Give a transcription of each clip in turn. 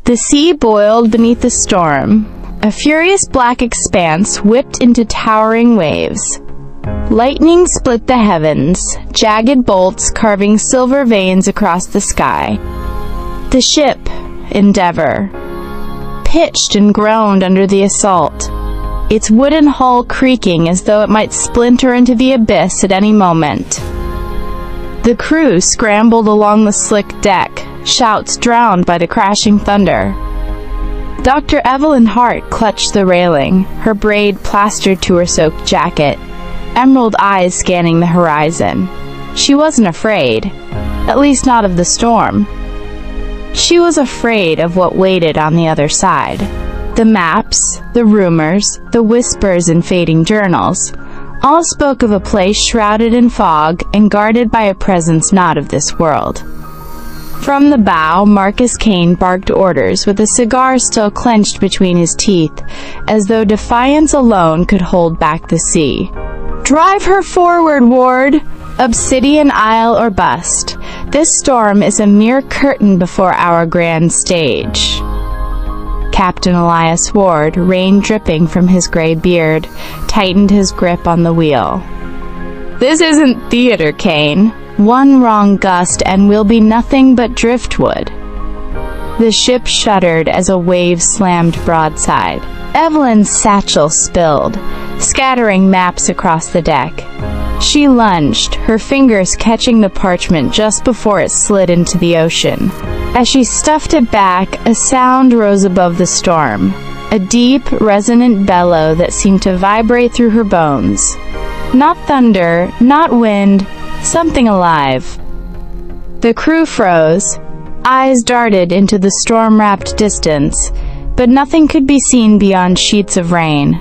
The sea boiled beneath the storm. A furious black expanse whipped into towering waves. Lightning split the heavens, jagged bolts carving silver veins across the sky. The ship, Endeavour, pitched and groaned under the assault, its wooden hull creaking as though it might splinter into the abyss at any moment. The crew scrambled along the slick deck, shouts drowned by the crashing thunder. Dr. Evelyn Hart clutched the railing, her braid plastered to her soaked jacket, emerald eyes scanning the horizon. She wasn't afraid, at least not of the storm. She was afraid of what waited on the other side. The maps, the rumors, the whispers in fading journals, all spoke of a place shrouded in fog and guarded by a presence not of this world. From the bow, Marcus Kane barked orders with a cigar still clenched between his teeth, as though defiance alone could hold back the sea. "Drive her forward, Ward! Obsidian Isle or bust. This storm is a mere curtain before our grand stage." Captain Elias Ward, rain dripping from his gray beard, tightened his grip on the wheel. "This isn't theater, Kane. One wrong gust and we'll be nothing but driftwood." The ship shuddered as a wave slammed broadside. Evelyn's satchel spilled, scattering maps across the deck. She lunged, her fingers catching the parchment just before it slid into the ocean. As she stuffed it back, a sound rose above the storm, a deep, resonant bellow that seemed to vibrate through her bones. Not thunder, not wind, something alive. The crew froze. Eyes darted into the storm-wrapped distance, but nothing could be seen beyond sheets of rain.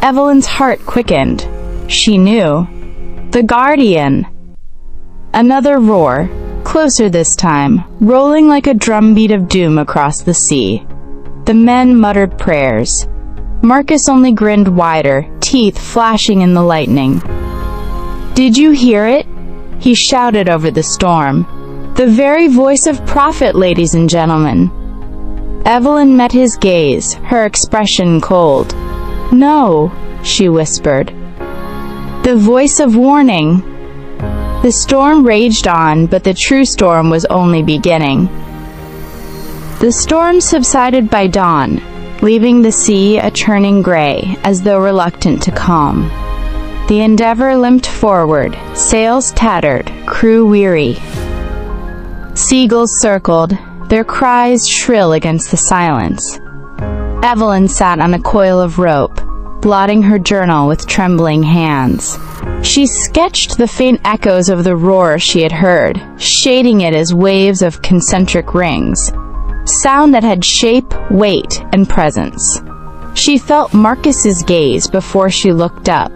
Evelyn's heart quickened. She knew. The Guardian! Another roar, closer this time, rolling like a drumbeat of doom across the sea. The men muttered prayers. Marcus only grinned wider, teeth flashing in the lightning. "Did you hear it?" he shouted over the storm. "The very voice of prophet, ladies and gentlemen." Evelyn met his gaze, her expression cold. "No," she whispered. "The voice of warning." The storm raged on, but the true storm was only beginning. The storm subsided by dawn, leaving the sea a churning gray, as though reluctant to calm. The Endeavour limped forward, sails tattered, crew weary. Seagulls circled, their cries shrill against the silence. Evelyn sat on a coil of rope, blotting her journal with trembling hands. She sketched the faint echoes of the roar she had heard, shading it as waves of concentric rings, sound that had shape, weight, and presence. She felt Marcus's gaze before she looked up.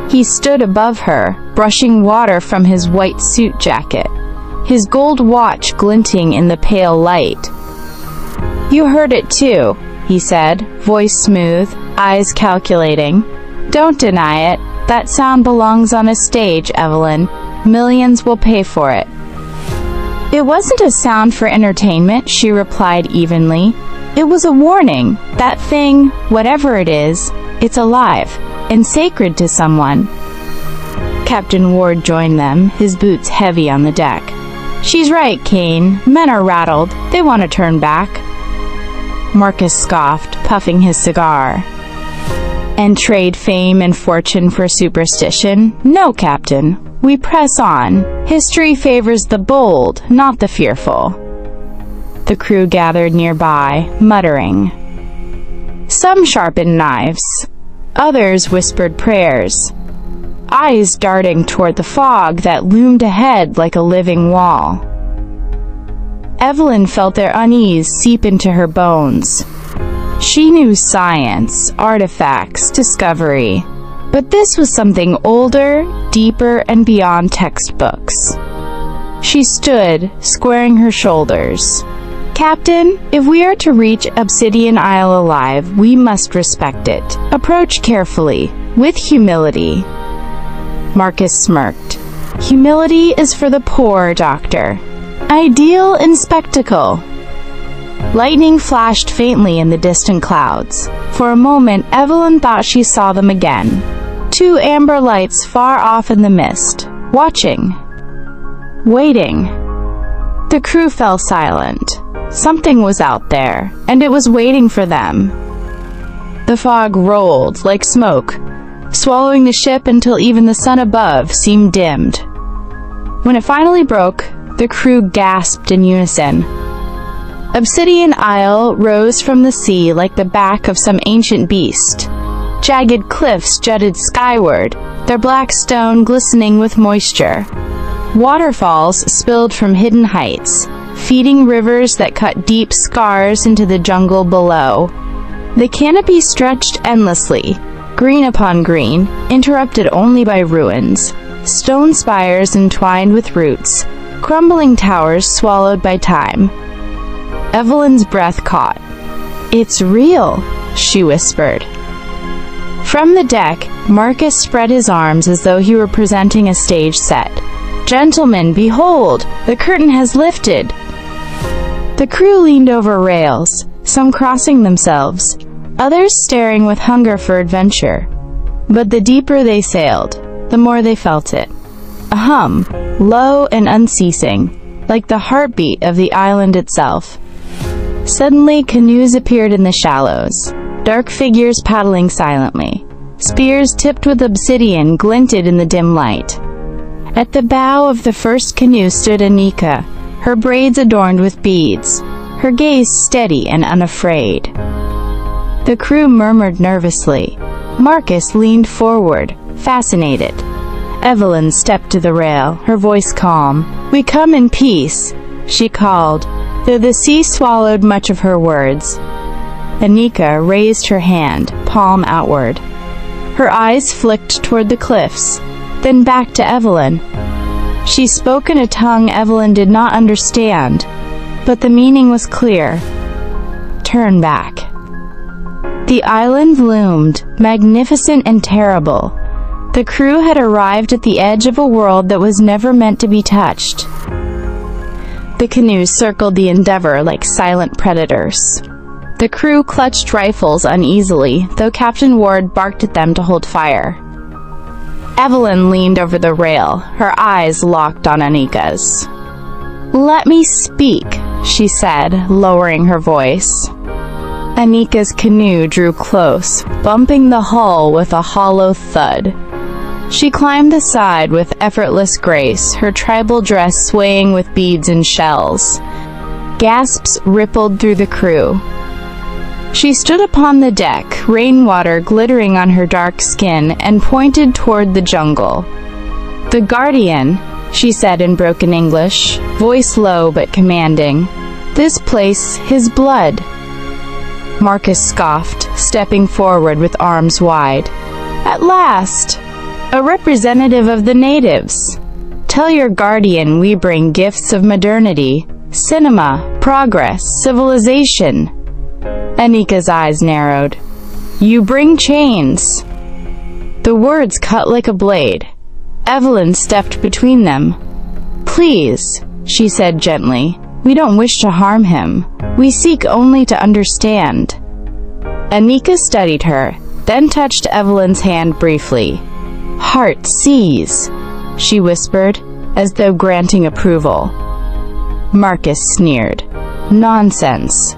He stood above her, brushing water from his white suit jacket, his gold watch glinting in the pale light. "You heard it too," he said, voice smooth, eyes calculating. "Don't deny it. That sound belongs on a stage, Evelyn. Millions will pay for it." "It wasn't a sound for entertainment," she replied evenly. "It was a warning. That thing, whatever it is, it's alive, and sacred to someone." Captain Ward joined them, his boots heavy on the deck. "She's right, Kane. Men are rattled. They want to turn back." Marcus scoffed, puffing his cigar. "And trade fame and fortune for superstition? No, Captain. We press on. History favors the bold, not the fearful." The crew gathered nearby, muttering. Some sharpened knives. Others whispered prayers, eyes darting toward the fog that loomed ahead like a living wall. Evelyn felt their unease seep into her bones. She knew science, artifacts, discovery, but this was something older, deeper, and beyond textbooks. She stood, squaring her shoulders. "Captain, if we are to reach Obsidian Isle alive, we must respect it. Approach carefully, with humility." Marcus smirked. "Humility is for the poor, Doctor. Ideal in spectacle." Lightning flashed faintly in the distant clouds. For a moment, Evelyn thought she saw them again. Two amber lights far off in the mist, watching, waiting. The crew fell silent. Something was out there, and it was waiting for them. The fog rolled like smoke, swallowing the ship until even the sun above seemed dimmed. When it finally broke, the crew gasped in unison. Obsidian Isle rose from the sea like the back of some ancient beast. Jagged cliffs jutted skyward, their black stone glistening with moisture. Waterfalls spilled from hidden heights, feeding rivers that cut deep scars into the jungle below. The canopy stretched endlessly, green upon green, interrupted only by ruins, stone spires entwined with roots, crumbling towers swallowed by time. Evelyn's breath caught. "It's real," she whispered. From the deck, Marcus spread his arms as though he were presenting a stage set. "Gentlemen, behold, the curtain has lifted." The crew leaned over rails, some crossing themselves, others staring with hunger for adventure. But the deeper they sailed, the more they felt it. A hum, low and unceasing, like the heartbeat of the island itself. Suddenly, canoes appeared in the shallows, dark figures paddling silently. Spears tipped with obsidian glinted in the dim light. At the bow of the first canoe stood Anika, her braids adorned with beads, her gaze steady and unafraid. The crew murmured nervously. Marcus leaned forward, fascinated. Evelyn stepped to the rail, her voice calm. "We come in peace," she called, though the sea swallowed much of her words. Anika raised her hand, palm outward. Her eyes flicked toward the cliffs, then back to Evelyn. She spoke in a tongue Evelyn did not understand, but the meaning was clear. "Turn back." The island loomed, magnificent and terrible. The crew had arrived at the edge of a world that was never meant to be touched. The canoes circled the Endeavor like silent predators. The crew clutched rifles uneasily, though Captain Ward barked at them to hold fire. Evelyn leaned over the rail, her eyes locked on Anika's. "Let me speak," she said, lowering her voice. Anika's canoe drew close, bumping the hull with a hollow thud. She climbed the side with effortless grace, her tribal dress swaying with beads and shells. Gasps rippled through the crew. She stood upon the deck, rainwater glittering on her dark skin, and pointed toward the jungle. "The Guardian," she said in broken English, voice low but commanding. "This place, his blood." Marcus scoffed, stepping forward with arms wide. "At last! A representative of the natives. Tell your guardian we bring gifts of modernity, cinema, progress, civilization." Anika's eyes narrowed. "You bring chains." The words cut like a blade. Evelyn stepped between them. "Please," she said gently, "we don't wish to harm him. We seek only to understand." Anika studied her, then touched Evelyn's hand briefly. "Heart sees," she whispered, as though granting approval. Marcus sneered. "Nonsense."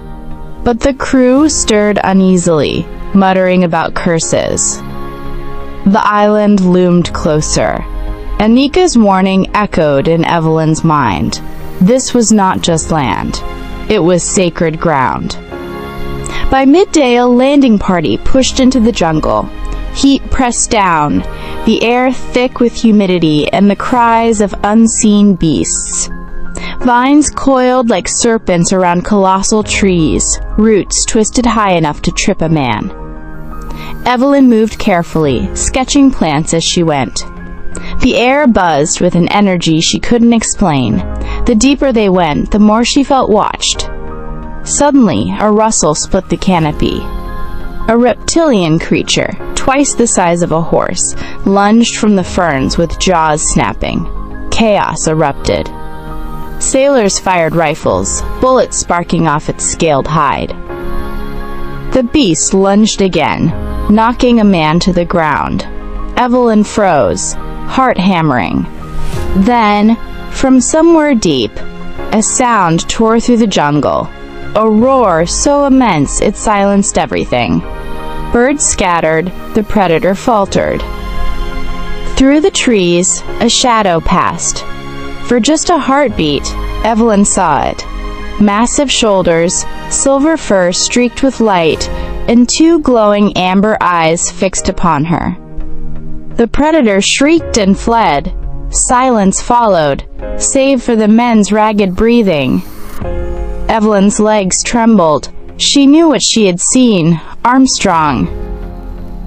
But the crew stirred uneasily, muttering about curses. The island loomed closer. Anika's warning echoed in Evelyn's mind. This was not just land. It was sacred ground. By midday, a landing party pushed into the jungle. Heat pressed down, the air thick with humidity and the cries of unseen beasts. Vines coiled like serpents around colossal trees, roots twisted high enough to trip a man. Evelyn moved carefully, sketching plants as she went. The air buzzed with an energy she couldn't explain. The deeper they went, the more she felt watched. Suddenly, a rustle split the canopy. A reptilian creature, twice the size of a horse, lunged from the ferns with jaws snapping. Chaos erupted. Sailors fired rifles, bullets sparking off its scaled hide. The beast lunged again, knocking a man to the ground. Evelyn froze, heart hammering. Then, from somewhere deep, a sound tore through the jungle. A roar so immense it silenced everything. Birds scattered, the predator faltered. Through the trees, a shadow passed. For just a heartbeat, Evelyn saw it. Massive shoulders, silver fur streaked with light, and two glowing amber eyes fixed upon her. The predator shrieked and fled. Silence followed, save for the men's ragged breathing. Evelyn's legs trembled. She knew what she had seen: Armstrong.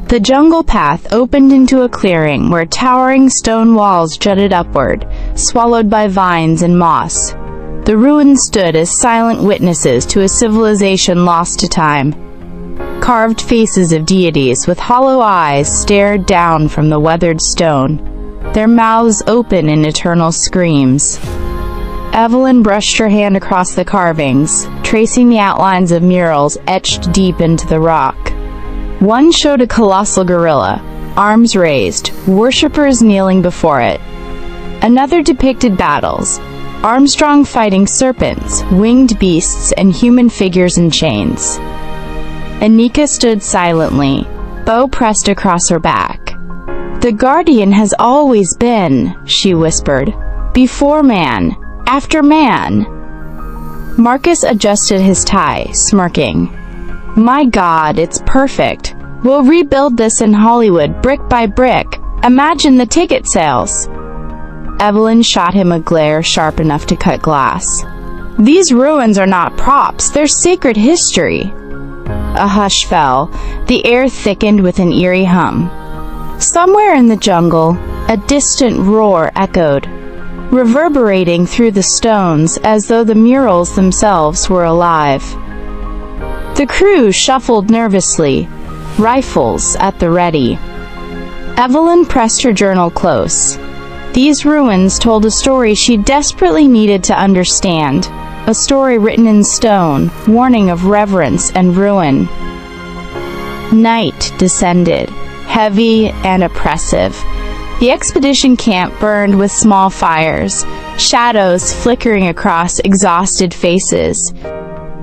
The jungle path opened into a clearing where towering stone walls jutted upward, swallowed by vines and moss. The ruins stood as silent witnesses to a civilization lost to time. Carved faces of deities with hollow eyes stared down from the weathered stone, their mouths open in eternal screams. Evelyn brushed her hand across the carvings, tracing the outlines of murals etched deep into the rock. One showed a colossal gorilla, arms raised, worshippers kneeling before it. Another depicted battles, Armstrong fighting serpents, winged beasts, and human figures in chains. Anika stood silently, bow pressed across her back. "The Guardian has always been," she whispered. "Before man, after man." Marcus adjusted his tie, smirking. "My God, it's perfect. We'll rebuild this in Hollywood, brick by brick. Imagine the ticket sales." Evelyn shot him a glare sharp enough to cut glass. "These ruins are not props, they're sacred history." A hush fell. The air thickened with an eerie hum. Somewhere in the jungle, a distant roar echoed, reverberating through the stones as though the murals themselves were alive. The crew shuffled nervously, rifles at the ready. Evelyn pressed her journal close. These ruins told a story she desperately needed to understand, a story written in stone, warning of reverence and ruin. Night descended, heavy and oppressive. The expedition camp burned with small fires, shadows flickering across exhausted faces.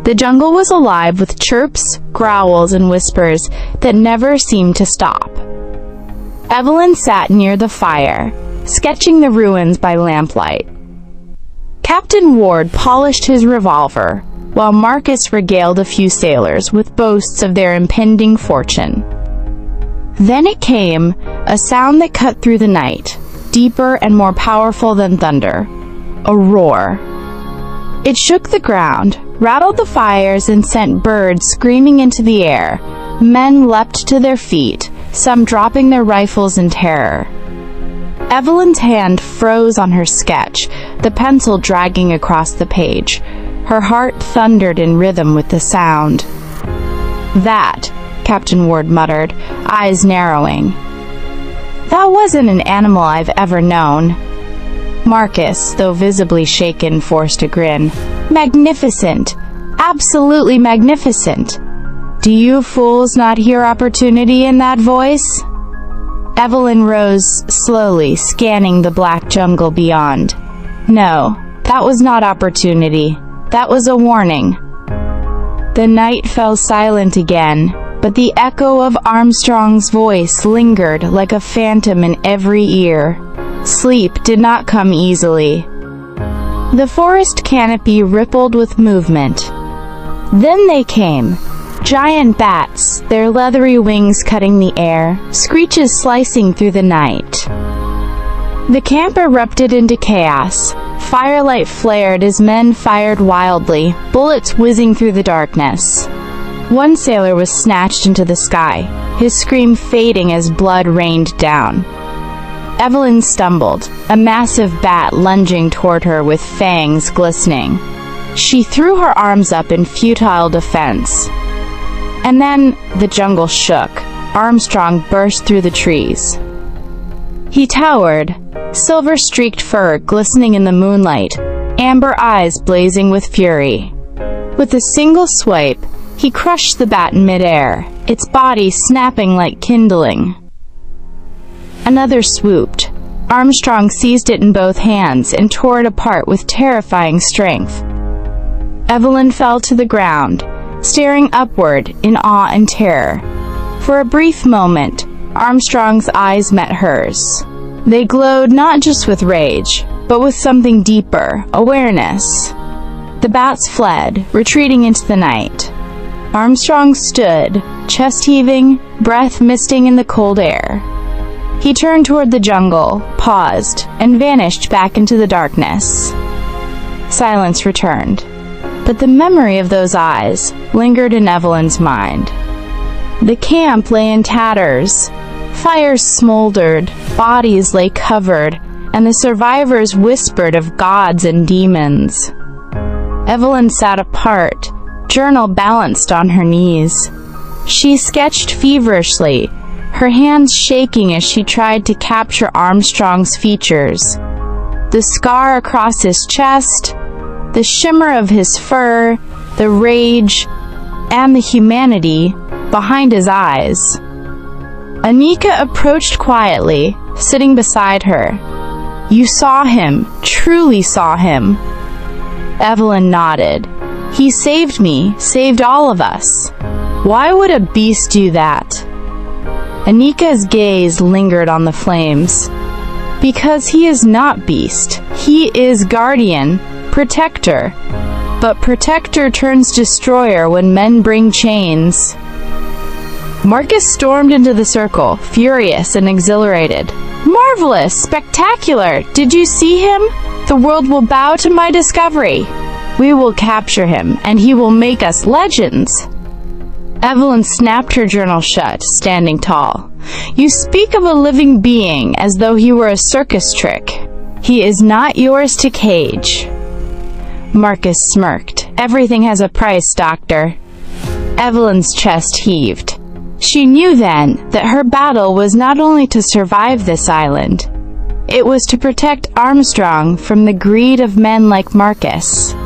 The jungle was alive with chirps, growls, and whispers that never seemed to stop. Evelyn sat near the fire, sketching the ruins by lamplight. Captain Ward polished his revolver, while Marcus regaled a few sailors with boasts of their impending fortune. Then it came, a sound that cut through the night, deeper and more powerful than thunder. A roar. It shook the ground, rattled the fires, and sent birds screaming into the air. Men leapt to their feet, some dropping their rifles in terror. Evelyn's hand froze on her sketch, the pencil dragging across the page. Her heart thundered in rhythm with the sound. "That," Captain Ward muttered, eyes narrowing. "That wasn't an animal I've ever known." Marcus, though visibly shaken, forced a grin. "Magnificent. Absolutely magnificent. Do you fools not hear opportunity in that voice?" Evelyn rose slowly, scanning the black jungle beyond. "No, that was not opportunity. That was a warning." The night fell silent again, but the echo of Armstrong's voice lingered like a phantom in every ear. Sleep did not come easily. The forest canopy rippled with movement. Then they came. Giant bats, their leathery wings cutting the air, screeches slicing through the night. The camp erupted into chaos. Firelight flared as men fired wildly, bullets whizzing through the darkness. One sailor was snatched into the sky, his scream fading as blood rained down. Evelyn stumbled, a massive bat lunging toward her with fangs glistening. She threw her arms up in futile defense. And then the jungle shook. Armstrong burst through the trees. He towered, silver-streaked fur glistening in the moonlight, amber eyes blazing with fury. With a single swipe, he crushed the bat in midair, its body snapping like kindling. Another swooped. Armstrong seized it in both hands and tore it apart with terrifying strength. Evelyn fell to the ground, staring upward in awe and terror. For a brief moment, Armstrong's eyes met hers. They glowed not just with rage, but with something deeper, awareness. The bats fled, retreating into the night. Armstrong stood, chest heaving, breath misting in the cold air. He turned toward the jungle, paused, and vanished back into the darkness. Silence returned, but the memory of those eyes lingered in Evelyn's mind. The camp lay in tatters. Fires smoldered, bodies lay covered, and the survivors whispered of gods and demons. Evelyn sat apart, journal balanced on her knees. She sketched feverishly, her hands shaking as she tried to capture Armstrong's features. The scar across his chest, the shimmer of his fur, the rage, and the humanity behind his eyes. Anika approached quietly, sitting beside her. "You saw him, truly saw him." Evelyn nodded. "He saved me, saved all of us. Why would a beast do that?" Anika's gaze lingered on the flames. "Because he is not beast. He is guardian, protector. But protector turns destroyer when men bring chains." Marcus stormed into the circle, furious and exhilarated. "Marvelous! Spectacular! Did you see him? The world will bow to my discovery. We will capture him, and he will make us legends." Evelyn snapped her journal shut, standing tall. "You speak of a living being as though he were a circus trick. He is not yours to cage." Marcus smirked. "Everything has a price, Doctor." Evelyn's chest heaved. She knew then that her battle was not only to survive this island, it was to protect Armstrong from the greed of men like Marcus.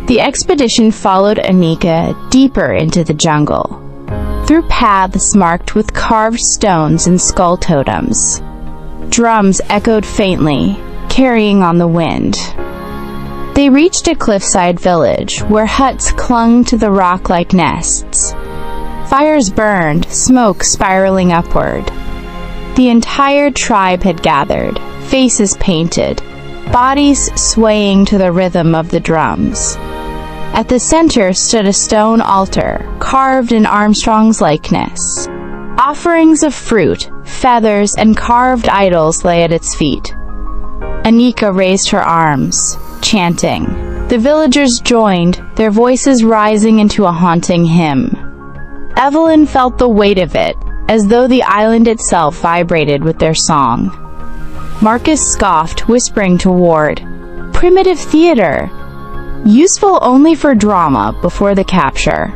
The expedition followed Anika deeper into the jungle, through paths marked with carved stones and skull totems. Drums echoed faintly, carrying on the wind. They reached a cliffside village where huts clung to the rock like nests. Fires burned, smoke spiraling upward. The entire tribe had gathered, faces painted, bodies swaying to the rhythm of the drums. At the center stood a stone altar, carved in Armstrong's likeness. Offerings of fruit, feathers, and carved idols lay at its feet. Anika raised her arms, chanting. The villagers joined, their voices rising into a haunting hymn. Evelyn felt the weight of it, as though the island itself vibrated with their song. Marcus scoffed, whispering to Ward, "Primitive theater, useful only for drama before the capture."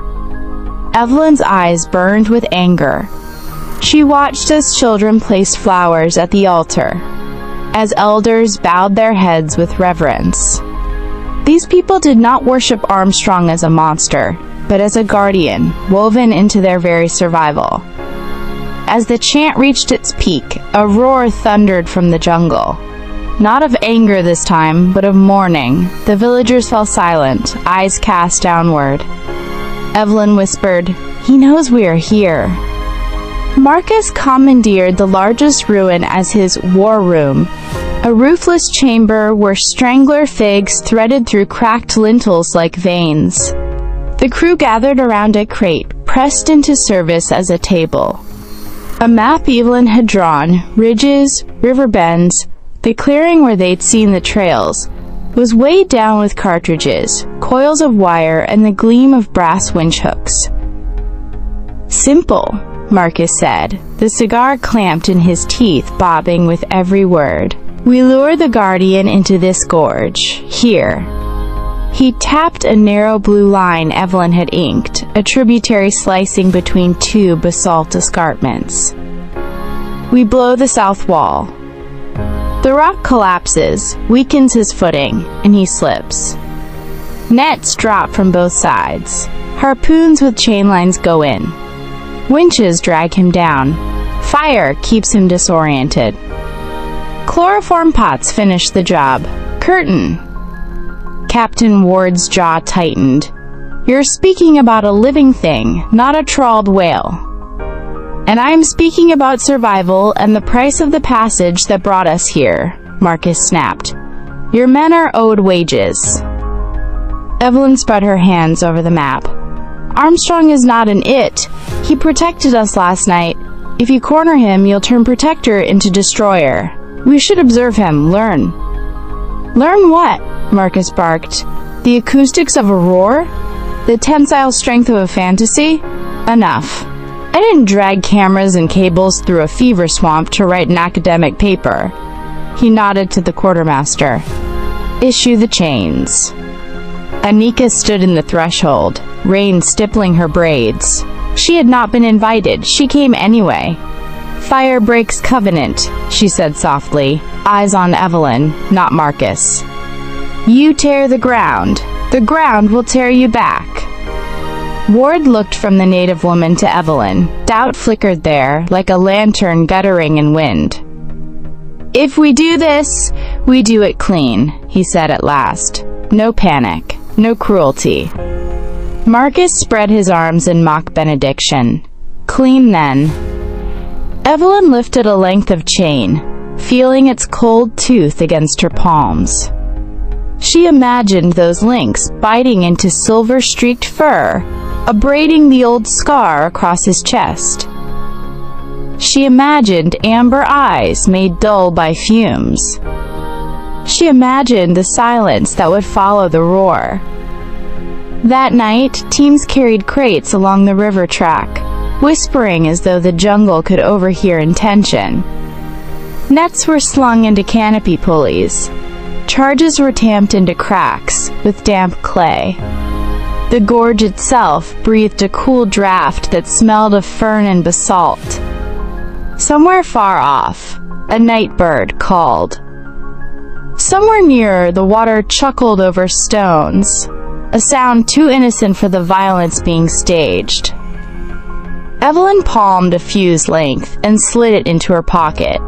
Evelyn's eyes burned with anger. She watched as children placed flowers at the altar, as elders bowed their heads with reverence. These people did not worship Armstrong as a monster, but as a guardian, woven into their very survival. As the chant reached its peak, a roar thundered from the jungle. Not of anger this time, but of mourning. The villagers fell silent, eyes cast downward. Evelyn whispered, "He knows we are here." Marcus commandeered the largest ruin as his war room, a roofless chamber where strangler figs threaded through cracked lintels like veins. The crew gathered around a crate, pressed into service as a table. A map Evelyn had drawn, ridges, river bends, the clearing where they'd seen the trails, was weighed down with cartridges, coils of wire, and the gleam of brass winch hooks. "Simple," Marcus said, the cigar clamped in his teeth, bobbing with every word. "We lure the Guardian into this gorge, here." He tapped a narrow blue line Evelyn had inked, a tributary slicing between two basalt escarpments. "We blow the south wall." The rock collapses, weakens his footing, and he slips. Nets drop from both sides. Harpoons with chain lines go in. Winches drag him down. Fire keeps him disoriented. Chloroform pots finish the job. Curtain. Captain Ward's jaw tightened. You're speaking about a living thing, not a trawled whale. And I'm speaking about survival and the price of the passage that brought us here, Marcus snapped. Your men are owed wages. Evelyn spread her hands over the map. Armstrong is not an it. He protected us last night. If you corner him, you'll turn protector into destroyer. We should observe him, learn. Learn what? Marcus barked. The acoustics of a roar? The tensile strength of a fantasy? Enough. I didn't drag cameras and cables through a fever swamp to write an academic paper. He nodded to the quartermaster. Issue the chains. Anika stood in the threshold, rain stippling her braids. She had not been invited, she came anyway. Fire breaks covenant, she said softly, eyes on Evelyn, not Marcus. You tear the ground will tear you back. Ward looked from the native woman to Evelyn. Doubt flickered there, like a lantern guttering in wind. If we do this, we do it clean, he said at last. No panic, no cruelty. Marcus spread his arms in mock benediction. Clean then. Evelyn lifted a length of chain, feeling its cold tooth against her palms. She imagined those links biting into silver-streaked fur, abrading the old scar across his chest. She imagined amber eyes made dull by fumes. She imagined the silence that would follow the roar. That night, teams carried crates along the river track, whispering as though the jungle could overhear intention. Nets were slung into canopy pulleys. Charges were tamped into cracks with damp clay. The gorge itself breathed a cool draft that smelled of fern and basalt. Somewhere far off, a night bird called. Somewhere nearer, the water chuckled over stones, a sound too innocent for the violence being staged. Evelyn palmed a fuse length and slid it into her pocket.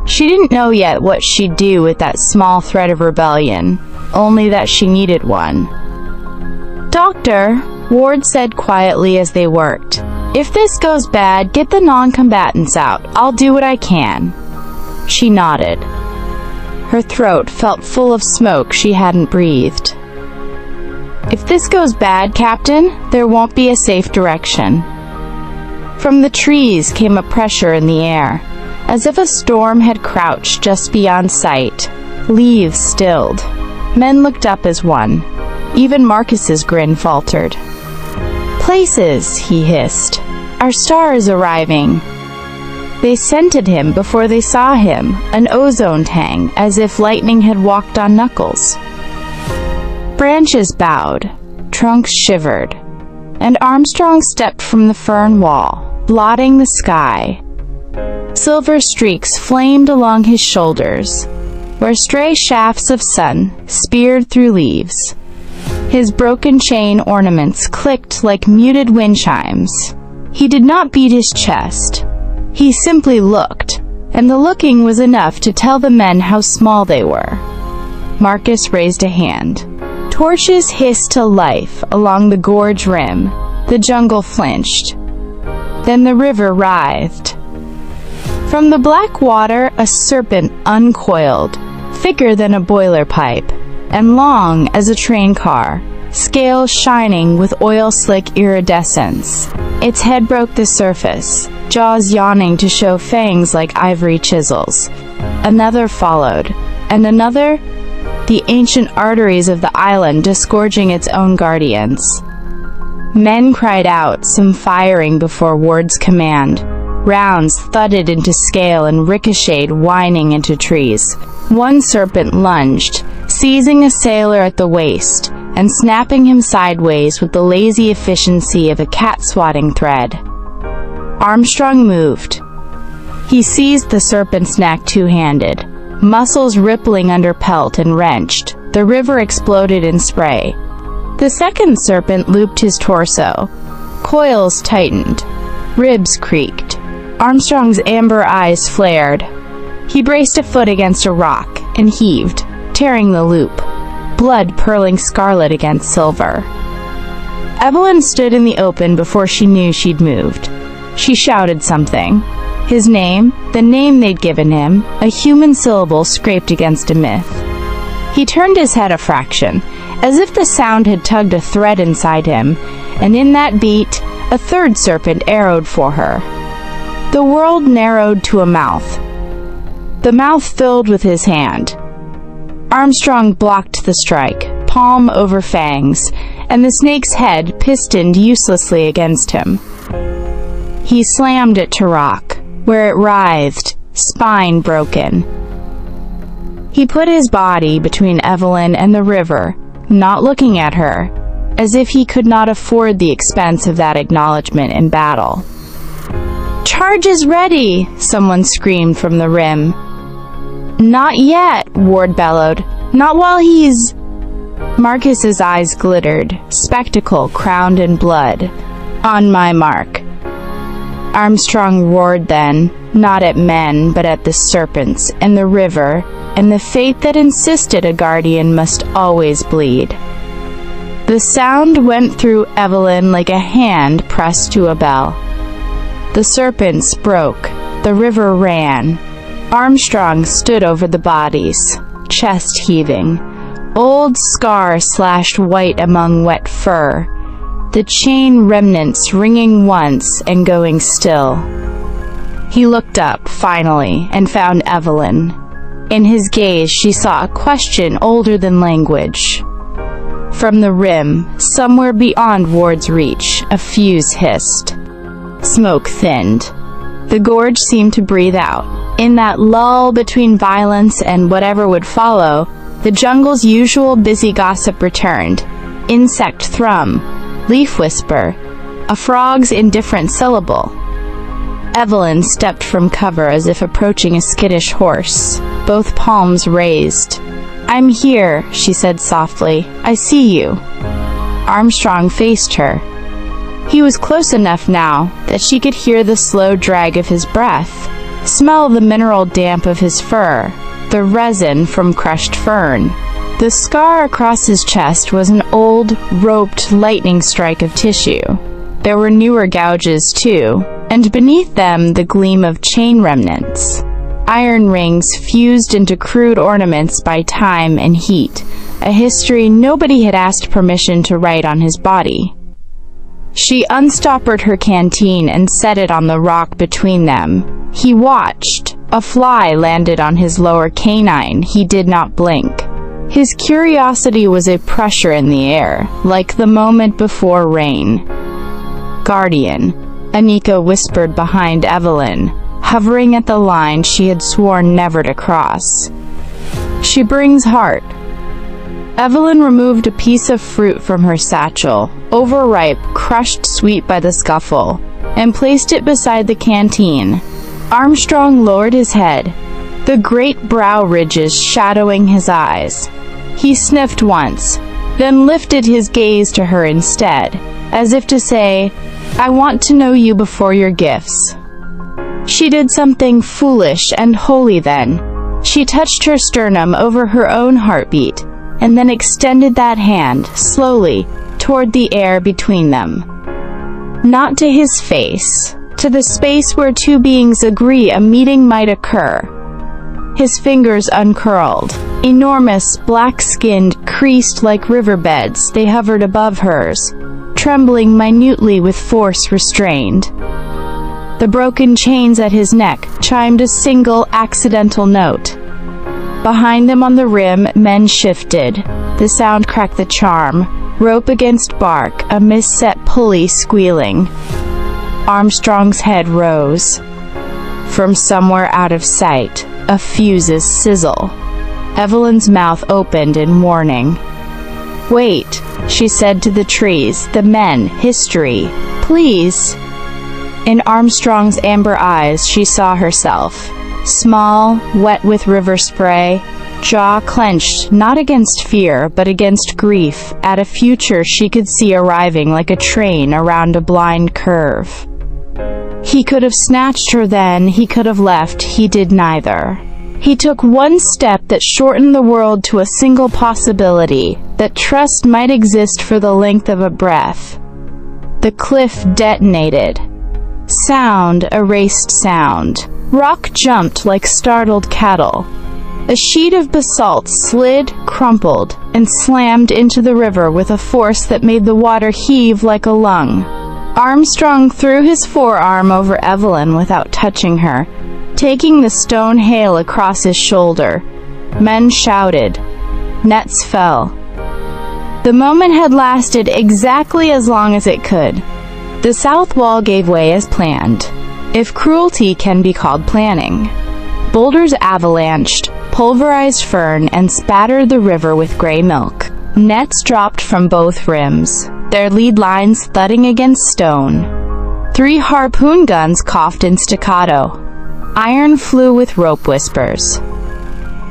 She didn't know yet what she'd do with that small thread of rebellion, only that she needed one. Doctor, Ward said quietly as they worked, if this goes bad, get the non-combatants out. I'll do what I can. She nodded. Her throat felt full of smoke she hadn't breathed. If this goes bad, Captain, there won't be a safe direction. From the trees came a pressure in the air, as if a storm had crouched just beyond sight. Leaves stilled. Men looked up as one. Even Marcus's grin faltered. Places, he hissed. Our star is arriving. They scented him before they saw him, an ozone tang, as if lightning had walked on knuckles. Branches bowed, trunks shivered, and Armstrong stepped from the fern wall, blotting the sky. Silver streaks flamed along his shoulders, where stray shafts of sun speared through leaves. His broken chain ornaments clicked like muted wind chimes. He did not beat his chest. He simply looked, and the looking was enough to tell the men how small they were. Marcus raised a hand. Torches hissed to life along the gorge rim. The jungle flinched. Then the river writhed. From the black water, a serpent uncoiled, thicker than a boiler pipe, and long as a train car, scales shining with oil-slick iridescence. Its head broke the surface, jaws yawning to show fangs like ivory chisels. Another followed, and another, the ancient arteries of the island disgorging its own guardians. Men cried out, some firing before Ward's command. Rounds thudded into scale and ricocheted, whining into trees. One serpent lunged, seizing a sailor at the waist, and snapping him sideways with the lazy efficiency of a cat-swatting thread. Armstrong moved. He seized the serpent's neck two-handed, muscles rippling under pelt and wrenched. The river exploded in spray. The second serpent looped his torso. Coils tightened. Ribs creaked. Armstrong's amber eyes flared. He braced a foot against a rock and heaved, tearing the loop, blood purling scarlet against silver. Evelyn stood in the open before she knew she'd moved. She shouted something. His name, the name they'd given him, a human syllable scraped against a myth. He turned his head a fraction, as if the sound had tugged a thread inside him, and in that beat, a third serpent arrowed for her. The world narrowed to a mouth. The mouth filled with his hand. Armstrong blocked the strike, palm over fangs, and the snake's head pistoned uselessly against him. He slammed it to rock, where it writhed, spine broken. He put his body between Evelyn and the river, not looking at her, as if he could not afford the expense of that acknowledgement in battle. "Charge is ready!" someone screamed from the rim. "Not yet," Ward bellowed. "Not while he's—" Marcus's eyes glittered, spectacle crowned in blood. "On my mark." Armstrong roared then, not at men, but at the serpents, and the river, and the fate that insisted a guardian must always bleed. The sound went through Evelyn like a hand pressed to a bell. The serpents broke. The river ran. Armstrong stood over the bodies, chest heaving. Old scar slashed white among wet fur. The chain remnants ringing once and going still. He looked up, finally, and found Evelyn. In his gaze she saw a question older than language. From the rim, somewhere beyond Ward's reach, a fuse hissed. Smoke thinned. The gorge seemed to breathe out. In that lull between violence and whatever would follow, the jungle's usual busy gossip returned. Insect thrum, leaf whisper, a frog's indifferent syllable. Evelyn stepped from cover as if approaching a skittish horse, both palms raised. "I'm here," she said softly. "I see you." Armstrong faced her. He was close enough now that she could hear the slow drag of his breath, smell the mineral damp of his fur, the resin from crushed fern. The scar across his chest was an old, roped lightning strike of tissue. There were newer gouges, too, and beneath them the gleam of chain remnants. Iron rings fused into crude ornaments by time and heat, a history nobody had asked permission to write on his body. She unstoppered her canteen and set it on the rock between them. He watched. A fly landed on his lower canine. He did not blink. His curiosity was a pressure in the air, like the moment before rain. "Guardian," Anika whispered behind Evelyn, hovering at the line she had sworn never to cross. "She brings heart." Evelyn removed a piece of fruit from her satchel, overripe, crushed sweet by the scuffle, and placed it beside the canteen. Armstrong lowered his head, the great brow ridges shadowing his eyes. He sniffed once, then lifted his gaze to her instead, as if to say, "I want to know you before your gifts." She did something foolish and holy then. She touched her sternum over her own heartbeat, and then extended that hand, slowly, toward the air between them. Not to his face, to the space where two beings agree a meeting might occur. His fingers uncurled. Enormous, black-skinned, creased like riverbeds, they hovered above hers, trembling minutely with force restrained. The broken chains at his neck chimed a single, accidental note. Behind them on the rim, men shifted. The sound cracked the charm. Rope against bark, a misset pulley squealing. Armstrong's head rose. From somewhere out of sight, a fuse's sizzle. Evelyn's mouth opened in warning. "Wait," she said to the trees, the men, history. "Please." In Armstrong's amber eyes she saw herself. Small, wet with river spray, jaw clenched not against fear but against grief at a future she could see arriving like a train around a blind curve. He could have snatched her then, he could have left, he did neither. He took one step that shortened the world to a single possibility, that trust might exist for the length of a breath. The cliff detonated. Sound erased sound. Rock jumped like startled cattle. A sheet of basalt slid, crumpled, and slammed into the river with a force that made the water heave like a lung. Armstrong threw his forearm over Evelyn without touching her, taking the stone hail across his shoulder. Men shouted. Nets fell. The moment had lasted exactly as long as it could. The south wall gave way as planned, if cruelty can be called planning. Boulders avalanched, pulverized fern, and spattered the river with gray milk. Nets dropped from both rims, their lead lines thudding against stone. 3 harpoon guns coughed in staccato. Iron flew with rope whispers.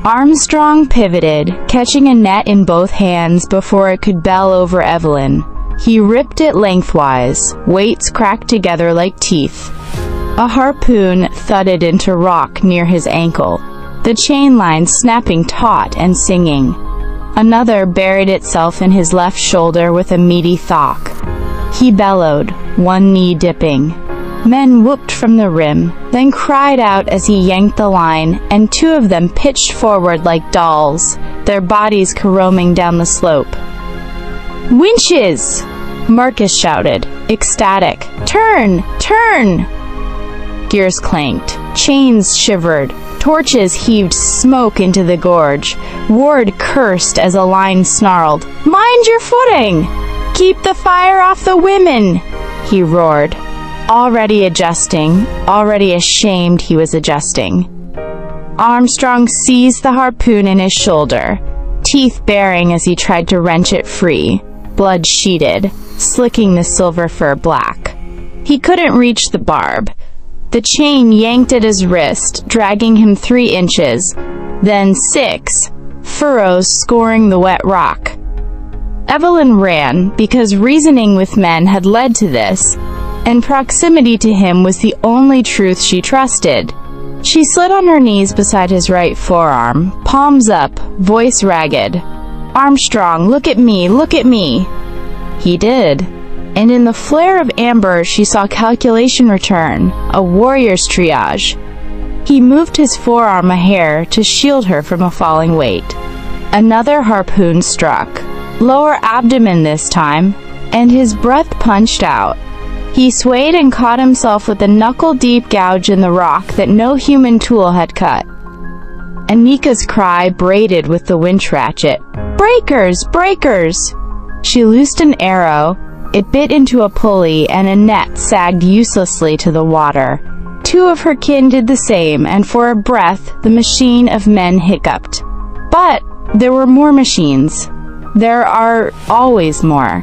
Armstrong pivoted, catching a net in both hands before it could bell over Evelyn. He ripped it lengthwise, weights cracked together like teeth. A harpoon thudded into rock near his ankle, the chain line snapping taut and singing. Another buried itself in his left shoulder with a meaty thock. He bellowed, one knee dipping. Men whooped from the rim, then cried out as he yanked the line, and 2 of them pitched forward like dolls, their bodies caroming down the slope. "Winches!" Marcus shouted, ecstatic. "Turn! Turn!" Gears clanked, chains shivered, torches heaved smoke into the gorge. Ward cursed as a line snarled, "Mind your footing! Keep the fire off the women!" he roared. Already adjusting, already ashamed he was adjusting. Armstrong seized the harpoon in his shoulder, teeth baring as he tried to wrench it free, blood sheeted, slicking the silver fur black. He couldn't reach the barb. The chain yanked at his wrist, dragging him 3 inches, then 6, furrows scoring the wet rock. Evelyn ran, because reasoning with men had led to this, and proximity to him was the only truth she trusted. She slid on her knees beside his right forearm, palms up, voice ragged. "Armstrong, look at me, look at me!" He did. And in the flare of amber she saw calculation return, a warrior's triage. He moved his forearm a hair to shield her from a falling weight. Another harpoon struck, lower abdomen this time, and his breath punched out. He swayed and caught himself with a knuckle-deep gouge in the rock that no human tool had cut. Anika's cry braided with the winch ratchet. "Breakers! Breakers!" She loosed an arrow. It bit into a pulley, and a net sagged uselessly to the water. 2 of her kin did the same, and for a breath, the machine of men hiccuped. But there were more machines. There are always more.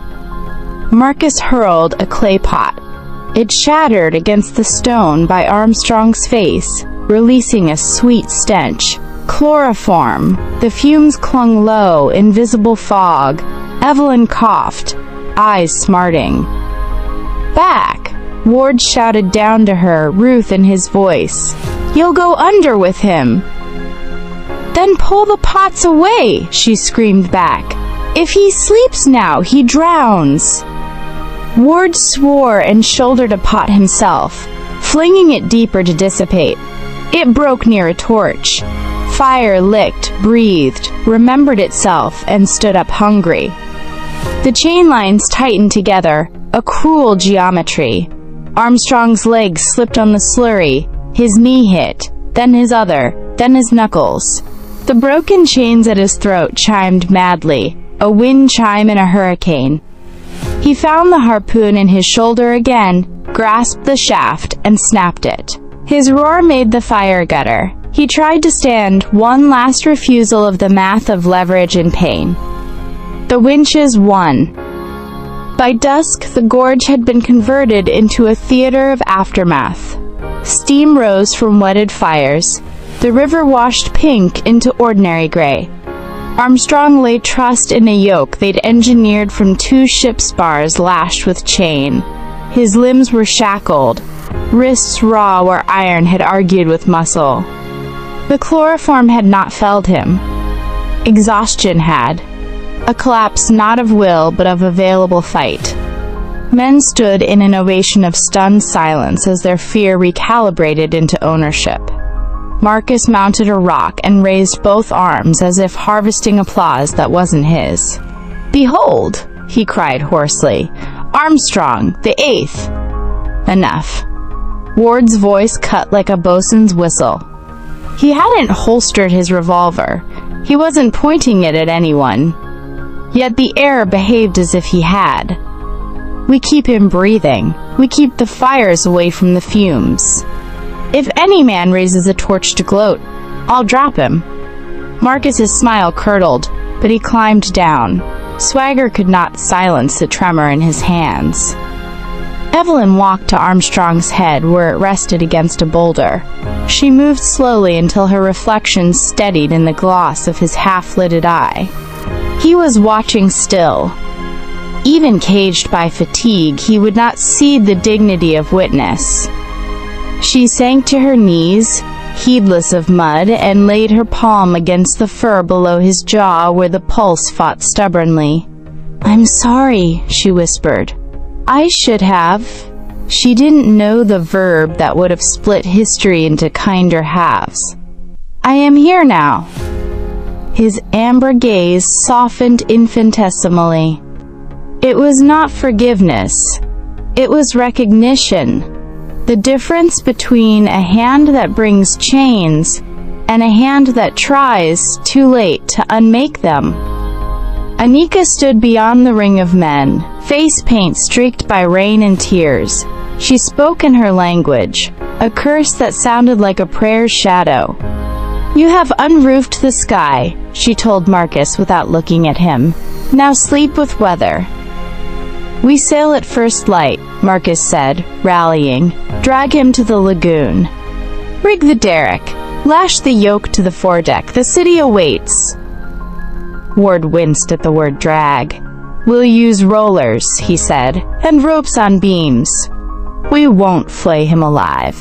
Marcus hurled a clay pot. It shattered against the stone by Armstrong's face, releasing a sweet stench. Chloroform. The fumes clung low, invisible fog. Evelyn coughed, eyes smarting. "Back!" Ward shouted down to her, Ruth in his voice. "You'll go under with him." "Then pull the pots away," she screamed back. "If he sleeps now, he drowns." Ward swore and shouldered a pot himself, flinging it deeper to dissipate. It broke near a torch. Fire licked, breathed, remembered itself, and stood up hungry. The chain lines tightened together, a cruel geometry. Armstrong's legs slipped on the slurry, his knee hit, then his other, then his knuckles. The broken chains at his throat chimed madly, a wind chime in a hurricane. He found the harpoon in his shoulder again, grasped the shaft, and snapped it. His roar made the fire gutter. He tried to stand, one last refusal of the math of leverage and pain. The winches won. By dusk, the gorge had been converted into a theater of aftermath. Steam rose from wetted fires, The river washed pink into ordinary gray. Armstrong lay trussed in a yoke they'd engineered from 2 ship spars lashed with chain. His limbs were shackled, wrists raw where iron had argued with muscle. The chloroform had not felled him. Exhaustion had. A collapse not of will but of available fight. Men stood in an ovation of stunned silence as their fear recalibrated into ownership. Marcus mounted a rock and raised both arms as if harvesting applause that wasn't his. "Behold!" he cried hoarsely. "Armstrong, the 8th!" Enough. Ward's voice cut like a bosun's whistle. He hadn't holstered his revolver. He wasn't pointing it at anyone. Yet the air behaved as if he had. "We keep him breathing. We keep the fires away from the fumes. If any man raises a torch to gloat, I'll drop him." Marcus's smile curdled, but he climbed down. Swagger could not silence the tremor in his hands. Evelyn walked to Armstrong's head where it rested against a boulder. She moved slowly until her reflection steadied in the gloss of his half-lidded eye. He was watching still. Even caged by fatigue, he would not cede the dignity of witness. She sank to her knees, heedless of mud, and laid her palm against the fur below his jaw where the pulse fought stubbornly. "I'm sorry," she whispered. "I should have." She didn't know the verb that would have split history into kinder halves. "I am here now." His amber gaze softened infinitesimally. It was not forgiveness. It was recognition. The difference between a hand that brings chains and a hand that tries, too late, to unmake them. Anika stood beyond the ring of men, face paint streaked by rain and tears. She spoke in her language, a curse that sounded like a prayer's shadow. "You have unroofed the sky," she told Marcus without looking at him. "Now sleep with weather." "We sail at first light," Marcus said, rallying. "Drag him to the lagoon. Rig the derrick. Lash the yoke to the foredeck. The city awaits." Ward winced at the word drag. "We'll use rollers," he said, "and ropes on beams. We won't flay him alive."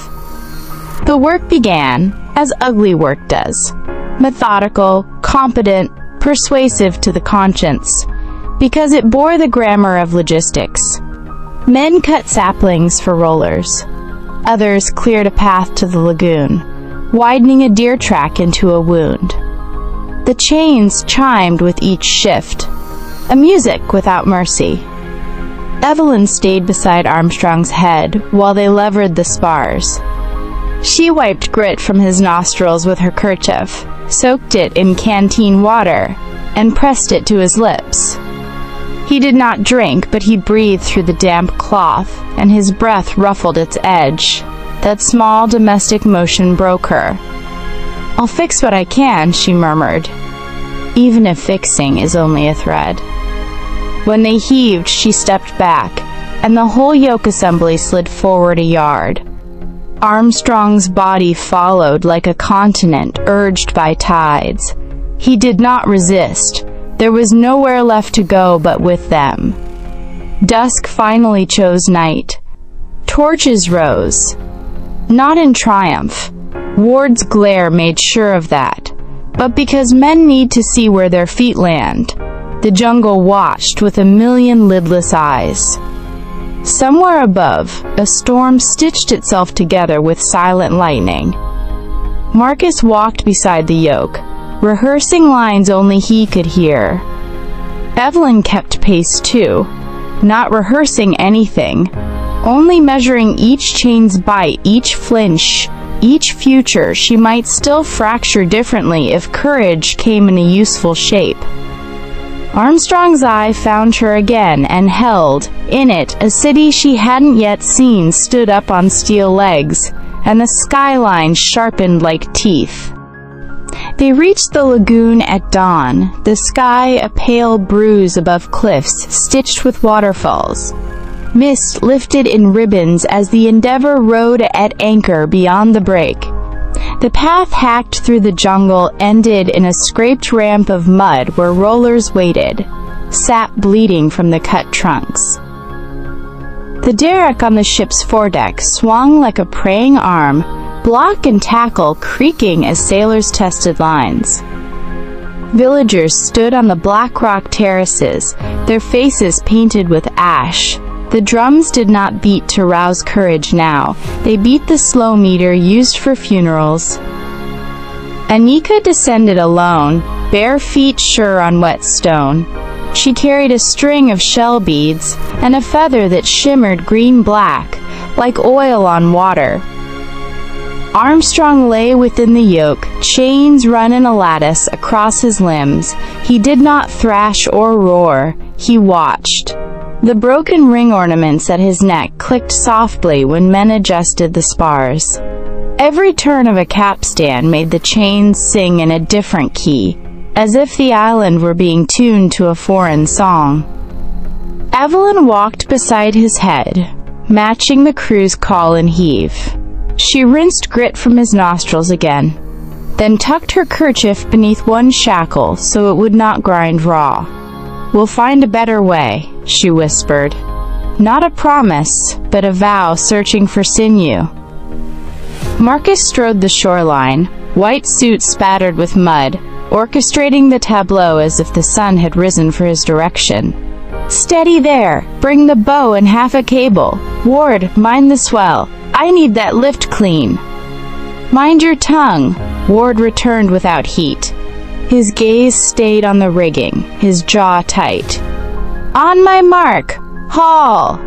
The work began, as ugly work does. Methodical, competent, persuasive to the conscience, because it bore the grammar of logistics. Men cut saplings for rollers. Others cleared a path to the lagoon, widening a deer track into a wound. The chains chimed with each shift, a music without mercy. Evelyn stayed beside Armstrong's head while they levered the spars. She wiped grit from his nostrils with her kerchief, soaked it in canteen water, and pressed it to his lips. He did not drink, but he breathed through the damp cloth, and his breath ruffled its edge. That small domestic motion broke her. "I'll fix what I can," she murmured, even if fixing is only a thread. When they heaved, she stepped back, and the whole yoke assembly slid forward a yard. Armstrong's body followed like a continent urged by tides. He did not resist. There was nowhere left to go but with them. Dusk finally chose night. Torches rose. Not in triumph. Ward's glare made sure of that. But because men need to see where their feet land, the jungle watched with a million lidless eyes. Somewhere above, a storm stitched itself together with silent lightning. Marcus walked beside the yoke, rehearsing lines only he could hear. Evelyn kept pace too, not rehearsing anything, only measuring each chain's bite, each flinch, each future she might still fracture differently if courage came in a useful shape. Armstrong's eye found her again and held, in it, a city she hadn't yet seen stood up on steel legs, and the skyline sharpened like teeth. They reached the lagoon at dawn, the sky a pale bruise above cliffs stitched with waterfalls. Mist lifted in ribbons as the Endeavour rode at anchor beyond the break. The path hacked through the jungle ended in a scraped ramp of mud where rollers waited, sap bleeding from the cut trunks. The derrick on the ship's foredeck swung like a praying arm, block and tackle creaking as sailors tested lines. Villagers stood on the black rock terraces, their faces painted with ash. The drums did not beat to rouse courage now, they beat the slow meter used for funerals. Anika descended alone, bare feet sure on wet stone. She carried a string of shell beads, and a feather that shimmered green-black, like oil on water. Armstrong lay within the yoke, chains run in a lattice across his limbs. He did not thrash or roar, he watched. The broken ring ornaments at his neck clicked softly when men adjusted the spars. Every turn of a capstan made the chains sing in a different key, as if the island were being tuned to a foreign song. Evelyn walked beside his head, matching the crew's call and heave. She rinsed grit from his nostrils again, then tucked her kerchief beneath one shackle so it would not grind raw. "We'll find a better way," she whispered. Not a promise, but a vow searching for sinew. Marcus strode the shoreline, white suit spattered with mud, orchestrating the tableau as if the sun had risen for his direction. "Steady there! Bring the bow and half a cable. Ward, mind the swell. I need that lift clean." "Mind your tongue," Ward returned without heat. His gaze stayed on the rigging, his jaw tight. "On my mark! Haul!"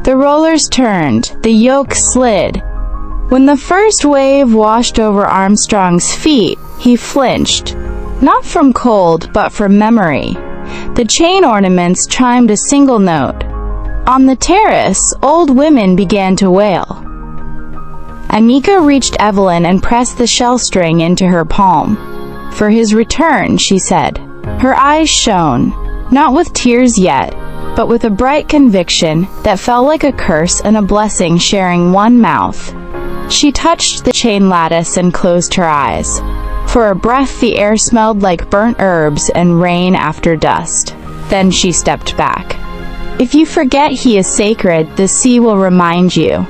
The rollers turned, the yoke slid. When the first wave washed over Armstrong's feet, he flinched. Not from cold, but from memory. The chain ornaments chimed a single note. On the terrace, old women began to wail. Anika reached Evelyn and pressed the shell string into her palm. "For his return," she said. Her eyes shone, not with tears yet, but with a bright conviction that felt like a curse and a blessing sharing one mouth. She touched the chain lattice and closed her eyes. For a breath the air smelled like burnt herbs and rain after dust. Then she stepped back. "If you forget he is sacred, the sea will remind you."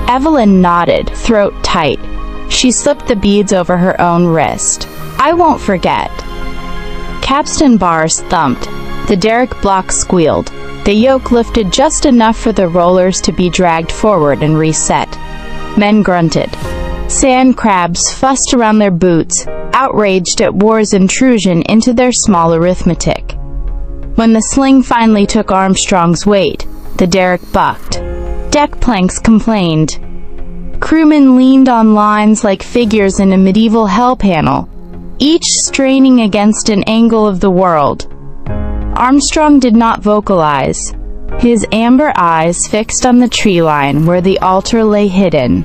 Evelyn nodded, throat tight. She slipped the beads over her own wrist. "I won't forget." Capstan bars thumped. The derrick block squealed. The yoke lifted just enough for the rollers to be dragged forward and reset. Men grunted. Sand crabs fussed around their boots, outraged at war's intrusion into their small arithmetic. When the sling finally took Armstrong's weight, the derrick bucked. Deck planks complained. Crewmen leaned on lines like figures in a medieval hell panel, each straining against an angle of the world. Armstrong did not vocalize, his amber eyes fixed on the tree line where the altar lay hidden.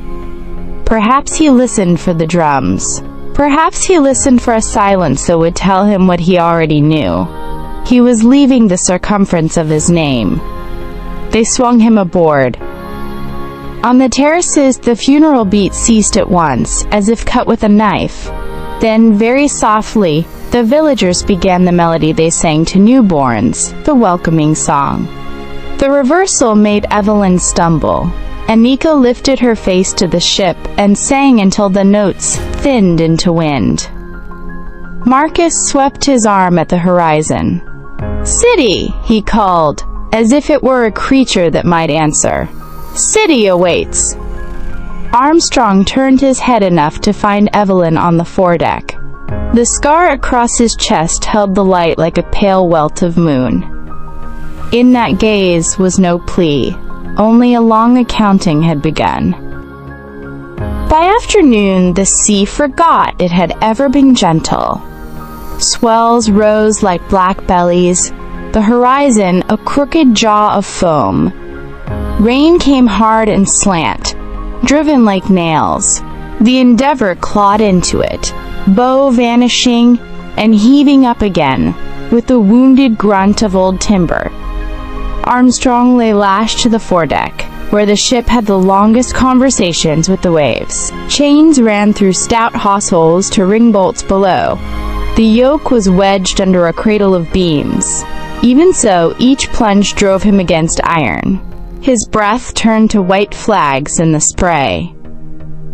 Perhaps he listened for the drums. Perhaps he listened for a silence that would tell him what he already knew. He was leaving the circumference of his name. They swung him aboard. On the terraces, the funeral beat ceased at once, as if cut with a knife. Then, very softly, the villagers began the melody they sang to newborns, the welcoming song. The reversal made Evelyn stumble. Anika lifted her face to the ship and sang until the notes thinned into wind. Marcus swept his arm at the horizon. "City," he called, as if it were a creature that might answer. "City awaits." Armstrong turned his head enough to find Evelyn on the foredeck. The scar across his chest held the light like a pale welt of moon. In that gaze was no plea. Only a long accounting had begun. By afternoon, the sea forgot it had ever been gentle. Swells rose like black bellies, the horizon a crooked jaw of foam. Rain came hard and slant, driven like nails. The Endeavour clawed into it, bow vanishing and heaving up again, with the wounded grunt of old timber. Armstrong lay lashed to the foredeck, where the ship had the longest conversations with the waves. Chains ran through stout hawseholes to ring bolts below. The yoke was wedged under a cradle of beams. Even so, each plunge drove him against iron. His breath turned to white flags in the spray.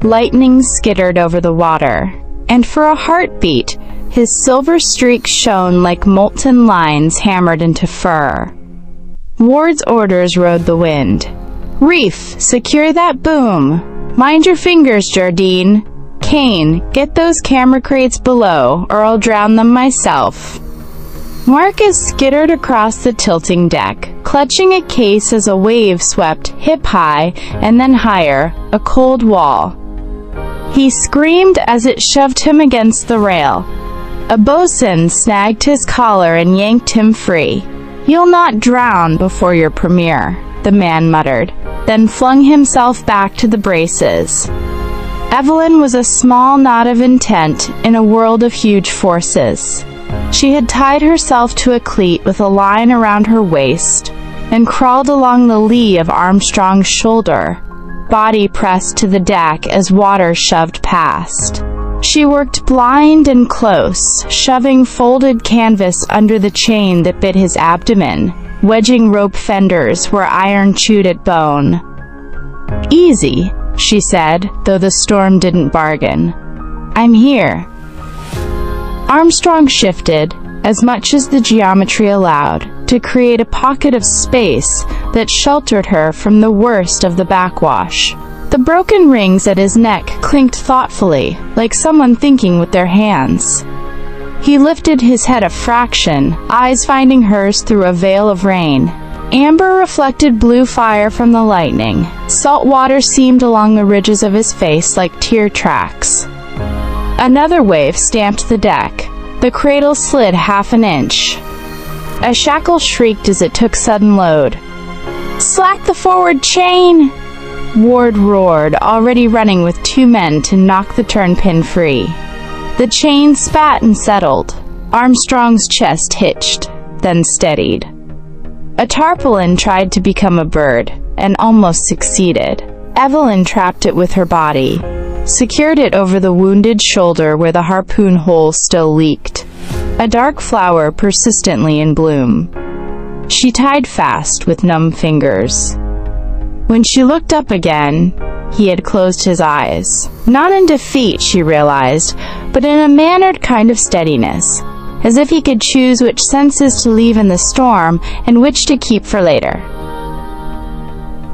Lightning skittered over the water, and for a heartbeat, his silver streaks shone like molten lines hammered into fur. Ward's orders rode the wind. "Reef, secure that boom. Mind your fingers, Jardine. Kane, get those camera crates below, or I'll drown them myself." Marcus skittered across the tilting deck, clutching a case as a wave swept hip-high and then higher, a cold wall. He screamed as it shoved him against the rail. A bosun snagged his collar and yanked him free. "You'll not drown before your premiere," the man muttered, then flung himself back to the braces. Evelyn was a small knot of intent in a world of huge forces. She had tied herself to a cleat with a line around her waist and crawled along the lee of Armstrong's shoulder, body pressed to the deck as water shoved past. She worked blind and close, shoving folded canvas under the chain that bit his abdomen, wedging rope fenders where iron chewed at bone. "Easy," she said, though the storm didn't bargain. "I'm here." Armstrong shifted, as much as the geometry allowed, to create a pocket of space that sheltered her from the worst of the backwash. The broken rings at his neck clinked thoughtfully, like someone thinking with their hands. He lifted his head a fraction, eyes finding hers through a veil of rain. Amber reflected blue fire from the lightning. Salt water seamed along the ridges of his face like tear tracks. Another wave stamped the deck. The cradle slid half an inch. A shackle shrieked as it took sudden load. "Slack the forward chain!" Ward roared, already running with 2 men to knock the turnpin free. The chain spat and settled. Armstrong's chest hitched, then steadied. A tarpaulin tried to become a bird, and almost succeeded. Evelyn trapped it with her body, secured it over the wounded shoulder where the harpoon hole still leaked. A dark flower persistently in bloom. She tied fast with numb fingers. When she looked up again, he had closed his eyes. Not in defeat, she realized, but in a mannered kind of steadiness, as if he could choose which senses to leave in the storm and which to keep for later.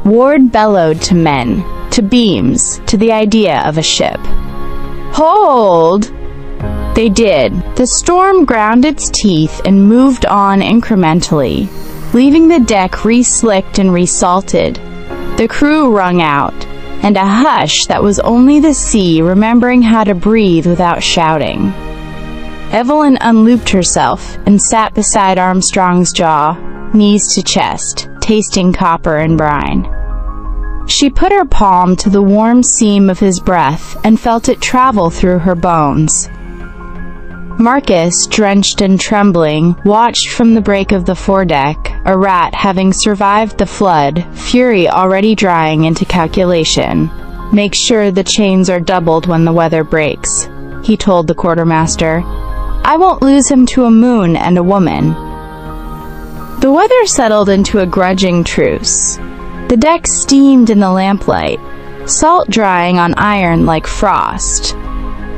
Ward bellowed to men, to beams, to the idea of a ship. "Hold!" They did. The storm ground its teeth and moved on incrementally, leaving the deck re-slicked and re-salted. The crew wrung out, and a hush that was only the sea remembering how to breathe without shouting. Evelyn unlooped herself and sat beside Armstrong's jaw, knees to chest, tasting copper and brine. She put her palm to the warm seam of his breath and felt it travel through her bones. Marcus, drenched and trembling, watched from the break of the foredeck, a rat having survived the flood, fury already drying into calculation. "Make sure the chains are doubled when the weather breaks," he told the quartermaster. "I won't lose him to a moon and a woman." The weather settled into a grudging truce. The deck steamed in the lamplight, salt drying on iron like frost.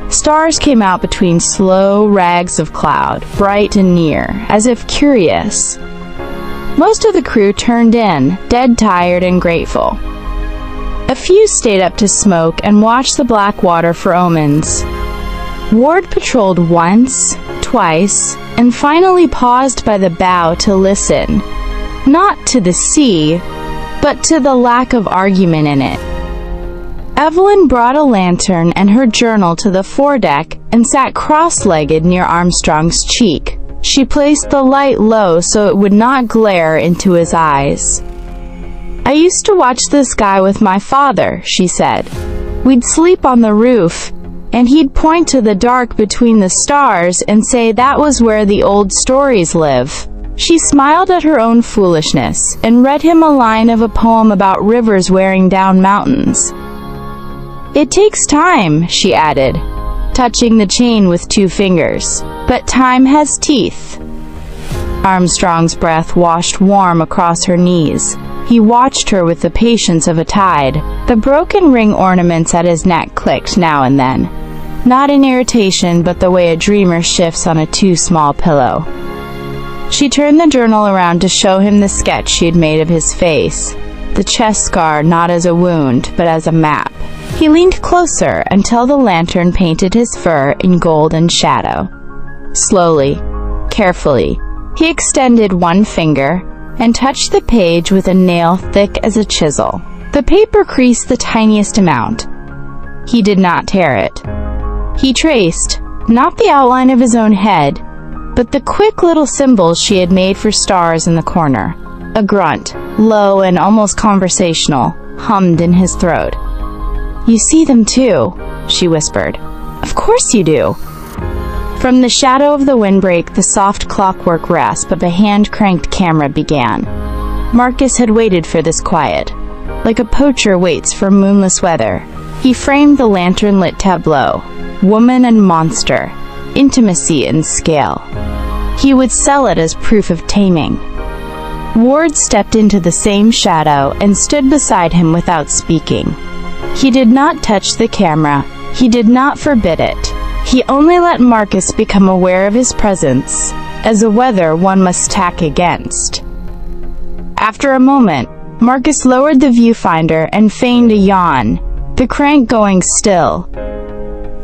Stars came out between slow rags of cloud, bright and near, as if curious. Most of the crew turned in, dead tired and grateful. A few stayed up to smoke and watch the black water for omens. Ward patrolled once, twice, and finally paused by the bow to listen. Not to the sea, but to the lack of argument in it. Evelyn brought a lantern and her journal to the foredeck and sat cross-legged near Armstrong's cheek. She placed the light low so it would not glare into his eyes. "I used to watch this guy with my father," she said. "We'd sleep on the roof, and he'd point to the dark between the stars and say that was where the old stories live. She smiled at her own foolishness, and read him a line of a poem about rivers wearing down mountains. "It takes time," she added, touching the chain with 2 fingers. "But time has teeth." Armstrong's breath washed warm across her knees. He watched her with the patience of a tide. The broken ring ornaments at his neck clicked now and then. Not in irritation, but the way a dreamer shifts on a too small pillow. She turned the journal around to show him the sketch she had made of his face. The chest scar not as a wound, but as a map. He leaned closer until the lantern painted his fur in golden shadow. Slowly, carefully, he extended one finger and touched the page with a nail thick as a chisel. The paper creased the tiniest amount. He did not tear it. He traced, not the outline of his own head, but the quick little symbols she had made for stars in the corner. A grunt, low and almost conversational, hummed in his throat. "You see them too," she whispered. "Of course you do." From the shadow of the windbreak, the soft clockwork rasp of a hand-cranked camera began. Marcus had waited for this quiet, like a poacher waits for moonless weather. He framed the lantern-lit tableau, woman and monster, intimacy and scale. He would sell it as proof of taming. Ward stepped into the same shadow and stood beside him without speaking. He did not touch the camera. He did not forbid it. He only let Marcus become aware of his presence, as a weather one must tack against. After a moment, Marcus lowered the viewfinder and feigned a yawn, the crank going still.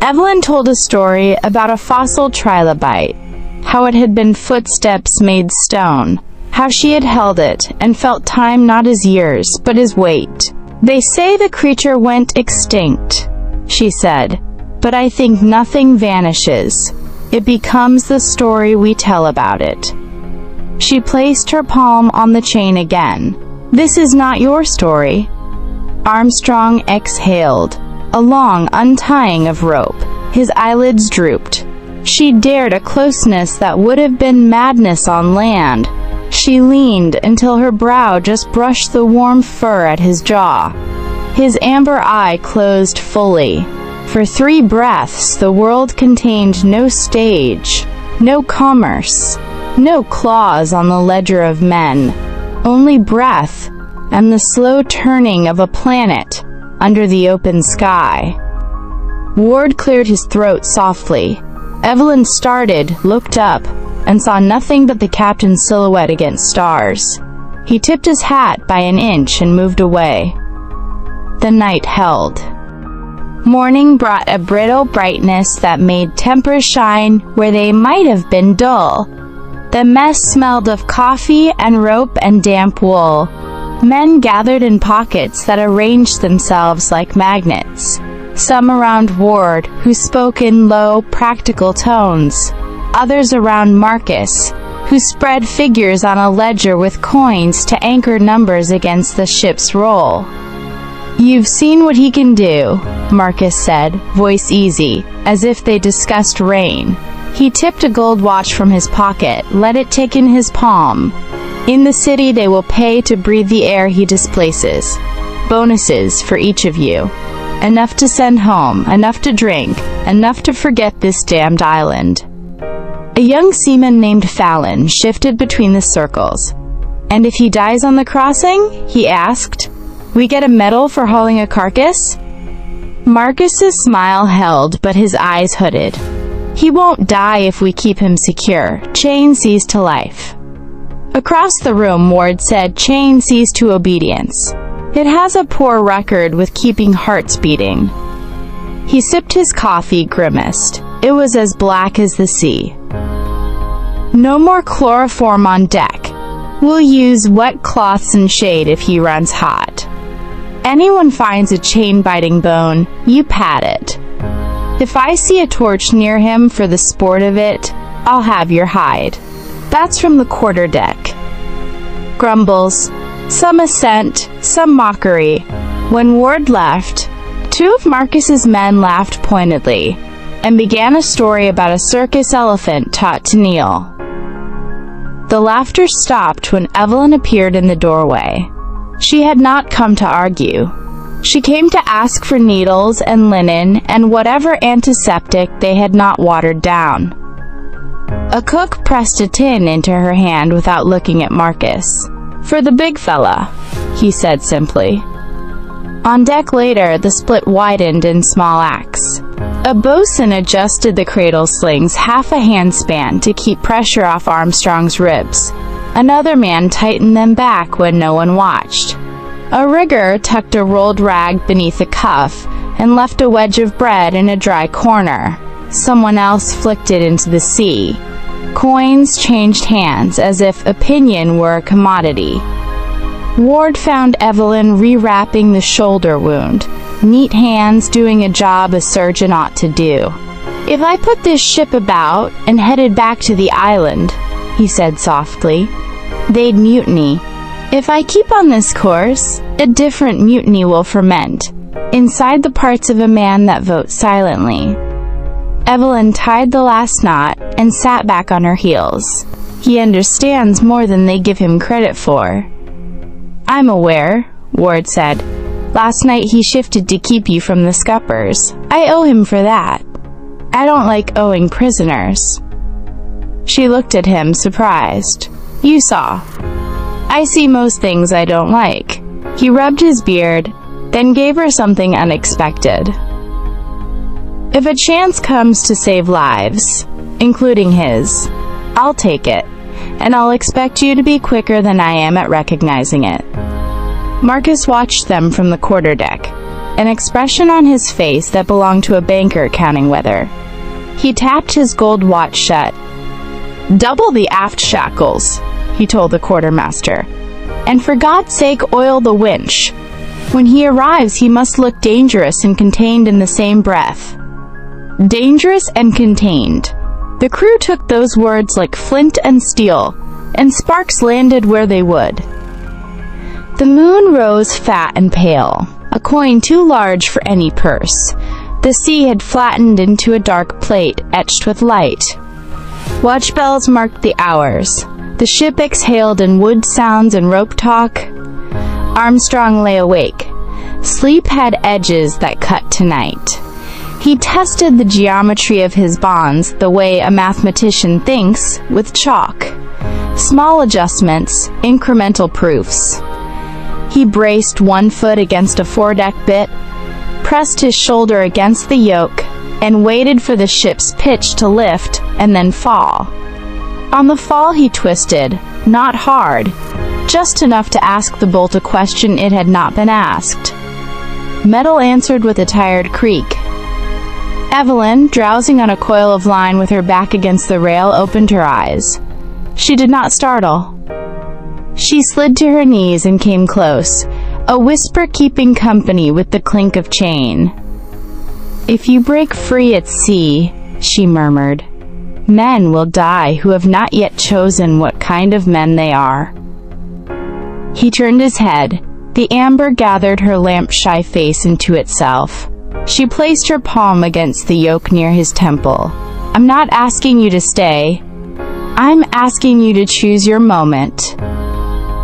Evelyn told a story about a fossil trilobite, how it had been footsteps made stone, how she had held it and felt time not as years, but as weight. "They say the creature went extinct," she said, "but I think nothing vanishes. It becomes the story we tell about it." She placed her palm on the chain again. "This is not your story." Armstrong exhaled, a long untying of rope. His eyelids drooped. She dared a closeness that would have been madness on land. She leaned until her brow just brushed the warm fur at his jaw. His amber eye closed fully. For 3 breaths, the world contained no stage, no commerce, no clause on the ledger of men, only breath and the slow turning of a planet under the open sky. Ward cleared his throat softly. Evelyn started, looked up, and saw nothing but the captain's silhouette against stars. He tipped his hat by an inch and moved away. The night held. Morning brought a brittle brightness that made tempers shine where they might have been dull. The mess smelled of coffee and rope and damp wool. Men gathered in pockets that arranged themselves like magnets. Some around Ward, who spoke in low, practical tones. Others around Marcus, who spread figures on a ledger with coins to anchor numbers against the ship's roll. "You've seen what he can do," Marcus said, voice easy, as if they discussed rain. He tipped a gold watch from his pocket, let it tick in his palm. "In the city they will pay to breathe the air he displaces. Bonuses for each of you. Enough to send home, enough to drink, enough to forget this damned island." A young seaman named Fallon shifted between the circles. "And if he dies on the crossing?" he asked. "We get a medal for hauling a carcass?" Marcus's smile held, but his eyes hooded. "He won't die if we keep him secure. Chain seized to life." Across the room, Ward said, "Chain seized to obedience. It has a poor record with keeping hearts beating." He sipped his coffee, grimaced. It was as black as the sea. "No more chloroform on deck. We'll use wet cloths and shade if he runs hot. Anyone finds a chain-biting bone, you pat it. If I see a torch near him for the sport of it, I'll have your hide." That's from the quarterdeck. Grumbles. Some assent, some mockery. When Ward left, 2 of Marcus's men laughed pointedly, and began a story about a circus elephant taught to kneel. The laughter stopped when Evelyn appeared in the doorway. She had not come to argue. She came to ask for needles and linen and whatever antiseptic they had not watered down. A cook pressed a tin into her hand without looking at Marcus. "For the big fella," he said simply. On deck later, the split widened in small acts. A bosun adjusted the cradle slings half a handspan to keep pressure off Armstrong's ribs. Another man tightened them back when no one watched. A rigger tucked a rolled rag beneath a cuff and left a wedge of bread in a dry corner. Someone else flicked it into the sea. Coins changed hands as if opinion were a commodity. Ward found Evelyn rewrapping the shoulder wound, neat hands doing a job a surgeon ought to do. "If I put this ship about and headed back to the island," he said softly, "they'd mutiny. If I keep on this course, a different mutiny will ferment, inside the parts of a man that vote silently." Evelyn tied the last knot and sat back on her heels. "He understands more than they give him credit for." "I'm aware," Ward said. "Last night he shifted to keep you from the scuppers. I owe him for that. I don't like owing prisoners." She looked at him, surprised. "You saw." "I see most things I don't like." He rubbed his beard, then gave her something unexpected. "If a chance comes to save lives, including his, I'll take it, and I'll expect you to be quicker than I am at recognizing it." Marcus watched them from the quarterdeck, an expression on his face that belonged to a banker counting weather. He tapped his gold watch shut. "Double the aft shackles," he told the quartermaster. "And for God's sake, oil the winch. When he arrives, he must look dangerous and contained in the same breath." Dangerous and contained. The crew took those words like flint and steel, and sparks landed where they would. The moon rose fat and pale, a coin too large for any purse. The sea had flattened into a dark plate etched with light. Watch bells marked the hours. The ship exhaled in wood sounds and rope talk. Armstrong lay awake. Sleep had edges that cut tonight. He tested the geometry of his bonds the way a mathematician thinks, with chalk. Small adjustments, incremental proofs. He braced one foot against a foredeck bit, pressed his shoulder against the yoke, and waited for the ship's pitch to lift and then fall. On the fall he twisted, not hard, just enough to ask the bolt a question it had not been asked. Metal answered with a tired creak. Evelyn, drowsing on a coil of line with her back against the rail, opened her eyes. She did not startle. She slid to her knees and came close, a whisper keeping company with the clink of chain. "If you break free at sea," she murmured, "men will die who have not yet chosen what kind of men they are." He turned his head. The amber gathered her lamp-shy face into itself. She placed her palm against the yoke near his temple. "I'm not asking you to stay. I'm asking you to choose your moment."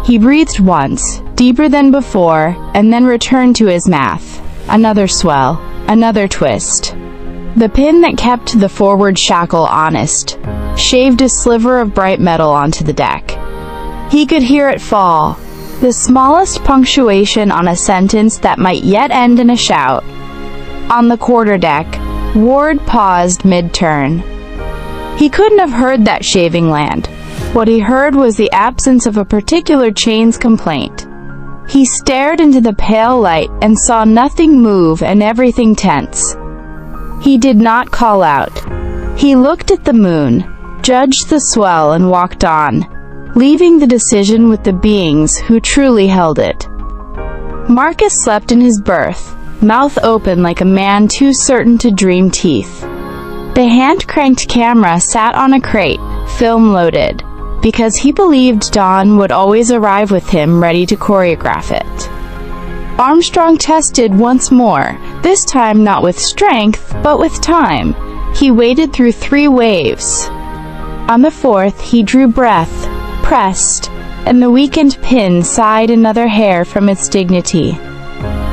He breathed once, deeper than before, and then returned to his math. Another swell, another twist. The pin that kept the forward shackle honest shaved a sliver of bright metal onto the deck. He could hear it fall, the smallest punctuation on a sentence that might yet end in a shout. On the quarterdeck, Ward paused mid-turn. He couldn't have heard that shaving land. What he heard was the absence of a particular chain's complaint. He stared into the pale light and saw nothing move and everything tense. He did not call out. He looked at the moon, judged the swell, and walked on, leaving the decision with the beings who truly held it. Marcus slept in his berth, mouth open like a man too certain to dream teeth. The hand-cranked camera sat on a crate, film loaded, because he believed Dawn would always arrive with him ready to choreograph it. Armstrong tested once more, this time not with strength, but with time. He waded through 3 waves. On the 4th, he drew breath, pressed, and the weakened pin sighed another hair from its dignity.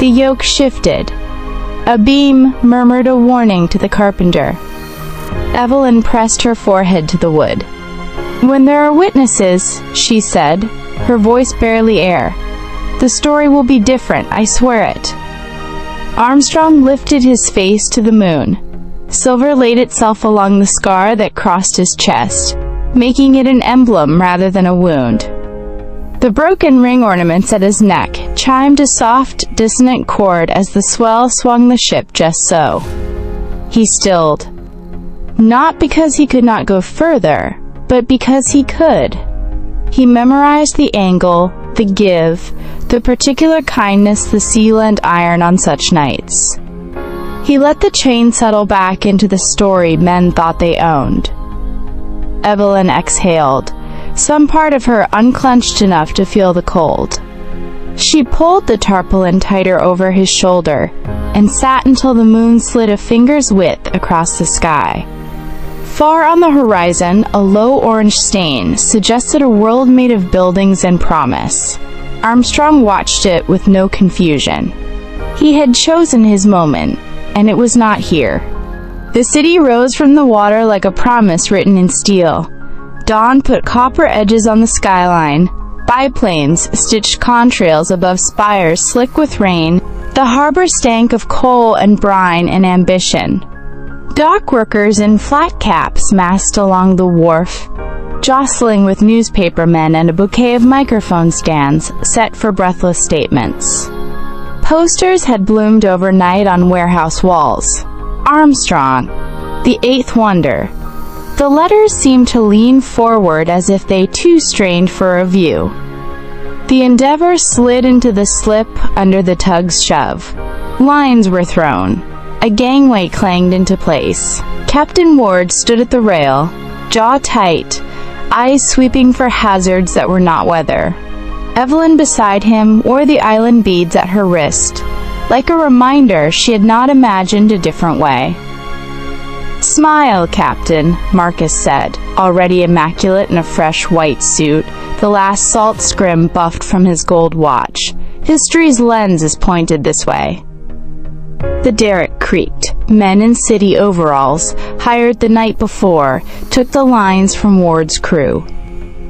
The yoke shifted. A beam murmured a warning to the carpenter. Evelyn pressed her forehead to the wood. "When there are witnesses," she said, her voice barely air, "the story will be different, I swear it." Armstrong lifted his face to the moon. Silver laid itself along the scar that crossed his chest, making it an emblem rather than a wound. The broken ring ornaments at his neck chimed a soft, dissonant chord as the swell swung the ship just so. He stilled. Not because he could not go further, but because he could. He memorized the angle, the give, the particular kindness the sea lent iron on such nights. He let the chain settle back into the story men thought they owned. Evelyn exhaled, some part of her unclenched enough to feel the cold. She pulled the tarpaulin tighter over his shoulder, and sat until the moon slid a finger's width across the sky. Far on the horizon, a low orange stain suggested a world made of buildings and promise. Armstrong watched it with no confusion. He had chosen his moment, and it was not here. The city rose from the water like a promise written in steel. Dawn put copper edges on the skyline. Biplanes stitched contrails above spires slick with rain. The harbor stank of coal and brine and ambition. Dock workers in flat caps massed along the wharf, jostling with newspapermen and a bouquet of microphone stands set for breathless statements. Posters had bloomed overnight on warehouse walls. Armstrong, the eighth wonder. The letters seemed to lean forward as if they too strained for a view. The Endeavour slid into the slip under the tug's shove. Lines were thrown. A gangway clanged into place. Captain Ward stood at the rail, jaw tight, eyes sweeping for hazards that were not weather. Evelyn beside him wore the island beads at her wrist, like a reminder she had not imagined a different way. "Smile, Captain," Marcus said, already immaculate in a fresh white suit, the last salt scrim buffed from his gold watch. "History's lens is pointed this way." The derrick creaked. Men in city overalls, hired the night before, took the lines from Ward's crew.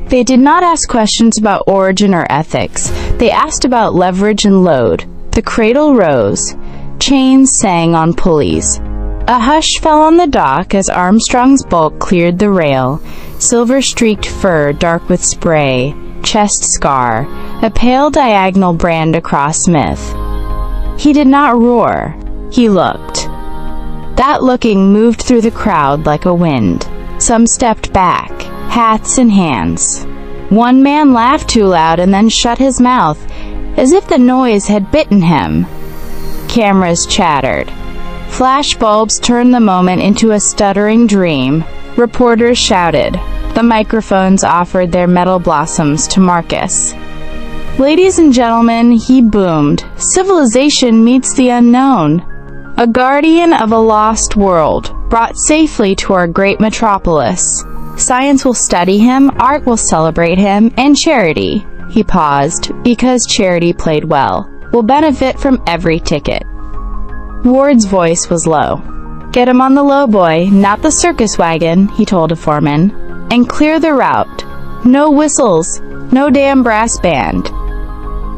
They did not ask questions about origin or ethics. They asked about leverage and load. The cradle rose. Chains sang on pulleys. A hush fell on the dock as Armstrong's bulk cleared the rail. Silver-streaked fur dark with spray, chest scar, a pale diagonal brand across Smith. He did not roar. He looked. That looking moved through the crowd like a wind. Some stepped back, hats in hands. One man laughed too loud and then shut his mouth, as if the noise had bitten him. Cameras chattered. Flashbulbs turned the moment into a stuttering dream. Reporters shouted. The microphones offered their metal blossoms to Marcus. "Ladies and gentlemen," he boomed, "civilization meets the unknown. A guardian of a lost world, brought safely to our great metropolis. Science will study him, art will celebrate him, and charity," he paused, because charity played well, "will benefit from every ticket." Ward's voice was low. "Get him on the low, boy, not the circus wagon," he told a foreman, "and clear the route. No whistles, no damn brass band."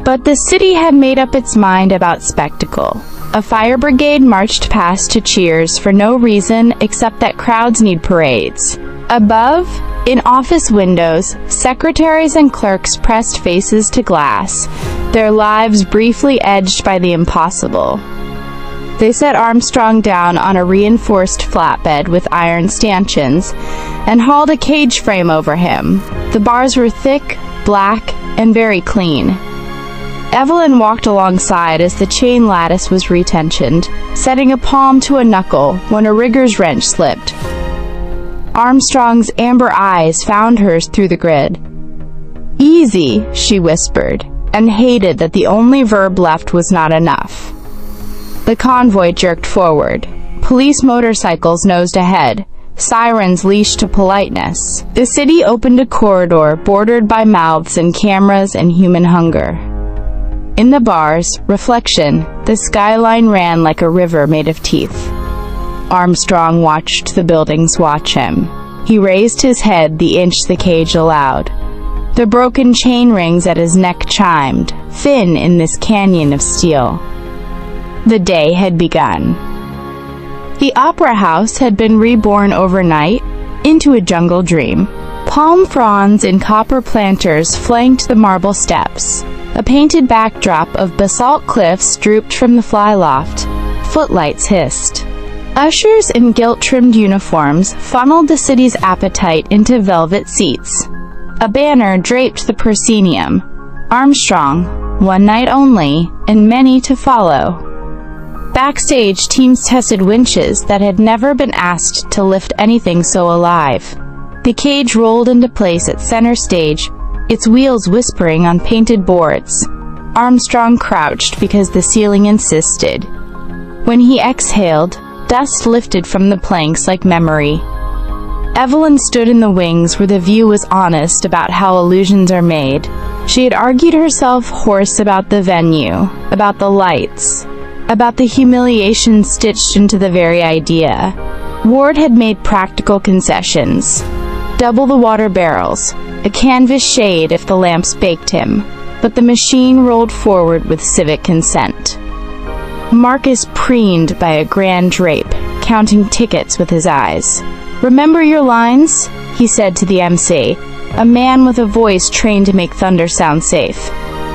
But the city had made up its mind about spectacle. A fire brigade marched past to cheers for no reason except that crowds need parades. Above, in office windows, secretaries and clerks pressed faces to glass, their lives briefly edged by the impossible. They set Armstrong down on a reinforced flatbed with iron stanchions and hauled a cage frame over him. The bars were thick, black, and very clean. Evelyn walked alongside as the chain lattice was retensioned, setting a palm to a knuckle when a rigger's wrench slipped. Armstrong's amber eyes found hers through the grid. "Easy," she whispered, and hated that the only verb left was not enough. The convoy jerked forward. Police motorcycles nosed ahead. sirens leashed to politeness. The city opened a corridor bordered by mouths and cameras and human hunger. In the bars, reflection, the skyline ran like a river made of teeth. Armstrong watched the buildings watch him. He raised his head the inch the cage allowed. The broken chain rings at his neck chimed, thin in this canyon of steel. The day had begun. The opera house had been reborn overnight into a jungle dream. Palm fronds and copper planters flanked the marble steps. A painted backdrop of basalt cliffs drooped from the flyloft. Footlights hissed. Ushers in gilt-trimmed uniforms funneled the city's appetite into velvet seats. A banner draped the proscenium. Armstrong, one night only, and many to follow. Backstage, teams tested winches that had never been asked to lift anything so alive. The cage rolled into place at center stage, its wheels whispering on painted boards. Armstrong crouched because the ceiling insisted. When he exhaled, dust lifted from the planks like memory. Evelyn stood in the wings where the view was honest about how illusions are made. She had argued herself hoarse about the venue, about the lights, about the humiliation stitched into the very idea. Ward had made practical concessions. Double the water barrels, a canvas shade if the lamps baked him, but the machine rolled forward with civic consent. Marcus preened by a grand drape, counting tickets with his eyes. "Remember your lines?" he said to the MC, a man with a voice trained to make thunder sound safe.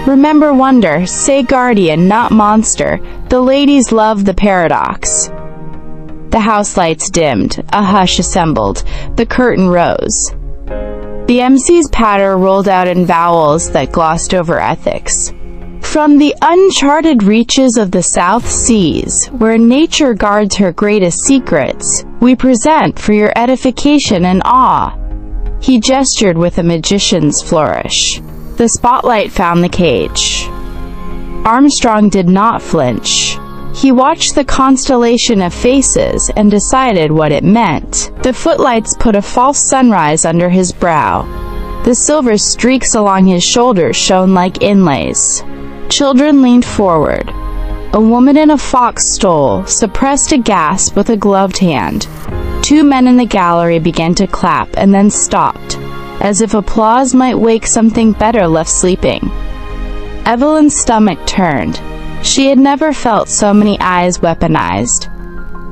"Remember wonder, say guardian, not monster. The ladies love the paradox." The house lights dimmed, a hush assembled, the curtain rose. The MC's patter rolled out in vowels that glossed over ethics. From the uncharted reaches of the South Seas, where nature guards her greatest secrets, we present for your edification and awe. He gestured with a magician's flourish. The spotlight found the cage. Armstrong did not flinch. He watched the constellation of faces and decided what it meant. The footlights put a false sunrise under his brow. The silver streaks along his shoulders shone like inlays. Children leaned forward. A woman in a fox stole suppressed a gasp with a gloved hand. Two men in the gallery began to clap and then stopped, as if applause might wake something better left sleeping. Evelyn's stomach turned. She had never felt so many eyes weaponized.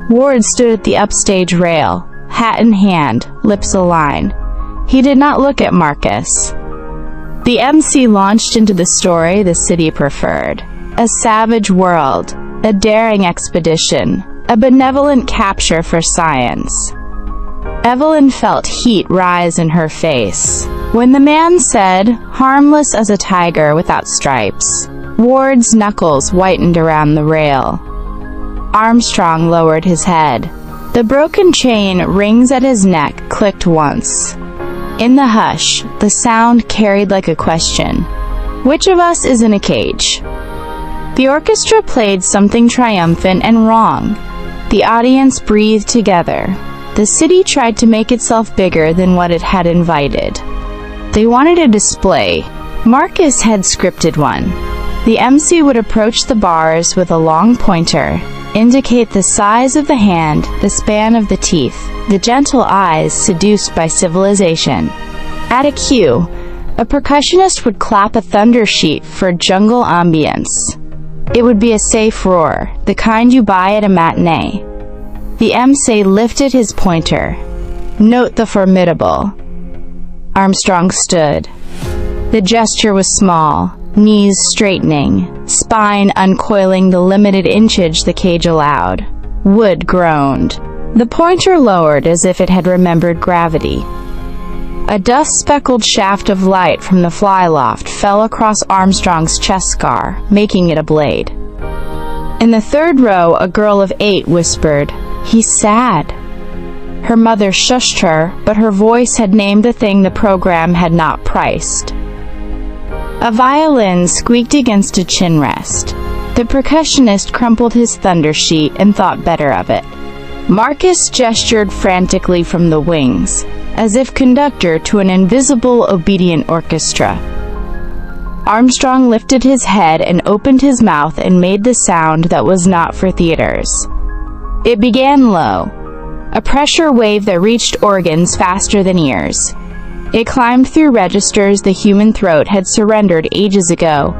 Ward stood at the upstage rail, hat in hand, lips aligned. He did not look at Marcus. The MC launched into the story the city preferred. A savage world, a daring expedition, a benevolent capture for science. Evelyn felt heat rise in her face. When the man said, "harmless as a tiger without stripes," Ward's knuckles whitened around the rail. Armstrong lowered his head. The broken chain rings at his neck clicked once. In the hush, the sound carried like a question. Which of us is in a cage? The orchestra played something triumphant and wrong. The audience breathed together. The city tried to make itself bigger than what it had invited. They wanted a display. Marcus had scripted one. The MC would approach the bars with a long pointer, indicate the size of the hand, the span of the teeth, the gentle eyes seduced by civilization. At a cue, a percussionist would clap a thunder sheet for jungle ambience. It would be a safe roar, the kind you buy at a matinee. The MC lifted his pointer. Note the formidable. Armstrong stood. The gesture was small, knees straightening, spine uncoiling the limited inchage the cage allowed. Wood groaned. The pointer lowered as if it had remembered gravity. A dust-speckled shaft of light from the flyloft fell across Armstrong's chest scar, making it a blade. In the third row, a girl of 8 whispered, "He's sad." Her mother shushed her, but her voice had named the thing the program had not priced. A violin squeaked against a chin rest. The percussionist crumpled his thunder sheet and thought better of it. Marcus gestured frantically from the wings, as if conductor to an invisible, obedient orchestra. Armstrong lifted his head and opened his mouth and made the sound that was not for theaters. It began low, a pressure wave that reached organs faster than ears. It climbed through registers the human throat had surrendered ages ago.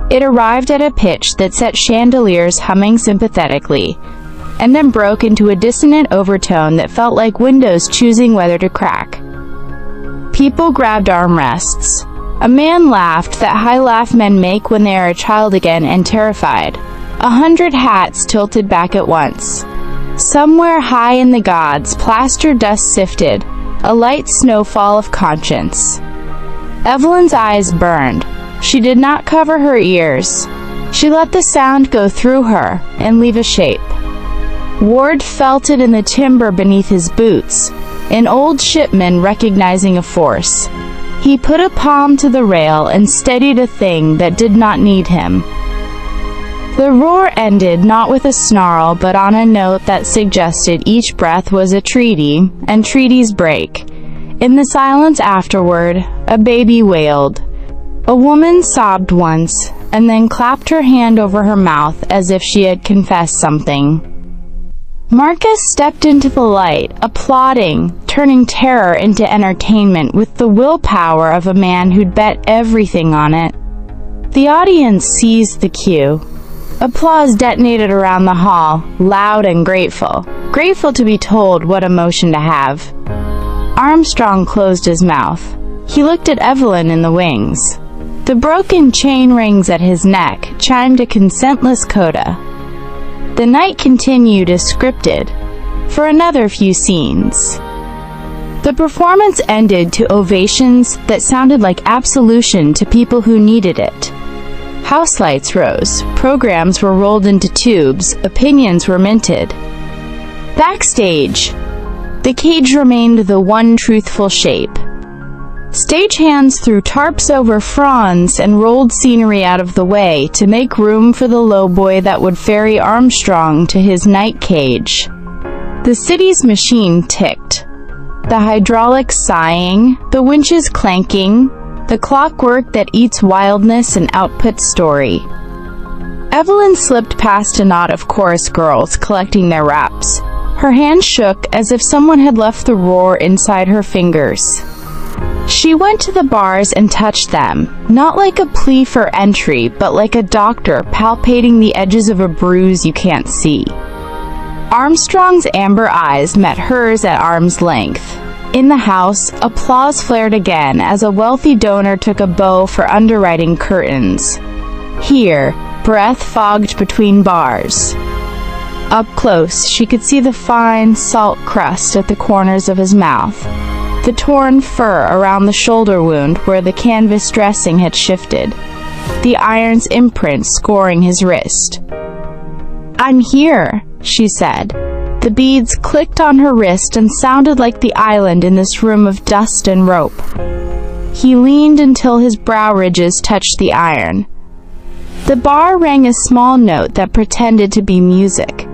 It arrived at a pitch that set chandeliers humming sympathetically, and then broke into a dissonant overtone that felt like windows choosing whether to crack. People grabbed armrests. A man laughed that high laugh men make when they are a child again and terrified. 100 hats tilted back at once. Somewhere high in the gods, plaster dust sifted, a light snowfall of conscience. Evelyn's eyes burned. She did not cover her ears. She let the sound go through her and leave a shape. Ward felt it in the timber beneath his boots, an old shipman recognizing a force. He put a palm to the rail and steadied a thing that did not need him. The roar ended not with a snarl but on a note that suggested each breath was a treaty, and treaties break. In the silence afterward, a baby wailed. A woman sobbed once, and then clapped her hand over her mouth as if she had confessed something. Marcus stepped into the light, applauding, turning terror into entertainment with the willpower of a man who'd bet everything on it. The audience seized the cue. Applause detonated around the hall, loud and grateful. Grateful to be told what emotion to have. Armstrong closed his mouth. He looked at Evelyn in the wings. The broken chain rings at his neck chimed a consentless coda. The night continued as scripted, for another few scenes. The performance ended to ovations that sounded like absolution to people who needed it. House lights rose, programs were rolled into tubes, opinions were minted. Backstage, the cage remained the one truthful shape. Stagehands threw tarps over fronds and rolled scenery out of the way to make room for the lowboy that would ferry Armstrong to his night cage. The city's machine ticked, the hydraulics sighing, the winches clanking, the clockwork that eats wildness and outputs story. Evelyn slipped past a knot of chorus girls collecting their wraps. Her hand shook as if someone had left the roar inside her fingers. She went to the bars and touched them, not like a plea for entry, but like a doctor palpating the edges of a bruise you can't see. Armstrong's amber eyes met hers at arm's length. In the house, applause flared again as a wealthy donor took a bow for underwriting curtains. Here, breath fogged between bars. Up close, she could see the fine, salt crust at the corners of his mouth, the torn fur around the shoulder wound where the canvas dressing had shifted, the iron's imprint scoring his wrist. "I'm here," she said. The beads clicked on her wrist and sounded like the island in this room of dust and rope. He leaned until his brow ridges touched the iron. The bar rang a small note that pretended to be music.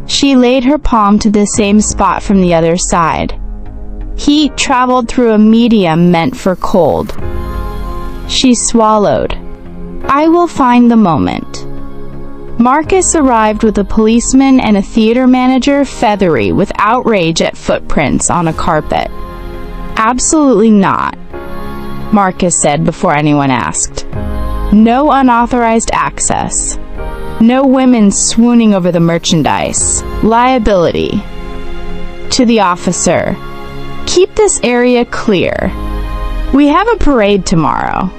She laid her palm to the same spot from the other side. Heat traveled through a medium meant for cold. She swallowed. "I will find the moment." Marcus arrived with a policeman and a theater manager, feathery with outrage at footprints on a carpet. "Absolutely not," Marcus said before anyone asked. "No unauthorized access. No women swooning over the merchandise. Liability." To the officer, "Keep this area clear. We have a parade tomorrow."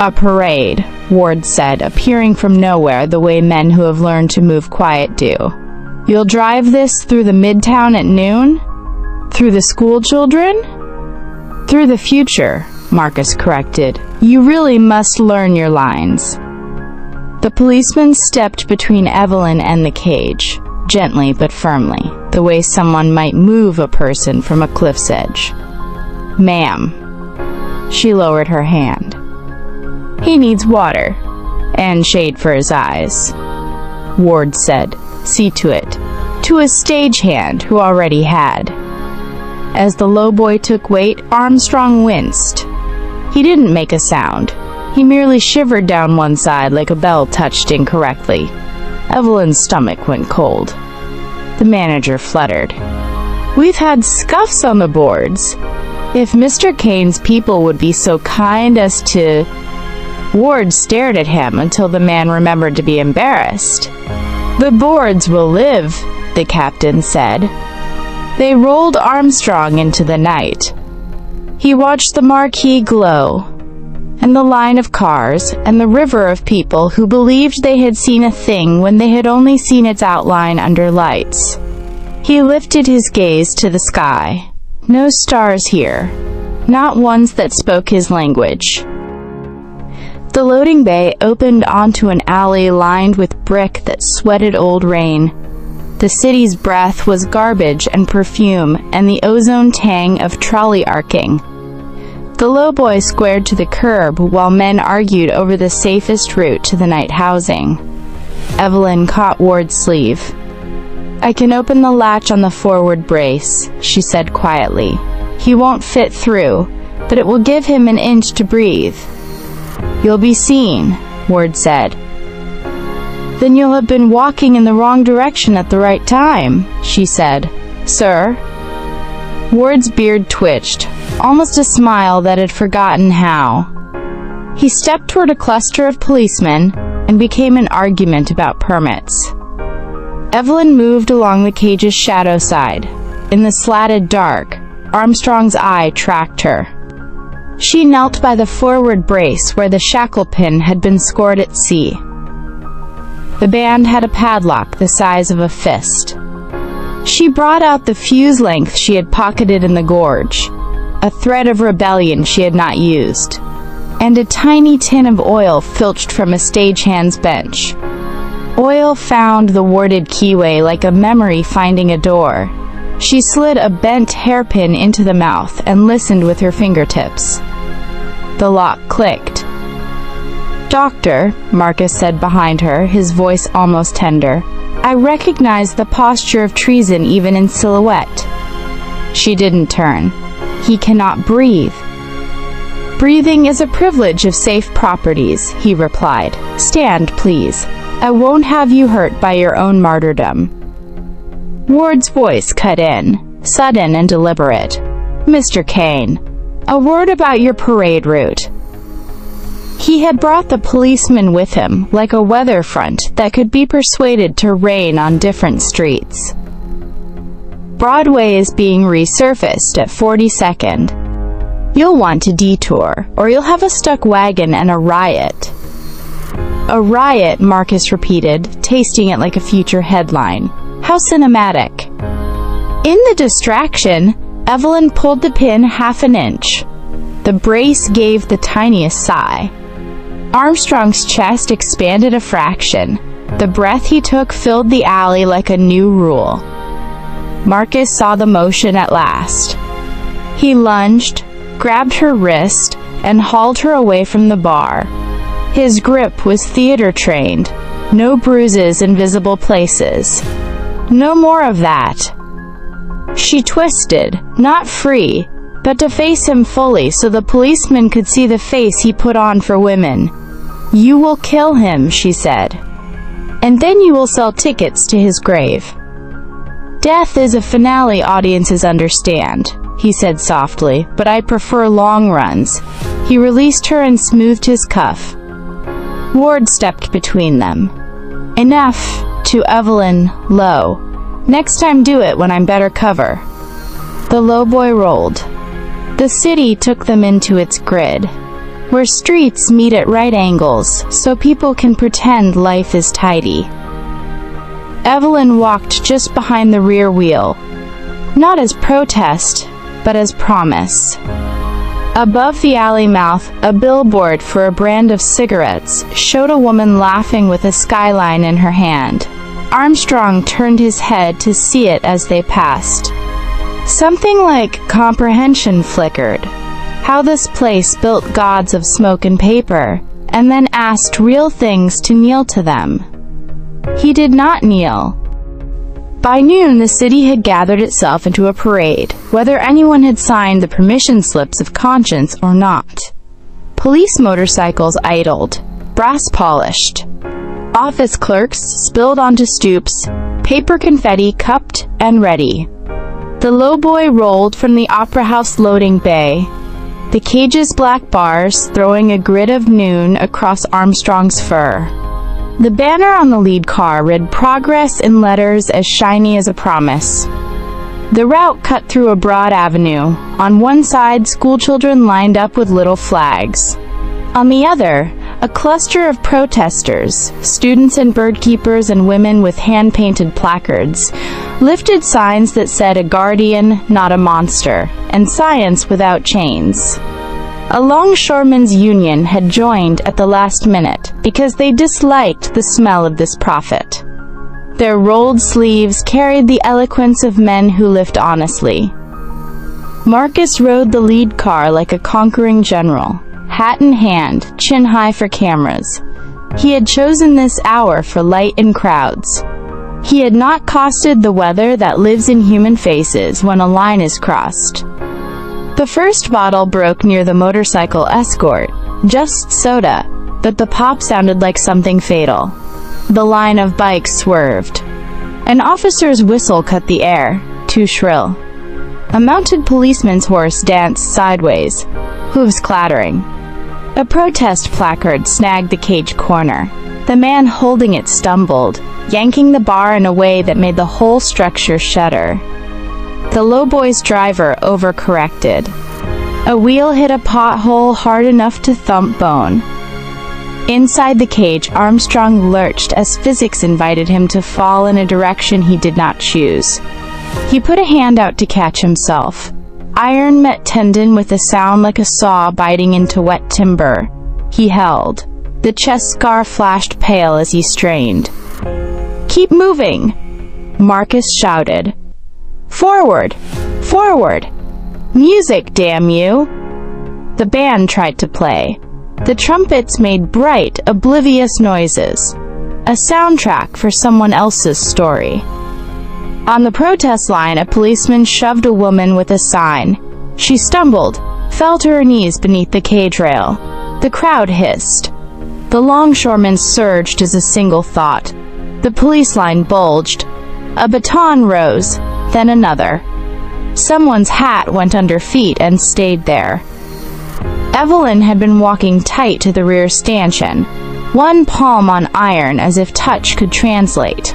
"A parade," Ward said, appearing from nowhere the way men who have learned to move quiet do. "You'll drive this through the midtown at noon? Through the school children?" "Through the future," Marcus corrected. "You really must learn your lines." The policeman stepped between Evelyn and the cage, gently but firmly, the way someone might move a person from a cliff's edge. "Ma'am." She lowered her hand. "He needs water. And shade for his eyes," Ward said. "See to it. to a stagehand who already had. As the lowboy took weight, Armstrong winced. He didn't make a sound. He merely shivered down one side like a bell touched incorrectly. Evelyn's stomach went cold. The manager fluttered. "We've had scuffs on the boards. If Mr. Kane's people would be so kind as to—" Ward stared at him until the man remembered to be embarrassed. "The boards will live," the captain said. They rolled Armstrong into the night. He watched the marquee glow, and the line of cars, and the river of people who believed they had seen a thing when they had only seen its outline under lights. He lifted his gaze to the sky. No stars here, not ones that spoke his language. The loading bay opened onto an alley lined with brick that sweated old rain. The city's breath was garbage and perfume, and the ozone tang of trolley arcing. The lowboy squared to the curb while men argued over the safest route to the night housing. Evelyn caught Ward's sleeve. "I can open the latch on the forward brace," she said quietly. "He won't fit through, but it will give him an inch to breathe." "You'll be seen," Ward said. "Then you'll have been walking in the wrong direction at the right time," she said. "Sir?" Ward's beard twitched, almost a smile that had forgotten how. He stepped toward a cluster of policemen, and became an argument about permits. Evelyn moved along the cage's shadow side. In the slatted dark, Armstrong's eye tracked her. She knelt by the forward brace where the shackle pin had been scored at sea. The band had a padlock the size of a fist. She brought out the fuse length she had pocketed in the gorge, a thread of rebellion she had not used, and a tiny tin of oil filched from a stagehand's bench. Oil found the warded keyway like a memory finding a door. She slid a bent hairpin into the mouth and listened with her fingertips. The lock clicked. "Doctor," Marcus said behind her, his voice almost tender, "I recognize the posture of treason even in silhouette." She didn't turn. "He cannot breathe." "Breathing is a privilege of safe properties," he replied. "Stand, please. I won't have you hurt by your own martyrdom." Ward's voice cut in, sudden and deliberate. "Mr. Kane, a word about your parade route." He had brought the policeman with him, like a weather front that could be persuaded to rain on different streets. "Broadway is being resurfaced at 42nd. You'll want to detour, or you'll have a stuck wagon and a riot." "A riot," Marcus repeated, tasting it like a future headline. How cinematic. In the distraction, Evelyn pulled the pin half an inch. The brace gave the tiniest sigh. Armstrong's chest expanded a fraction. The breath he took filled the alley like a new rule. Marcus saw the motion at last. He lunged, grabbed her wrist, and hauled her away from the bar. His grip was theater-trained. No bruises in visible places. No more of that. She twisted, not free, but to face him fully so the policeman could see the face he put on for women. "You will kill him," she said. "And then you will sell tickets to his grave." "Death is a finale audiences understand," he said softly, "but I prefer long runs." He released her and smoothed his cuff. Ward stepped between them. "Enough," to Evelyn, low. "Next time do it when I'm better cover." The lowboy rolled. The city took them into its grid, where streets meet at right angles, so people can pretend life is tidy. Evelyn walked just behind the rear wheel, not as protest, but as promise. Above the alley mouth, a billboard for a brand of cigarettes showed a woman laughing with a skyline in her hand. Armstrong turned his head to see it as they passed. Something like comprehension flickered. How this place built gods of smoke and paper, and then asked real things to kneel to them. He did not kneel. By noon, the city had gathered itself into a parade, whether anyone had signed the permission slips of conscience or not. Police motorcycles idled, brass polished. Office clerks spilled onto stoops, paper confetti cupped and ready. The lowboy rolled from the Opera House loading bay, the cage's black bars throwing a grid of noon across Armstrong's fur. The banner on the lead car read "Progress" in letters as shiny as a promise. The route cut through a broad avenue. On one side, schoolchildren lined up with little flags. On the other, a cluster of protesters, students and birdkeepers and women with hand-painted placards, lifted signs that said "A guardian, not a monster," and "Science without chains." A longshoremen's union had joined at the last minute because they disliked the smell of this prophet. Their rolled sleeves carried the eloquence of men who lived honestly. Marcus rode the lead car like a conquering general, hat in hand, chin high for cameras. He had chosen this hour for light and crowds. He had not costed the weather that lives in human faces when a line is crossed. The first bottle broke near the motorcycle escort, just soda, but the pop sounded like something fatal. The line of bikes swerved. An officer's whistle cut the air, too shrill. A mounted policeman's horse danced sideways, hooves clattering. A protest placard snagged the cage corner. The man holding it stumbled, yanking the bar in a way that made the whole structure shudder. The lowboy's driver overcorrected. A wheel hit a pothole hard enough to thump bone. Inside the cage, Armstrong lurched as physics invited him to fall in a direction he did not choose. He put a hand out to catch himself. Iron met tendon with a sound like a saw biting into wet timber. He held. The chest scar flashed pale as he strained. "Keep moving!" Marcus shouted. "Forward! Forward! Music, damn you!" The band tried to play. The trumpets made bright, oblivious noises. A soundtrack for someone else's story. On the protest line, a policeman shoved a woman with a sign. She stumbled, fell to her knees beneath the cage rail. The crowd hissed. The longshoremen surged as a single thought. The police line bulged. A baton rose, then another. Someone's hat went under feet and stayed there. Evelyn had been walking tight to the rear stanchion, one palm on iron as if touch could translate.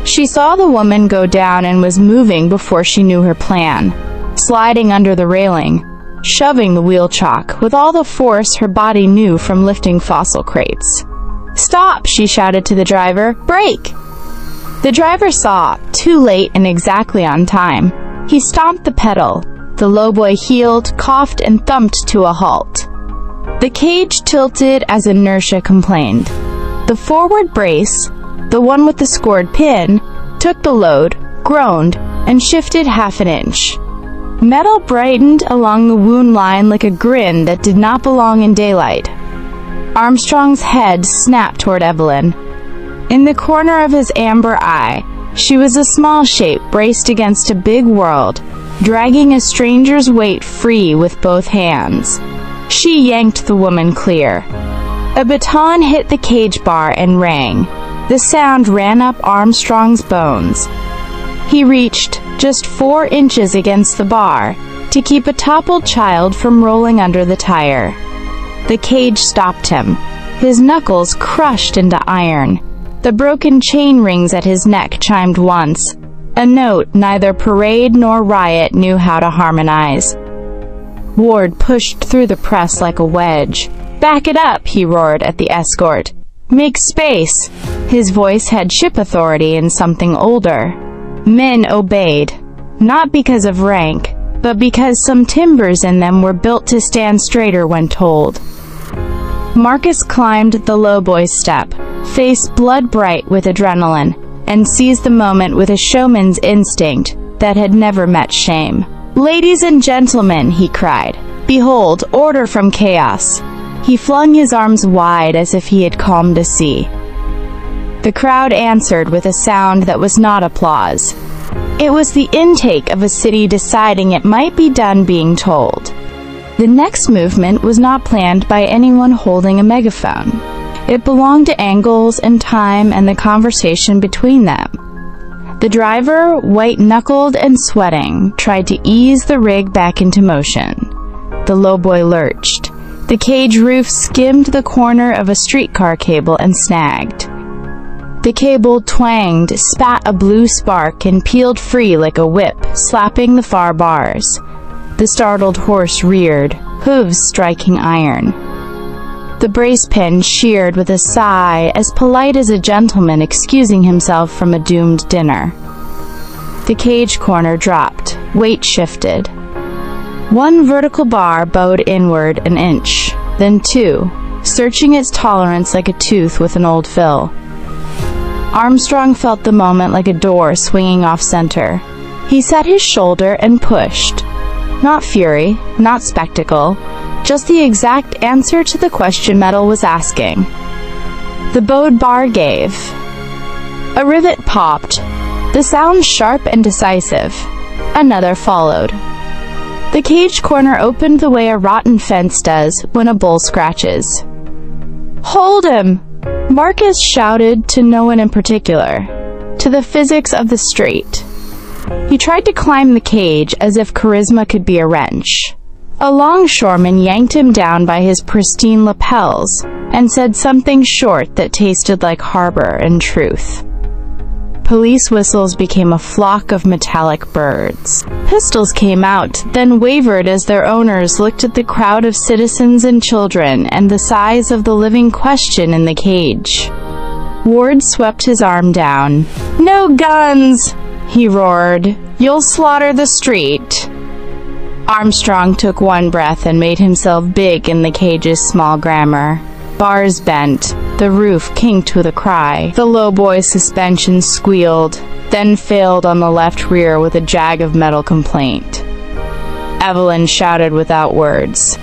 She saw the woman go down and was moving before she knew her plan, sliding under the railing, shoving the wheel chock with all the force her body knew from lifting fossil crates. "Stop!" she shouted to the driver. "Brake!" The driver saw, too late and exactly on time. He stomped the pedal. The lowboy heeled, coughed, and thumped to a halt. The cage tilted as inertia complained. The forward brace, the one with the scored pin, took the load, groaned, and shifted half an inch. Metal brightened along the wound line like a grin that did not belong in daylight. Armstrong's head snapped toward Evelyn. In the corner of his amber eye, she was a small shape braced against a big world, dragging a stranger's weight free with both hands. She yanked the woman clear. A baton hit the cage bar and rang. The sound ran up Armstrong's bones. He reached, just 4 inches against the bar, to keep a toppled child from rolling under the tire. The cage stopped him. His knuckles crushed into iron. The broken chain rings at his neck chimed once, a note neither parade nor riot knew how to harmonize. Ward pushed through the press like a wedge. "Back it up," he roared at the escort. "Make space." His voice had ship authority and something older. Men obeyed, not because of rank, but because some timbers in them were built to stand straighter when told. Marcus climbed the lowboy's step, face blood bright with adrenaline, and seized the moment with a showman's instinct that had never met shame. "Ladies and gentlemen," he cried, "behold, order from chaos." He flung his arms wide as if he had calmed a sea. The crowd answered with a sound that was not applause. It was the intake of a city deciding it might be done being told. The next movement was not planned by anyone holding a megaphone. It belonged to angles and time and the conversation between them. The driver, white-knuckled and sweating, tried to ease the rig back into motion. The lowboy lurched. The cage roof skimmed the corner of a streetcar cable and snagged. The cable twanged, spat a blue spark, and peeled free like a whip, slapping the far bars. The startled horse reared, hooves striking iron. The brace pin sheared with a sigh, as polite as a gentleman excusing himself from a doomed dinner. The cage corner dropped, weight shifted. One vertical bar bowed inward an inch, then two, searching its tolerance like a tooth with an old fill. Armstrong felt the moment like a door swinging off-center. He set his shoulder and pushed. Not fury, not spectacle, just the exact answer to the question metal was asking. The bowed bar gave. A rivet popped, the sound sharp and decisive. Another followed. The cage corner opened the way a rotten fence does when a bull scratches. "Hold him!" Marcus shouted to no one in particular, to the physics of the street. He tried to climb the cage as if charisma could be a wrench. A longshoreman yanked him down by his pristine lapels and said something short that tasted like harbor and truth. Police whistles became a flock of metallic birds. Pistols came out, then wavered as their owners looked at the crowd of citizens and children and the size of the living question in the cage. Ward swept his arm down. "No guns!" he roared. "You'll slaughter the street." Armstrong took one breath and made himself big in the cage's small grammar. Bars bent. The roof kinked with a cry. The lowboy's suspension squealed, then failed on the left rear with a jag of metal complaint. Evelyn shouted without words.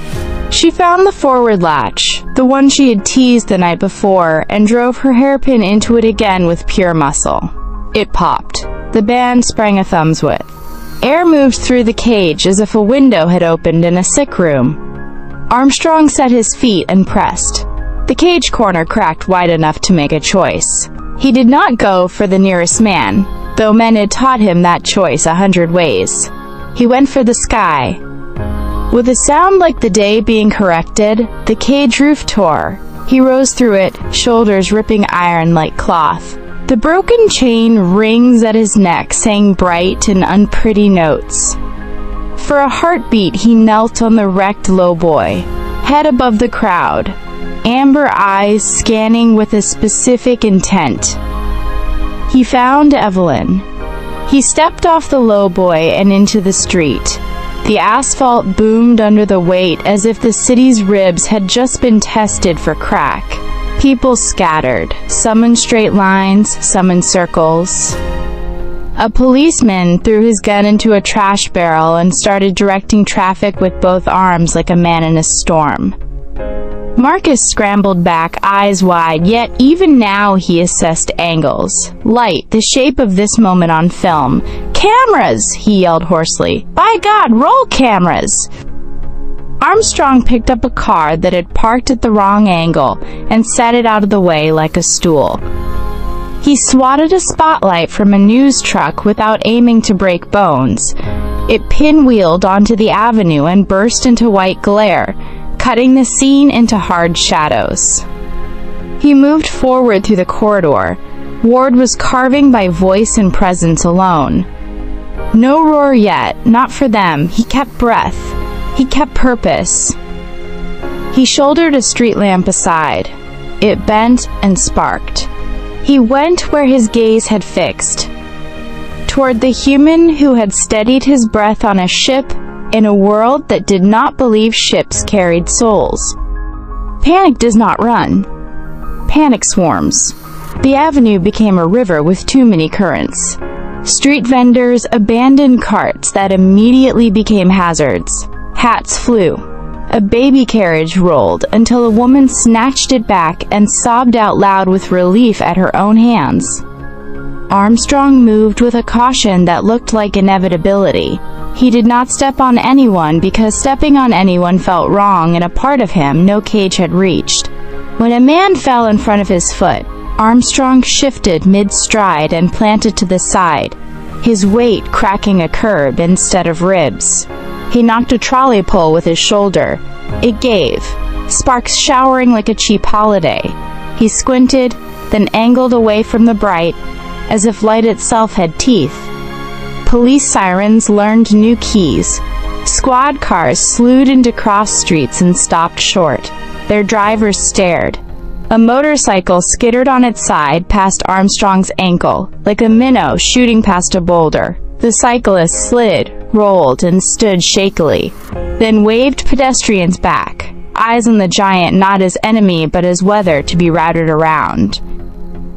She found the forward latch, the one she had teased the night before, and drove her hairpin into it again with pure muscle. It popped. The band sprang a thumb's width. Air moved through the cage as if a window had opened in a sick room. Armstrong set his feet and pressed. The cage corner cracked wide enough to make a choice. He did not go for the nearest man, though men had taught him that choice 100 ways. He went for the sky. With a sound like the day being corrected, the cage roof tore. He rose through it, shoulders ripping iron like cloth. The broken chain rings at his neck sang bright and unpretty notes. For a heartbeat he knelt on the wrecked lowboy, head above the crowd, amber eyes scanning with a specific intent. He found Evelyn. He stepped off the lowboy and into the street. The asphalt boomed under the weight as if the city's ribs had just been tested for crack. People scattered, some in straight lines, some in circles. A policeman threw his gun into a trash barrel and started directing traffic with both arms like a man in a storm. Marcus scrambled back, eyes wide, yet even now he assessed angles. Light, the shape of this moment on film. "Cameras!" he yelled hoarsely. "By God, roll cameras!" Armstrong picked up a car that had parked at the wrong angle and set it out of the way like a stool. He swatted a spotlight from a news truck without aiming to break bones. It pinwheeled onto the avenue and burst into white glare, cutting the scene into hard shadows. He moved forward through the corridor. Ward was carving by voice and presence alone. No roar yet, not for them. He kept breath. He kept purpose. He shouldered a street lamp aside. It bent and sparked. He went where his gaze had fixed, toward the human who had steadied his breath on a ship in a world that did not believe ships carried souls. Panic does not run. Panic swarms. The avenue became a river with too many currents. Street vendors abandoned carts that immediately became hazards. Hats flew. A baby carriage rolled until a woman snatched it back and sobbed out loud with relief at her own hands. Armstrong moved with a caution that looked like inevitability. He did not step on anyone because stepping on anyone felt wrong and a part of him no cage had reached. When a man fell in front of his foot, Armstrong shifted mid-stride and planted to the side, his weight cracking a curb instead of ribs. He knocked a trolley pole with his shoulder. It gave, sparks showering like a cheap holiday. He squinted, then angled away from the bright, as if light itself had teeth. Police sirens learned new keys. Squad cars slewed into cross streets and stopped short. Their drivers stared. A motorcycle skittered on its side past Armstrong's ankle, like a minnow shooting past a boulder. The cyclist slid, rolled, and stood shakily, then waved pedestrians back, eyes on the giant not as enemy but as weather to be routed around.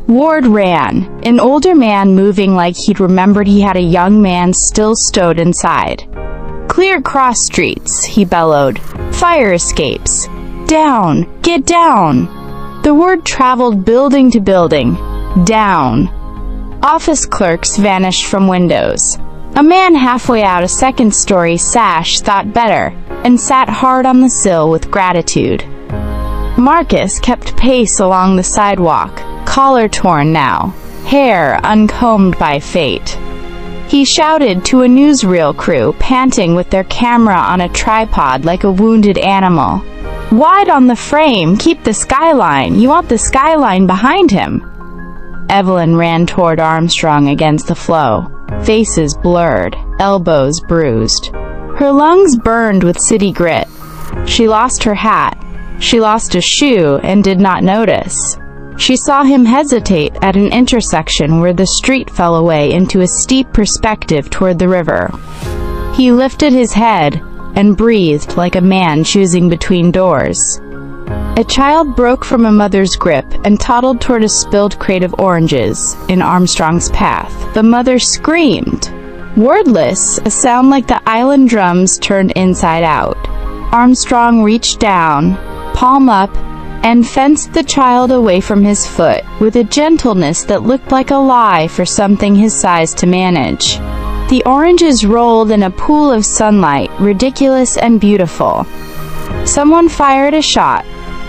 Ward ran, an older man moving like he'd remembered he had a young man still stowed inside. "Clear cross streets," he bellowed. "Fire escapes. Down! Get down!" The word traveled building to building. Down. Office clerks vanished from windows. A man halfway out a second-story sash thought better, and sat hard on the sill with gratitude. Marcus kept pace along the sidewalk, collar torn now, hair uncombed by fate. He shouted to a newsreel crew panting with their camera on a tripod like a wounded animal. "Wide on the frame, keep the skyline, you want the skyline behind him." Evelyn ran toward Armstrong against the flow, faces blurred, elbows bruised. Her lungs burned with city grit. She lost her hat. She lost a shoe and did not notice. She saw him hesitate at an intersection where the street fell away into a steep perspective toward the river. He lifted his head and breathed like a man choosing between doors. A child broke from a mother's grip and toddled toward a spilled crate of oranges in Armstrong's path. The mother screamed. Wordless, a sound like the island drums turned inside out. Armstrong reached down, palm up, and fenced the child away from his foot with a gentleness that looked like a lie for something his size to manage. The oranges rolled in a pool of sunlight, ridiculous and beautiful. Someone fired a shot.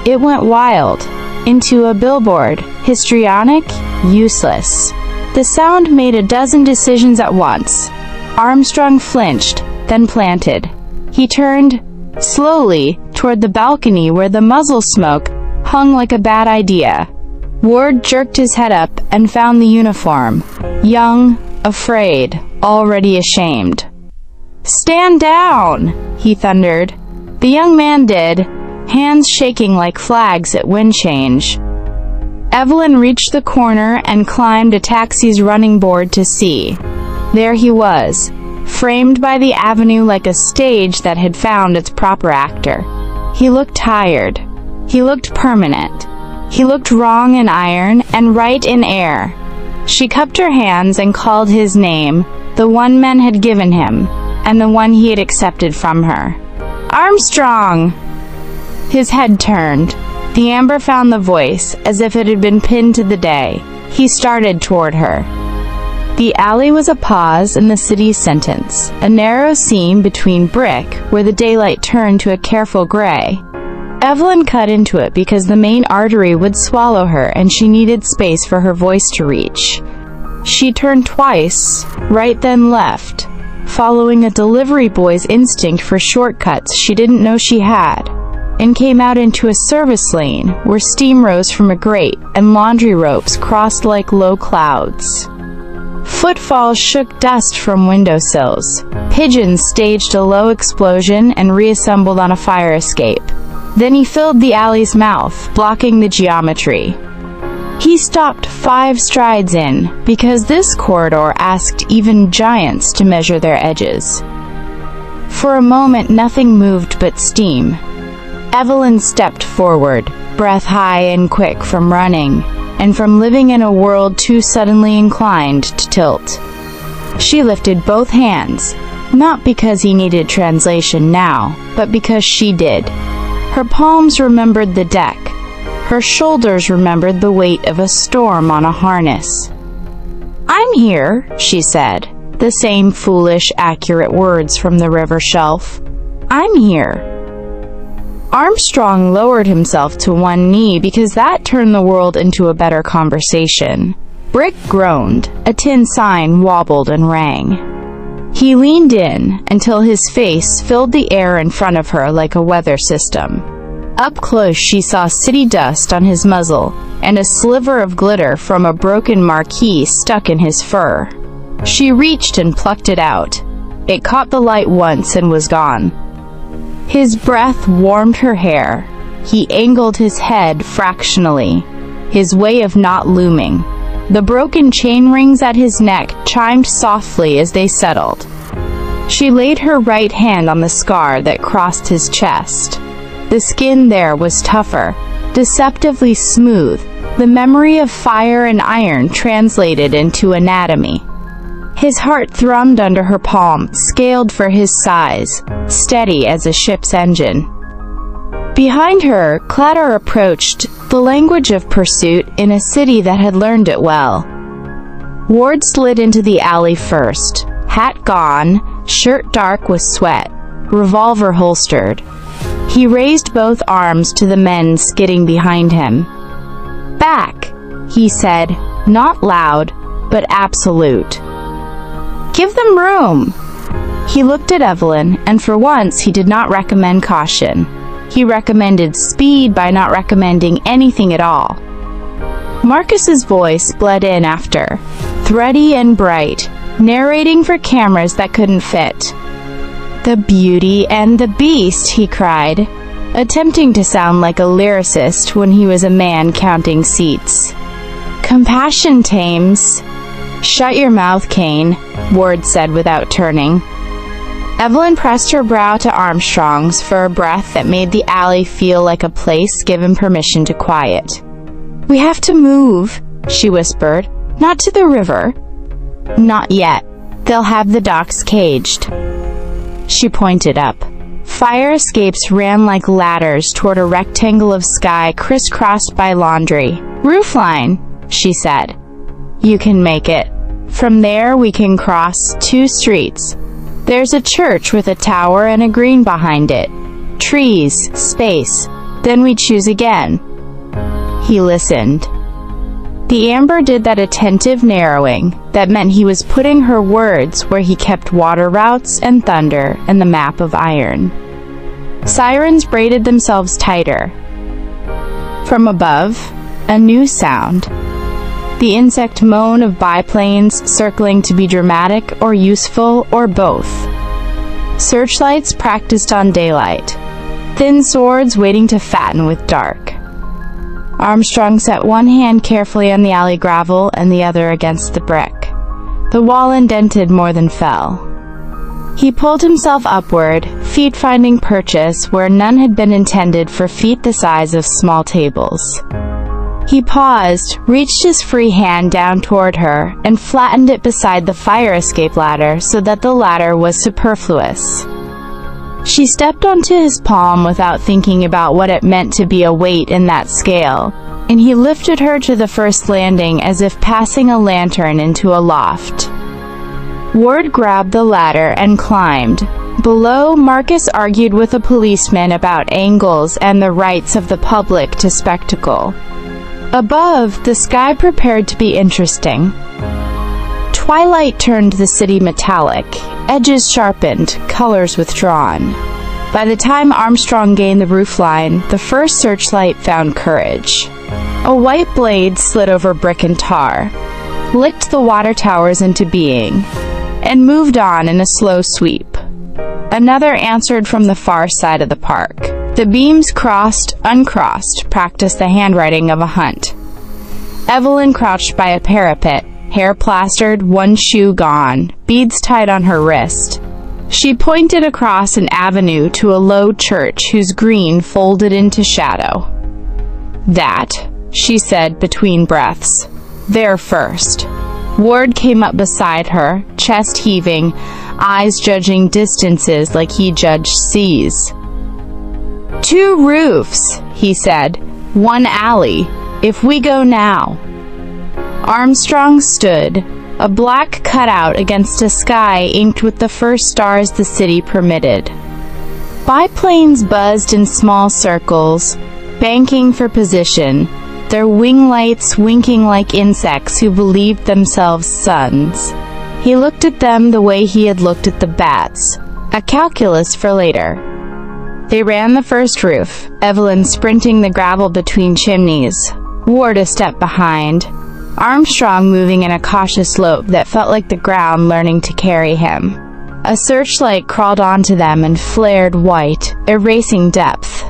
It went wild. Into a billboard. Histrionic, useless. The sound made a dozen decisions at once. Armstrong flinched, then planted. He turned, slowly, toward the balcony where the muzzle smoke hung like a bad idea. Ward jerked his head up and found the uniform. Young, afraid, already ashamed. "Stand down!" he thundered. The young man did, hands shaking like flags at wind change. Evelyn reached the corner and climbed a taxi's running board to see. There he was, framed by the avenue like a stage that had found its proper actor. He looked tired. He looked permanent. He looked wrong in iron and right in air. She cupped her hands and called his name, the one men had given him, and the one he had accepted from her. "Armstrong!" His head turned. The amber found the voice, as if it had been pinned to the day. He started toward her. The alley was a pause in the city's sentence, a narrow seam between brick, where the daylight turned to a careful gray. Evelyn cut into it because the main artery would swallow her and she needed space for her voice to reach. She turned twice, right then left, following a delivery boy's instinct for shortcuts she didn't know she had, and came out into a service lane where steam rose from a grate and laundry ropes crossed like low clouds. Footfalls shook dust from windowsills. Pigeons staged a low explosion and reassembled on a fire escape. Then he filled the alley's mouth, blocking the geometry. He stopped 5 strides in, because this corridor asked even giants to measure their edges. For a moment nothing moved but steam. Evelyn stepped forward, breath high and quick from running, and from living in a world too suddenly inclined to tilt. She lifted both hands. Not because he needed translation now, but because she did. Her palms remembered the deck. Her shoulders remembered the weight of a storm on a harness. "I'm here," she said, the same foolish, accurate words from the river shelf. "I'm here." Armstrong lowered himself to one knee because that turned the world into a better conversation. Brick groaned, a tin sign wobbled and rang. He leaned in until his face filled the air in front of her like a weather system. Up close she saw city dust on his muzzle and a sliver of glitter from a broken marquee stuck in his fur. She reached and plucked it out. It caught the light once and was gone. His breath warmed her hair. He angled his head fractionally, his way of not looming. The broken chain rings at his neck chimed softly as they settled. She laid her right hand on the scar that crossed his chest. The skin there was tougher, deceptively smooth, the memory of fire and iron translated into anatomy. His heart thrummed under her palm, scaled for his size, steady as a ship's engine. Behind her, clatter approached, the language of pursuit in a city that had learned it well. Ward slid into the alley first, hat gone, shirt dark with sweat, revolver holstered. He raised both arms to the men skidding behind him. "Back," he said, not loud, but absolute. "Give them room." He looked at Evelyn, and for once he did not recommend caution. He recommended speed by not recommending anything at all. Marcus's voice bled in after, thready and bright, narrating for cameras that couldn't fit. "The beauty and the beast," he cried, attempting to sound like a lyricist when he was a man counting seats. "Compassion tames." "Shut your mouth, Kane," Ward said without turning. Evelyn pressed her brow to Armstrong's for a breath that made the alley feel like a place given permission to quiet. "We have to move," she whispered. "Not to the river." "Not yet. They'll have the docks caged." She pointed up. Fire escapes ran like ladders toward a rectangle of sky crisscrossed by laundry. "Roofline," she said. "You can make it. From there we can cross 2 streets. There's a church with a tower and a green behind it. Trees, space. Then we choose again." He listened. The amber did that attentive narrowing that meant he was putting her words where he kept water routes and thunder and the map of iron. Sirens braided themselves tighter. From above, a new sound. The insect moan of biplanes circling to be dramatic or useful or both. Searchlights practiced on daylight. Thin swords waiting to fatten with dark. Armstrong set one hand carefully on the alley gravel and the other against the brick. The wall indented more than fell. He pulled himself upward, feet finding purchase where none had been intended for feet the size of small tables. He paused, reached his free hand down toward her, and flattened it beside the fire escape ladder so that the ladder was superfluous. She stepped onto his palm without thinking about what it meant to be a weight in that scale, and he lifted her to the first landing as if passing a lantern into a loft. Ward grabbed the ladder and climbed. Below, Marcus argued with a policeman about angles and the rights of the public to spectacle. Above, the sky prepared to be interesting. Twilight turned the city metallic, edges sharpened, colors withdrawn. By the time Armstrong gained the roofline, the first searchlight found courage. A white blade slid over brick and tar, licked the water towers into being, and moved on in a slow sweep. Another answered from the far side of the park. The beams crossed, uncrossed, practiced the handwriting of a hunt. Evelyn crouched by a parapet, hair plastered, one shoe gone, beads tied on her wrist. She pointed across an avenue to a low church whose green folded into shadow. "That," she said between breaths. "There first." Ward came up beside her, chest heaving, eyes judging distances like he judged seas. "2 roofs," he said. "1 alley. If we go now." Armstrong stood, a black cutout against a sky inked with the first stars the city permitted. Biplanes buzzed in small circles, banking for position, their wing lights winking like insects who believed themselves suns. He looked at them the way he had looked at the bats, a calculus for later. They ran the first roof, Evelyn sprinting the gravel between chimneys, Ward a step behind, Armstrong moving in a cautious slope that felt like the ground learning to carry him. A searchlight crawled onto them and flared white, erasing depth.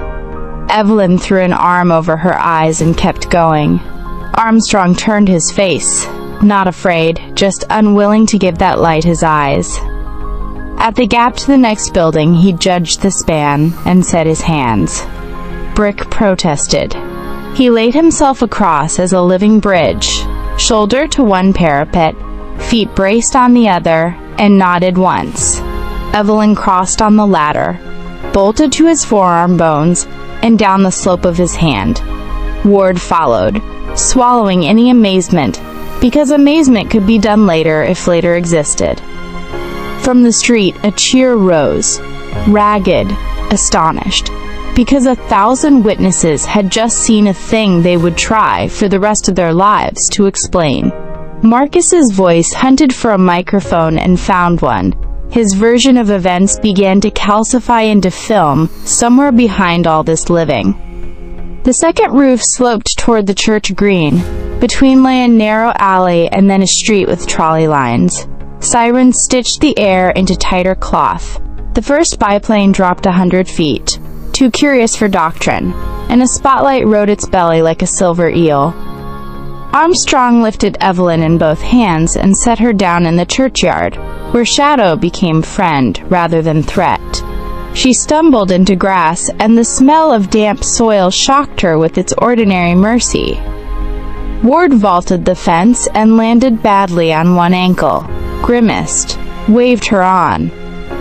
Evelyn threw an arm over her eyes and kept going. Armstrong turned his face, not afraid, just unwilling to give that light his eyes. At the gap to the next building, he judged the span and set his hands. Brick protested. He laid himself across as a living bridge, shoulder to one parapet, feet braced on the other, and nodded once. Evelyn crossed on the ladder, bolted to his forearm bones, and down the slope of his hand. Ward followed, swallowing any amazement, because amazement could be done later if later existed. From the street, a cheer rose, ragged, astonished, because 1,000 witnesses had just seen a thing they would try for the rest of their lives to explain. Marcus's voice hunted for a microphone and found one. His version of events began to calcify into film, somewhere behind all this living. The second roof sloped toward the church green. Between lay a narrow alley and then a street with trolley lines. Sirens stitched the air into tighter cloth. The first biplane dropped 100 feet, too curious for doctrine, and a spotlight rode its belly like a silver eel. Armstrong lifted Evelyn in both hands and set her down in the churchyard, where shadow became friend rather than threat. She stumbled into grass, and the smell of damp soil shocked her with its ordinary mercy. Ward vaulted the fence and landed badly on one ankle, grimaced, waved her on.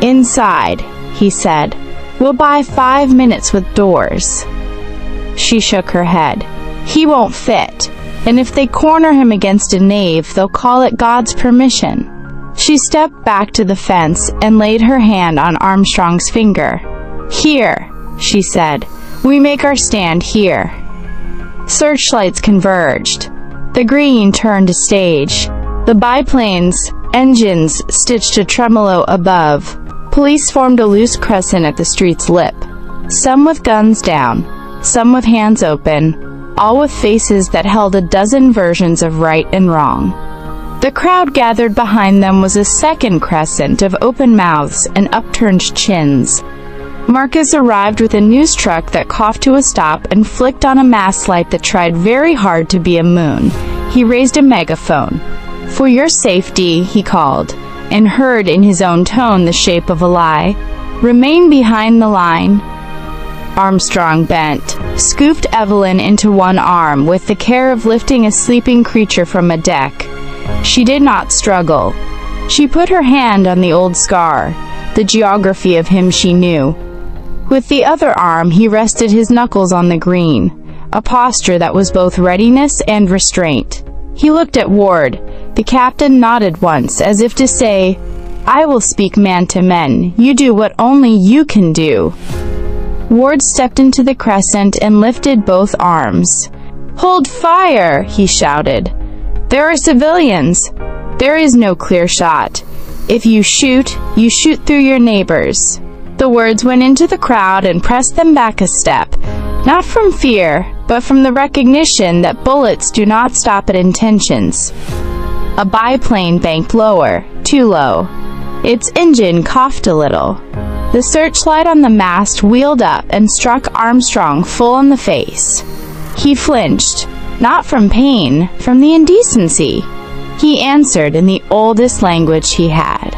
"Inside," he said. "We'll buy 5 minutes with doors." She shook her head. "He won't fit. And if they corner him against a nave, they'll call it God's permission." She stepped back to the fence and laid her hand on Armstrong's finger. "Here," she said. "We make our stand here." Searchlights converged. The green turned to stage. The biplane's engines stitched a tremolo above. Police formed a loose crescent at the street's lip. Some with guns down, some with hands open, all with faces that held a dozen versions of right and wrong. The crowd gathered behind them was a second crescent of open mouths and upturned chins. Marcus arrived with a news truck that coughed to a stop and flicked on a mast light that tried very hard to be a moon. He raised a megaphone. "For your safety," he called, and heard in his own tone the shape of a lie. "Remain behind the line." Armstrong bent, scooped Evelyn into one arm with the care of lifting a sleeping creature from a deck. She did not struggle. She put her hand on the old scar, the geography of him she knew. With the other arm he rested his knuckles on the green, a posture that was both readiness and restraint. He looked at Ward. The captain nodded once, as if to say, "I will speak man to men. You do what only you can do." Ward stepped into the crescent and lifted both arms. "Hold fire!" he shouted. "There are civilians. There is no clear shot. If you shoot through your neighbors." The words went into the crowd and pressed them back a step, not from fear, but from the recognition that bullets do not stop at intentions. A biplane banked lower, too low. Its engine coughed a little. The searchlight on the mast wheeled up and struck Armstrong full in the face. He flinched, not from pain, from the indecency. He answered in the oldest language he had.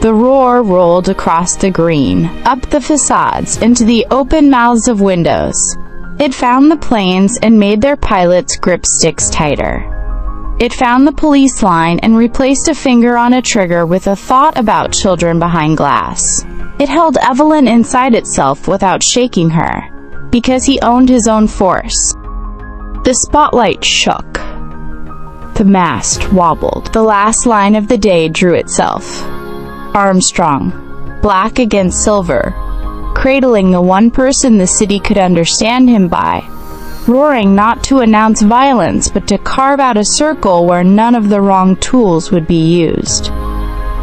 The roar rolled across the green, up the facades, into the open mouths of windows. It found the planes and made their pilots' grip sticks tighter. It found the police line and replaced a finger on a trigger with a thought about children behind glass. It held Evelyn inside itself without shaking her, because he owned his own force. The spotlight shook. The mast wobbled. The last line of the day drew itself. Armstrong, black against silver, cradling the one person the city could understand him by, roaring not to announce violence but to carve out a circle where none of the wrong tools would be used.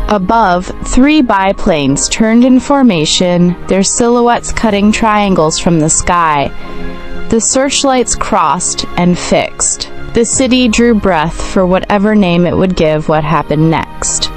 Above, 3 biplanes turned in formation, their silhouettes cutting triangles from the sky. The searchlights crossed and fixed. The city drew breath for whatever name it would give what happened next.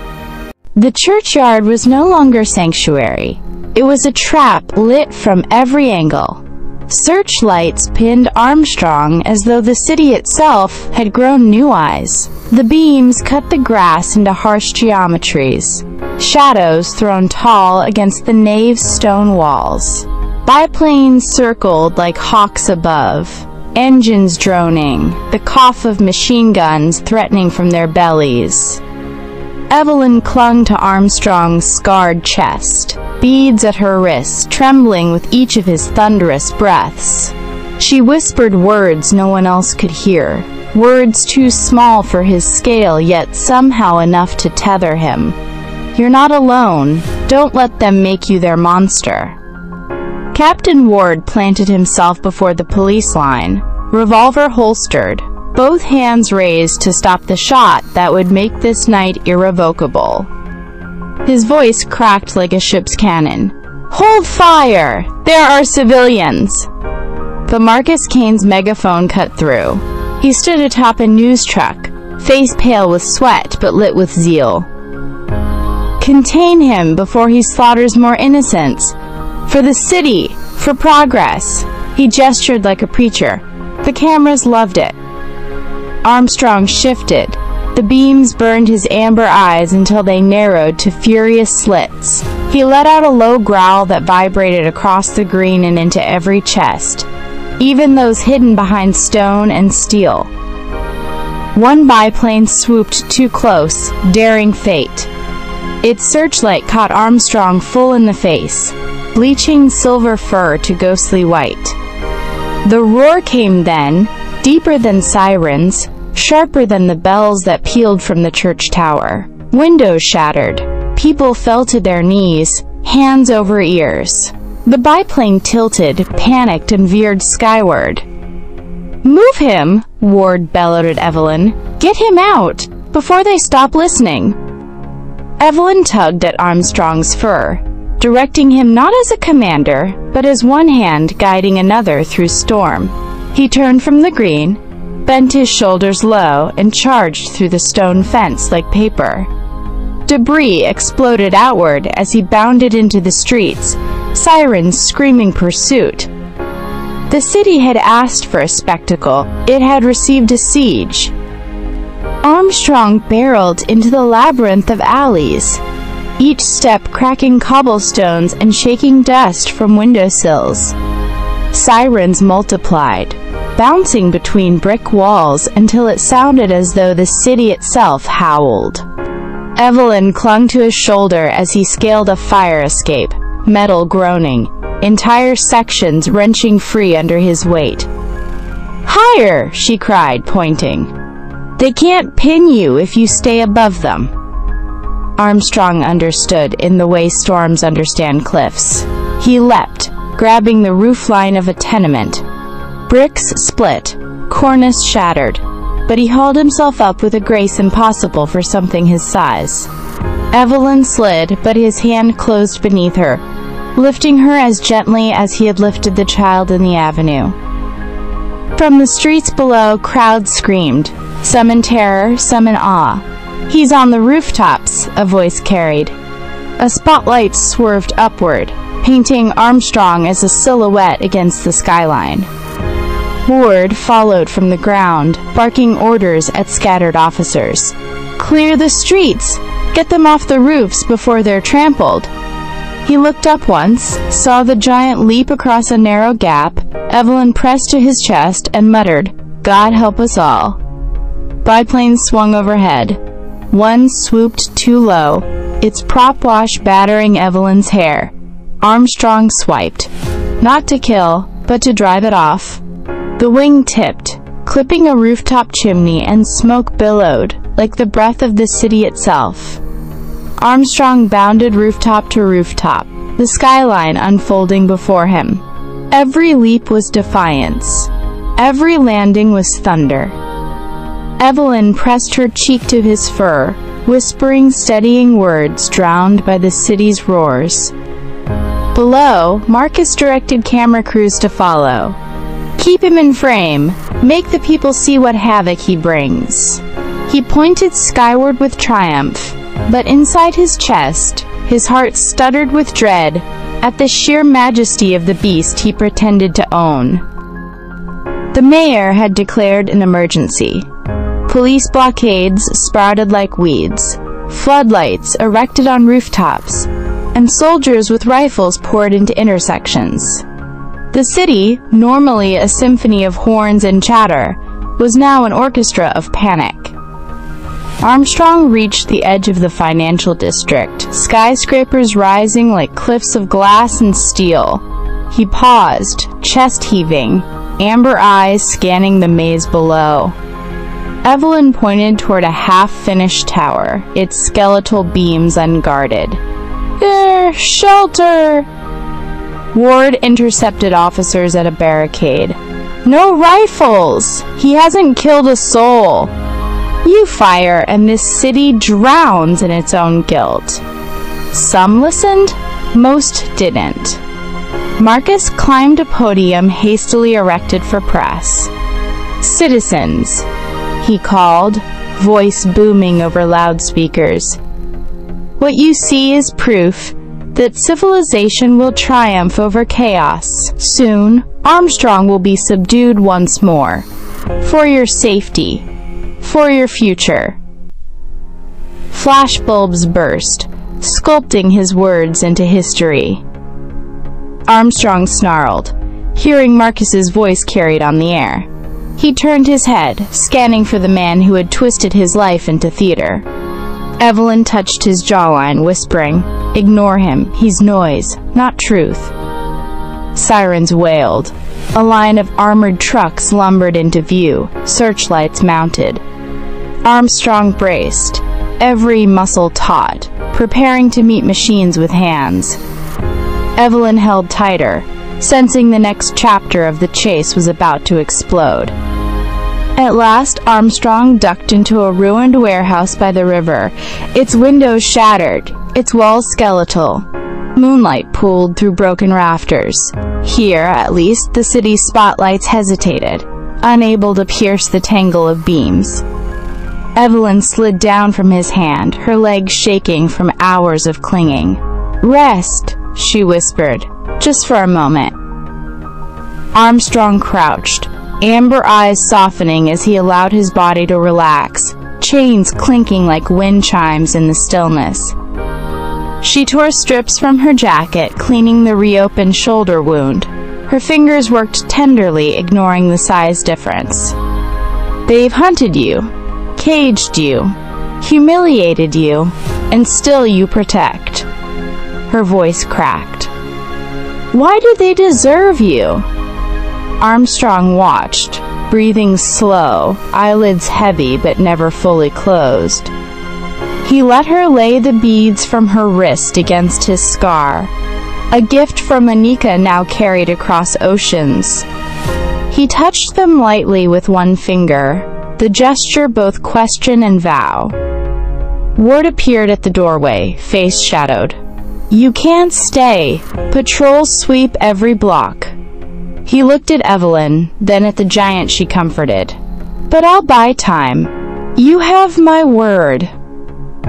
The churchyard was no longer sanctuary. It was a trap lit from every angle. Searchlights pinned Armstrong as though the city itself had grown new eyes. The beams cut the grass into harsh geometries, shadows thrown tall against the nave's stone walls. Biplanes circled like hawks above, engines droning, the cough of machine guns threatening from their bellies. Evelyn clung to Armstrong's scarred chest, beads at her wrists trembling with each of his thunderous breaths. She whispered words no one else could hear, words too small for his scale yet somehow enough to tether him. "You're not alone. Don't let them make you their monster." Captain Ward planted himself before the police line, revolver holstered, both hands raised to stop the shot that would make this night irrevocable. His voice cracked like a ship's cannon. "Hold fire! There are civilians!" But Marcus Kane's megaphone cut through. He stood atop a news truck, face pale with sweat but lit with zeal. "Contain him before he slaughters more innocents. For the city! For progress!" He gestured like a preacher. The cameras loved it. Armstrong shifted. The beams burned his amber eyes until they narrowed to furious slits. He let out a low growl that vibrated across the green and into every chest, even those hidden behind stone and steel. One biplane swooped too close, daring fate. Its searchlight caught Armstrong full in the face, bleaching silver fur to ghostly white. The roar came then, deeper than sirens, sharper than the bells that pealed from the church tower. Windows shattered. People fell to their knees, hands over ears. The biplane tilted, panicked, and veered skyward. "Move him!" Ward bellowed at Evelyn. "Get him out, before they stop listening!" Evelyn tugged at Armstrong's fur, directing him not as a commander, but as one hand guiding another through storm. He turned from the green, bent his shoulders low, and charged through the stone fence like paper. Debris exploded outward as he bounded into the streets, sirens screaming pursuit. The city had asked for a spectacle. It had received a siege. Armstrong barreled into the labyrinth of alleys, each step cracking cobblestones and shaking dust from windowsills. Sirens multiplied, bouncing between brick walls until it sounded as though the city itself howled. Evelyn clung to his shoulder as he scaled a fire escape, metal groaning, entire sections wrenching free under his weight. "Higher!" she cried, pointing. "They can't pin you if you stay above them." Armstrong understood in the way storms understand cliffs. He leapt, grabbing the roofline of a tenement. Bricks split, cornice shattered, but he hauled himself up with a grace impossible for something his size. Evelyn slid, but his hand closed beneath her, lifting her as gently as he had lifted the child in the avenue. From the streets below, crowds screamed, some in terror, some in awe. "He's on the rooftops," a voice carried. A spotlight swerved upward, painting Armstrong as a silhouette against the skyline. Ward followed from the ground, barking orders at scattered officers. "Clear the streets! Get them off the roofs before they're trampled!" He looked up once, saw the giant leap across a narrow gap. Evelyn pressed to his chest and muttered, "God help us all." Biplanes swung overhead. One swooped too low, its prop wash battering Evelyn's hair. Armstrong swiped. Not to kill, but to drive it off. The wing tipped, clipping a rooftop chimney, and smoke billowed, like the breath of the city itself. Armstrong bounded rooftop to rooftop, the skyline unfolding before him. Every leap was defiance. Every landing was thunder. Evelyn pressed her cheek to his fur, whispering steadying words drowned by the city's roars. Below, Marcus directed camera crews to follow. Keep him in frame. Make the people see what havoc he brings. He pointed skyward with triumph, but inside his chest, his heart stuttered with dread at the sheer majesty of the beast he pretended to own. The mayor had declared an emergency. Police blockades sprouted like weeds. Floodlights erected on rooftops, and soldiers with rifles poured into intersections. The city, normally a symphony of horns and chatter, was now an orchestra of panic. Armstrong reached the edge of the financial district, skyscrapers rising like cliffs of glass and steel. He paused, chest heaving, amber eyes scanning the maze below. Evelyn pointed toward a half-finished tower, its skeletal beams unguarded. "There! Shelter!" Ward intercepted officers at a barricade. "No rifles! He hasn't killed a soul! You fire, and this city drowns in its own guilt." Some listened, most didn't. Marcus climbed a podium hastily erected for press. "Citizens," he called, voice booming over loudspeakers. "What you see is proof that civilization will triumph over chaos. Soon, Armstrong will be subdued once more. For your safety. For your future." Flashbulbs burst, sculpting his words into history. Armstrong snarled, hearing Marcus's voice carried on the air. He turned his head, scanning for the man who had twisted his life into theater. Evelyn touched his jawline, whispering, "Ignore him. He's noise, not truth." Sirens wailed. A line of armored trucks lumbered into view, searchlights mounted. Armstrong braced, every muscle taut, preparing to meet machines with hands. Evelyn held tighter, sensing the next chapter of the chase was about to explode. At last, Armstrong ducked into a ruined warehouse by the river, its windows shattered, its walls skeletal. Moonlight pooled through broken rafters. Here, at least, the city's spotlights hesitated, unable to pierce the tangle of beams. Evelyn slid down from his hand, her legs shaking from hours of clinging. "Rest," she whispered, "just for a moment." Armstrong crouched, amber eyes softening as he allowed his body to relax, chains clinking like wind chimes in the stillness. She tore strips from her jacket, cleaning the reopened shoulder wound. Her fingers worked tenderly, ignoring the size difference. "They've hunted you, caged you, humiliated you, and still you protect." Her voice cracked. "Why do they deserve you?" Armstrong watched, breathing slow, eyelids heavy but never fully closed. He let her lay the beads from her wrist against his scar, a gift from Anika now carried across oceans. He touched them lightly with one finger, the gesture both question and vow. Ward appeared at the doorway, face shadowed. "You can't stay. Patrols sweep every block." He looked at Evelyn, then at the giant she comforted. "But I'll buy time. You have my word."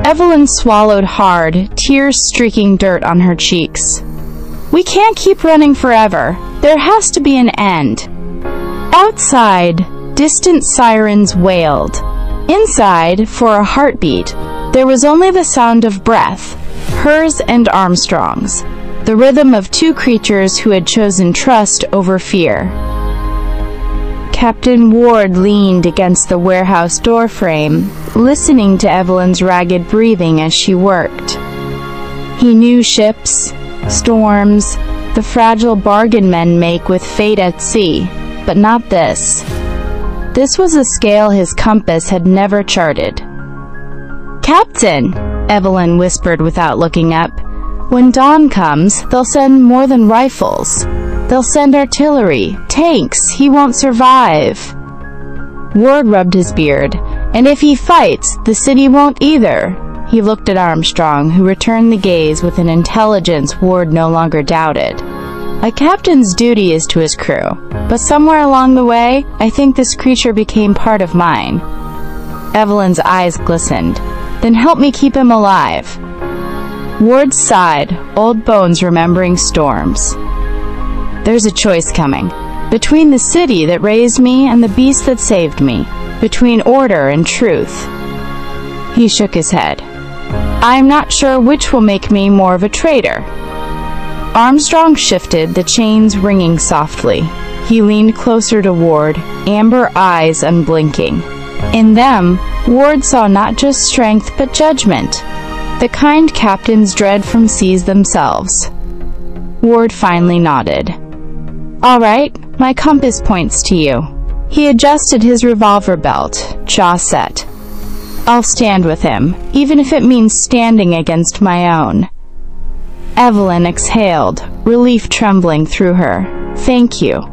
Evelyn swallowed hard, tears streaking dirt on her cheeks. "We can't keep running forever. There has to be an end." Outside, distant sirens wailed. Inside, for a heartbeat, there was only the sound of breath, hers and Armstrong's, the rhythm of two creatures who had chosen trust over fear. Captain Ward leaned against the warehouse doorframe, listening to Evelyn's ragged breathing as she worked. He knew ships, storms, the fragile bargain men make with fate at sea, but not this. This was a scale his compass had never charted. "Captain," Evelyn whispered without looking up, "when dawn comes, they'll send more than rifles. They'll send artillery, tanks. He won't survive." Ward rubbed his beard. "And if he fights, the city won't either." He looked at Armstrong, who returned the gaze with an intelligence Ward no longer doubted. "A captain's duty is to his crew, but somewhere along the way, I think this creature became part of mine." Evelyn's eyes glistened. "Then help me keep him alive." Ward sighed, old bones remembering storms. "There's a choice coming. Between the city that raised me and the beast that saved me. Between order and truth." He shook his head. "I'm not sure which will make me more of a traitor." Armstrong shifted, the chains ringing softly. He leaned closer to Ward, amber eyes unblinking. In them, Ward saw not just strength but judgment, the kind captains dread from seas themselves. Ward finally nodded. "All right, my compass points to you." He adjusted his revolver belt, jaw set. "I'll stand with him, even if it means standing against my own." Evelyn exhaled, relief trembling through her. "Thank you."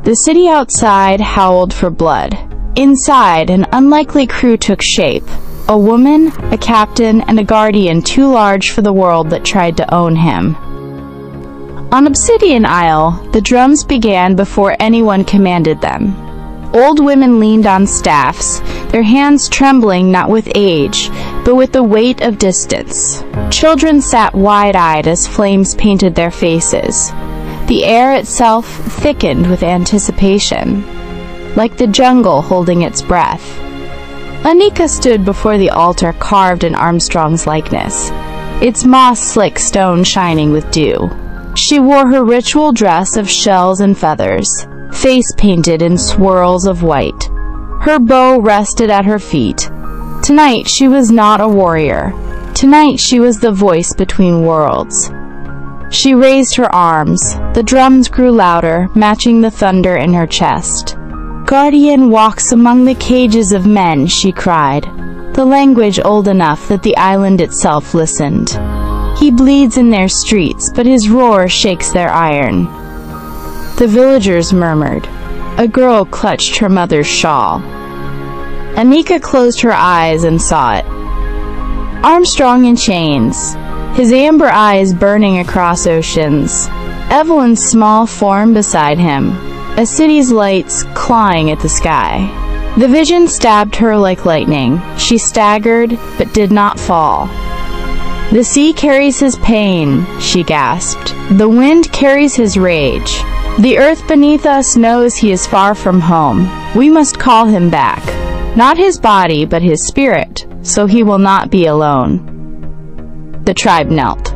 The city outside howled for blood. Inside, an unlikely crew took shape. A woman, a captain, and a guardian too large for the world that tried to own him. On Obsidian Isle, the drums began before anyone commanded them. Old women leaned on staffs, their hands trembling not with age, but with the weight of distance. Children sat wide-eyed as flames painted their faces. The air itself thickened with anticipation, like the jungle holding its breath. Anika stood before the altar carved in Armstrong's likeness, its moss-slick stone shining with dew. She wore her ritual dress of shells and feathers, face painted in swirls of white. Her bow rested at her feet. Tonight she was not a warrior. Tonight she was the voice between worlds. She raised her arms. The drums grew louder, matching the thunder in her chest. "Guardian walks among the cages of men," she cried, the language old enough that the island itself listened. "He bleeds in their streets, but his roar shakes their iron." The villagers murmured. A girl clutched her mother's shawl. Anika closed her eyes and saw it. Armstrong in chains, his amber eyes burning across oceans. Evelyn's small form beside him, a city's lights clawing at the sky. The vision stabbed her like lightning. She staggered, but did not fall. "The sea carries his pain," she gasped. "The wind carries his rage. The earth beneath us knows he is far from home. We must call him back. Not his body, but his spirit, so he will not be alone." The tribe knelt.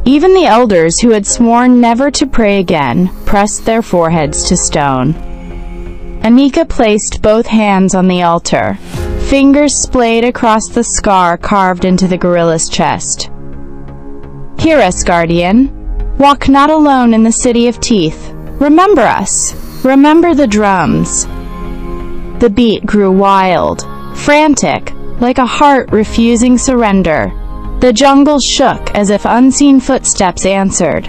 Even the elders who had sworn never to pray again pressed their foreheads to stone. Anika placed both hands on the altar. Fingers splayed across the scar carved into the gorilla's chest. "Hear us, Guardian. Walk not alone in the city of teeth. Remember us. Remember the drums." The beat grew wild, frantic, like a heart refusing surrender. The jungle shook as if unseen footsteps answered.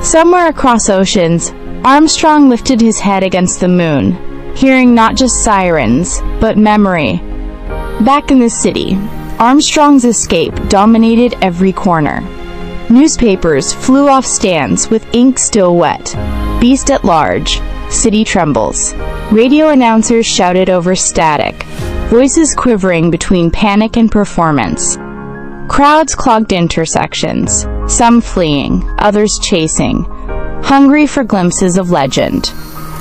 Somewhere across oceans, Armstrong lifted his head against the moon, hearing not just sirens, but memory. Back in the city, Armstrong's escape dominated every corner. Newspapers flew off stands with ink still wet. Beast at large. City trembles. Radio announcers shouted over static, voices quivering between panic and performance. Crowds clogged intersections, some fleeing, others chasing, hungry for glimpses of legend.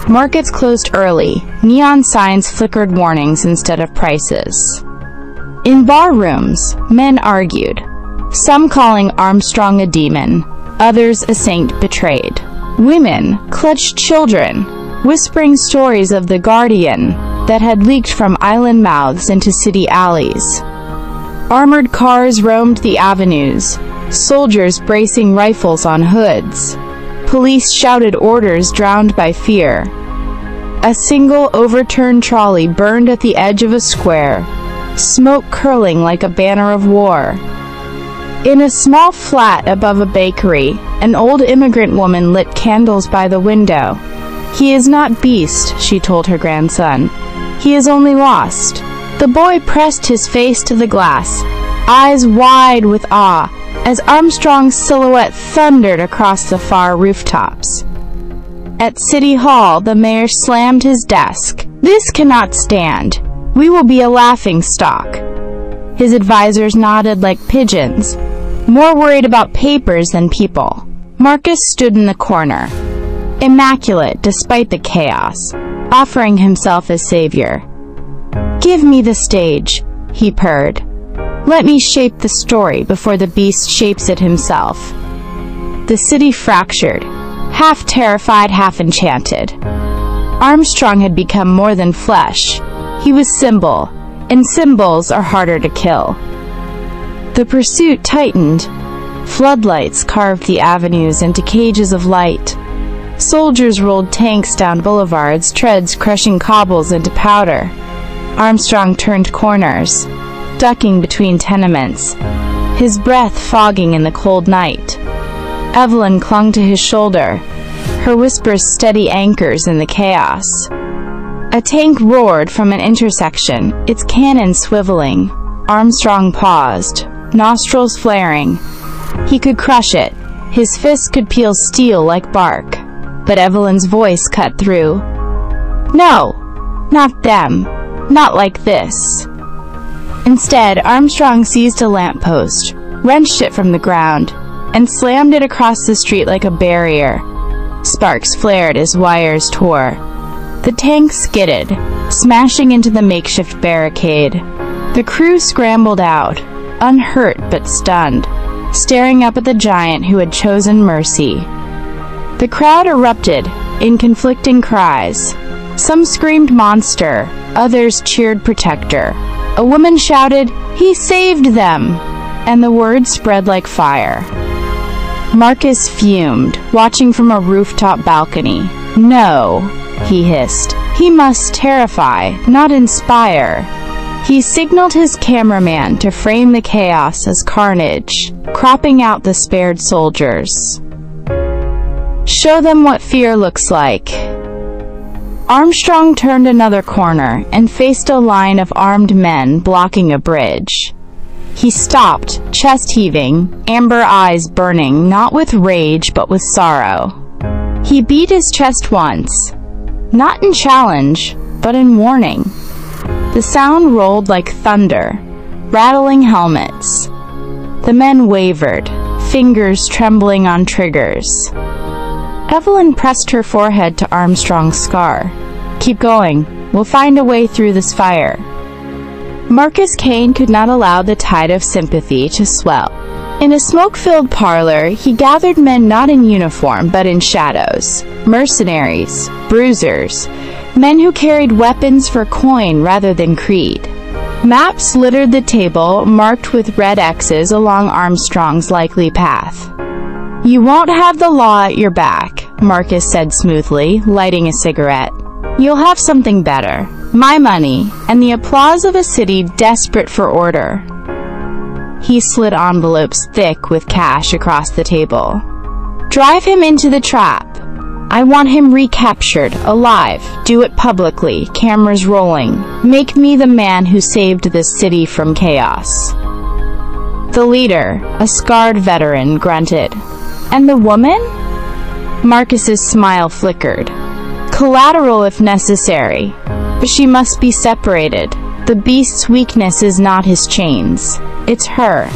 Markets closed early. Neon signs flickered warnings instead of prices. In bar rooms, men argued, some calling Armstrong a demon, others a saint betrayed. Women clutched children, whispering stories of the Guardian that had leaked from island mouths into city alleys. Armored cars roamed the avenues, soldiers bracing rifles on hoods. Police shouted orders drowned by fear. A single overturned trolley burned at the edge of a square, smoke curling like a banner of war. In a small flat above a bakery, an old immigrant woman lit candles by the window. "He is not beast," she told her grandson. "He is only lost." The boy pressed his face to the glass, eyes wide with awe, as Armstrong's silhouette thundered across the far rooftops. At City Hall, the mayor slammed his desk. "This cannot stand. We will be a laughingstock." His advisors nodded like pigeons, more worried about papers than people. Marcus stood in the corner, immaculate despite the chaos, offering himself as savior. "Give me the stage," he purred. "Let me shape the story before the beast shapes it himself." The city fractured, half terrified, half enchanted. Armstrong had become more than flesh. He was symbol, and symbols are harder to kill. The pursuit tightened. Floodlights carved the avenues into cages of light. Soldiers rolled tanks down boulevards, treads crushing cobbles into powder. Armstrong turned corners, ducking between tenements, his breath fogging in the cold night. Evelyn clung to his shoulder, her whispers steady anchors in the chaos. A tank roared from an intersection, its cannon swiveling. Armstrong paused, nostrils flaring. He could crush it. His fist could peel steel like bark. But Evelyn's voice cut through. "No, not them. Not like this." Instead, Armstrong seized a lamppost, wrenched it from the ground, and slammed it across the street like a barrier. Sparks flared as wires tore. The tank skidded, smashing into the makeshift barricade. The crew scrambled out, unhurt but stunned, staring up at the giant who had chosen mercy. The crowd erupted in conflicting cries. Some screamed monster, others cheered protector. A woman shouted, "He saved them!" and the word spread like fire. Marcus fumed, watching from a rooftop balcony. "No," he hissed. "He must terrify, not inspire." He signaled his cameraman to frame the chaos as carnage, cropping out the spared soldiers. "Show them what fear looks like." Armstrong turned another corner and faced a line of armed men blocking a bridge. He stopped, chest heaving, amber eyes burning, not with rage but with sorrow. He beat his chest once, not in challenge, but in warning. The sound rolled like thunder, rattling helmets. The men wavered, fingers trembling on triggers. Evelyn pressed her forehead to Armstrong's scar. "Keep going. We'll find a way through this fire." Marcus Kane could not allow the tide of sympathy to swell. In a smoke-filled parlor, he gathered men not in uniform but in shadows. Mercenaries, bruisers, men who carried weapons for coin rather than creed. Maps littered the table, marked with red X's along Armstrong's likely path. "You won't have the law at your back," Marcus said smoothly, lighting a cigarette. "You'll have something better. My money, and the applause of a city desperate for order." He slid envelopes thick with cash across the table. "Drive him into the trap. I want him recaptured, alive. Do it publicly, cameras rolling. Make me the man who saved this city from chaos." The leader, a scarred veteran, grunted. "And the woman?" Marcus's smile flickered. "Collateral if necessary, but she must be separated. The beast's weakness is not his chains. It's her."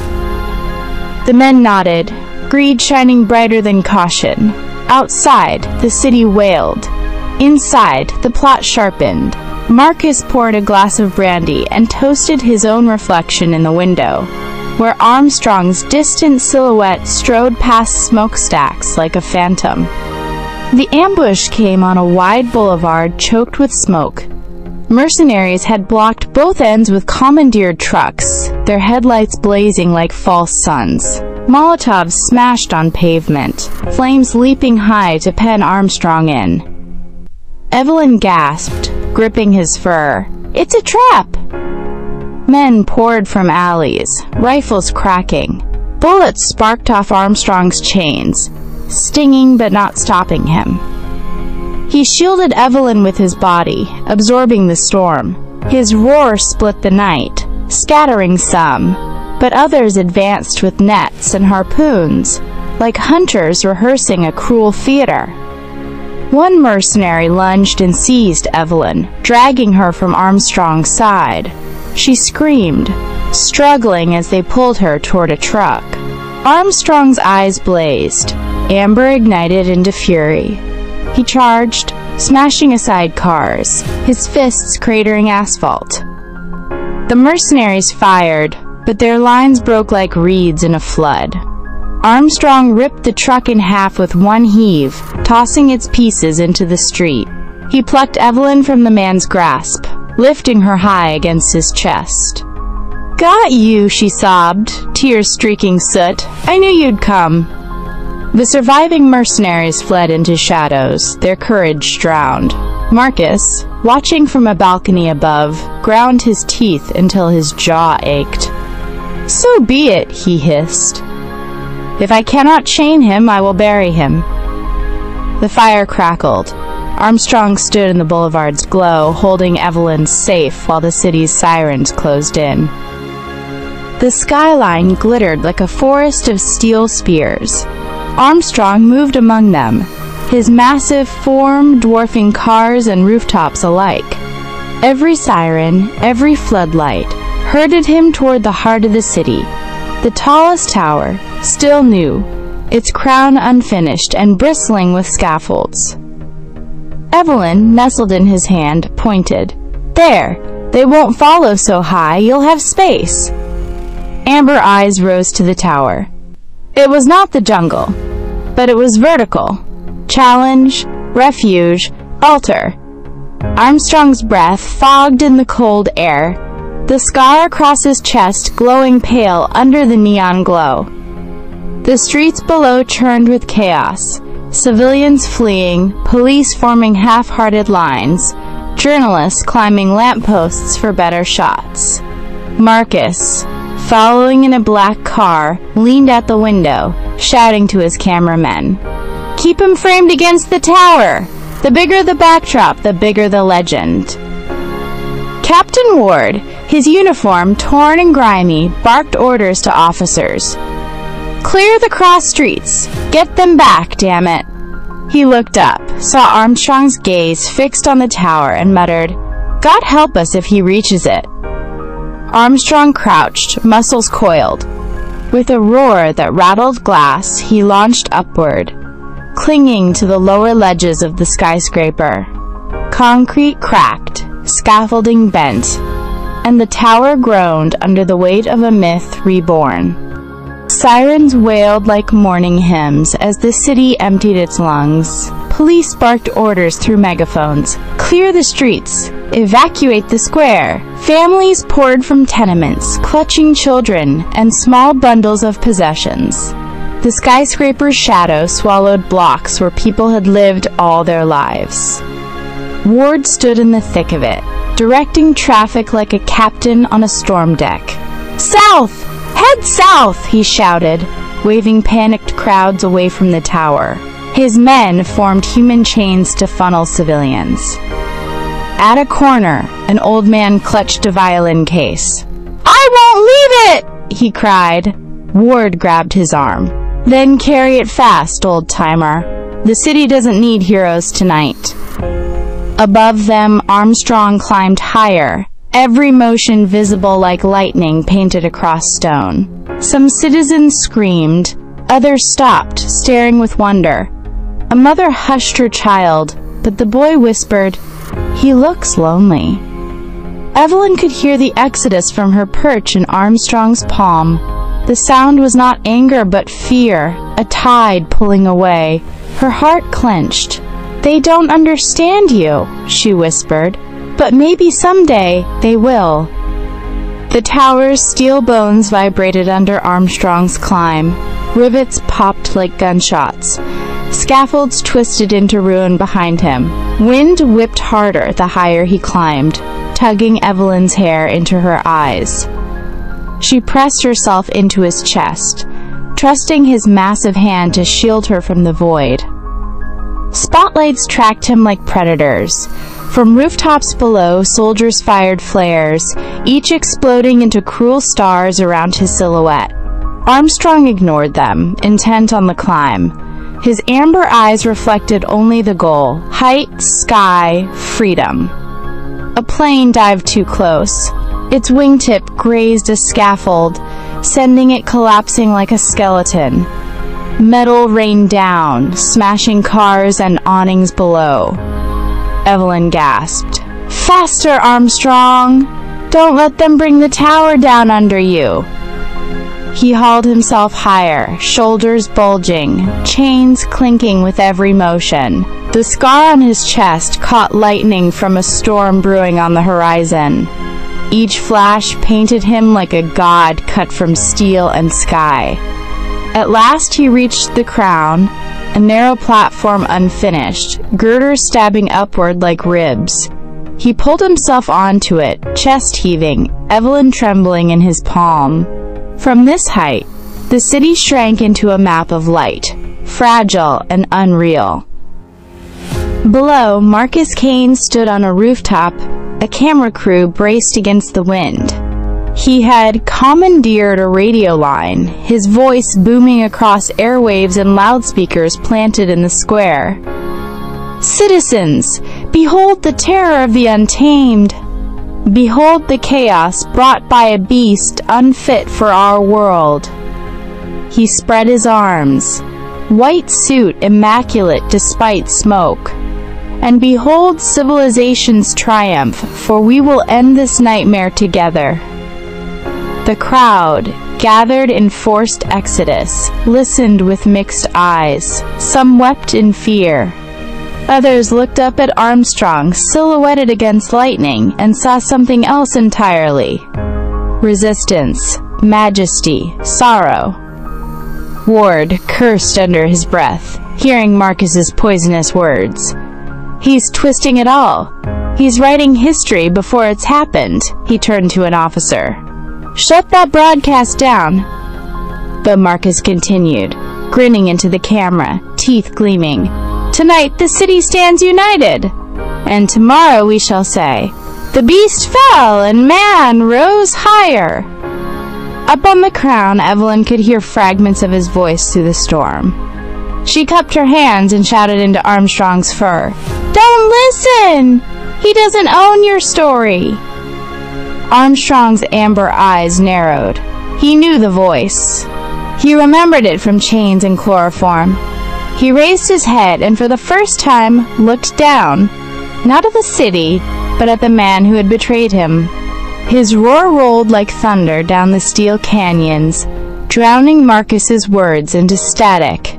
The men nodded, greed shining brighter than caution. Outside, the city wailed. Inside, the plot sharpened. Marcus poured a glass of brandy and toasted his own reflection in the window, where Armstrong's distant silhouette strode past smokestacks like a phantom. The ambush came on a wide boulevard choked with smoke. Mercenaries had blocked both ends with commandeered trucks, their headlights blazing like false suns. Molotovs smashed on pavement, flames leaping high to pen Armstrong in. Evelyn gasped, gripping his fur. "It's a trap!" Men poured from alleys, rifles cracking. Bullets sparked off Armstrong's chains, stinging but not stopping him. He shielded Evelyn with his body, absorbing the storm. His roar split the night, scattering some, but others advanced with nets and harpoons, like hunters rehearsing a cruel theater. One mercenary lunged and seized Evelyn, dragging her from Armstrong's side. She screamed, struggling as they pulled her toward a truck. Armstrong's eyes blazed, amber ignited into fury. He charged, smashing aside cars, his fists cratering asphalt. The mercenaries fired, but their lines broke like reeds in a flood. Armstrong ripped the truck in half with one heave, tossing its pieces into the street. He plucked Evelyn from the man's grasp, lifting her high against his chest. "Got you," she sobbed, tears streaking soot. "I knew you'd come." The surviving mercenaries fled into shadows, their courage drowned. Marcus, watching from a balcony above, ground his teeth until his jaw ached. "So be it," he hissed. "If I cannot chain him, I will bury him." The fire crackled. Armstrong stood in the boulevard's glow, holding Evelyn safe while the city's sirens closed in. The skyline glittered like a forest of steel spears. Armstrong moved among them, his massive form dwarfing cars and rooftops alike. Every siren, every floodlight, herded him toward the heart of the city. The tallest tower, still new, its crown unfinished and bristling with scaffolds. Evelyn, nestled in his hand, pointed. "There! They won't follow so high, you'll have space." Amber eyes rose to the tower. It was not the jungle, but it was vertical. Challenge, refuge, altar. Armstrong's breath fogged in the cold air, the scar across his chest glowing pale under the neon glow. The streets below churned with chaos, civilians fleeing, police forming half-hearted lines, journalists climbing lampposts for better shots. Marcus, following in a black car, leaned out the window, shouting to his cameramen. "Keep him framed against the tower! The bigger the backdrop, the bigger the legend." Captain Ward, his uniform torn and grimy, barked orders to officers. "Clear the cross streets! Get them back, damn it!" He looked up, saw Armstrong's gaze fixed on the tower, and muttered, "God help us if he reaches it." Armstrong crouched, muscles coiled. With a roar that rattled glass, he launched upward, clinging to the lower ledges of the skyscraper. Concrete cracked, scaffolding bent, and the tower groaned under the weight of a myth reborn. Sirens wailed like mourning hymns as the city emptied its lungs. Police barked orders through megaphones. "Clear the streets! Evacuate the square!" Families poured from tenements, clutching children and small bundles of possessions. The skyscraper's shadow swallowed blocks where people had lived all their lives. Ward stood in the thick of it, directing traffic like a captain on a storm deck. "South! Head south!" he shouted, waving panicked crowds away from the tower. His men formed human chains to funnel civilians. At a corner, an old man clutched a violin case. "I won't leave it!" he cried. Ward grabbed his arm. "Then carry it fast, old-timer. The city doesn't need heroes tonight." Above them, Armstrong climbed higher, every motion visible like lightning painted across stone. Some citizens screamed, others stopped, staring with wonder. A mother hushed her child, but the boy whispered, "He looks lonely." Evelyn could hear the exodus from her perch in Armstrong's palm. The sound was not anger but fear, a tide pulling away. Her heart clenched, "They don't understand you," she whispered, "but maybe someday they will." The tower's steel bones vibrated under Armstrong's climb. Rivets popped like gunshots. Scaffolds twisted into ruin behind him. Wind whipped harder the higher he climbed, tugging Evelyn's hair into her eyes. She pressed herself into his chest, trusting his massive hand to shield her from the void. Spotlights tracked him like predators. From rooftops below, soldiers fired flares, each exploding into cruel stars around his silhouette. Armstrong ignored them, intent on the climb. His amber eyes reflected only the goal: height, sky, freedom. A plane dived too close. Its wingtip grazed a scaffold, sending it collapsing like a skeleton. Metal rained down, smashing cars and awnings below. Evelyn gasped. "Faster, Armstrong! Don't let them bring the tower down under you!" He hauled himself higher, shoulders bulging, chains clinking with every motion. The scar on his chest caught lightning from a storm brewing on the horizon. Each flash painted him like a god cut from steel and sky. At last he reached the crown, a narrow platform unfinished, girders stabbing upward like ribs. He pulled himself onto it, chest heaving, Evelyn trembling in his palm. From this height, the city shrank into a map of light, fragile and unreal. Below, Marcus Kane stood on a rooftop, a camera crew braced against the wind. He had commandeered a radio line, his voice booming across airwaves and loudspeakers planted in the square. "Citizens, behold the terror of the untamed. Behold the chaos brought by a beast unfit for our world." He spread his arms, white suit immaculate despite smoke. "And behold civilization's triumph, for we will end this nightmare together." The crowd, gathered in forced exodus, listened with mixed eyes. Some wept in fear. Others looked up at Armstrong, silhouetted against lightning, and saw something else entirely. Resistance, majesty, sorrow. Ward cursed under his breath, hearing Marcus's poisonous words. "He's twisting it all. He's writing history before it's happened." He turned to an officer. "Shut that broadcast down." But Marcus continued, grinning into the camera, teeth gleaming. "Tonight the city stands united, and tomorrow we shall say, 'The beast fell and man rose higher.'" Up on the crown, Evelyn could hear fragments of his voice through the storm. She cupped her hands and shouted into Armstrong's fur, "Don't listen! He doesn't own your story!" Armstrong's amber eyes narrowed. He knew the voice. He remembered it from chains and chloroform. He raised his head and for the first time looked down, not at the city, but at the man who had betrayed him. His roar rolled like thunder down the steel canyons, drowning Marcus's words into static.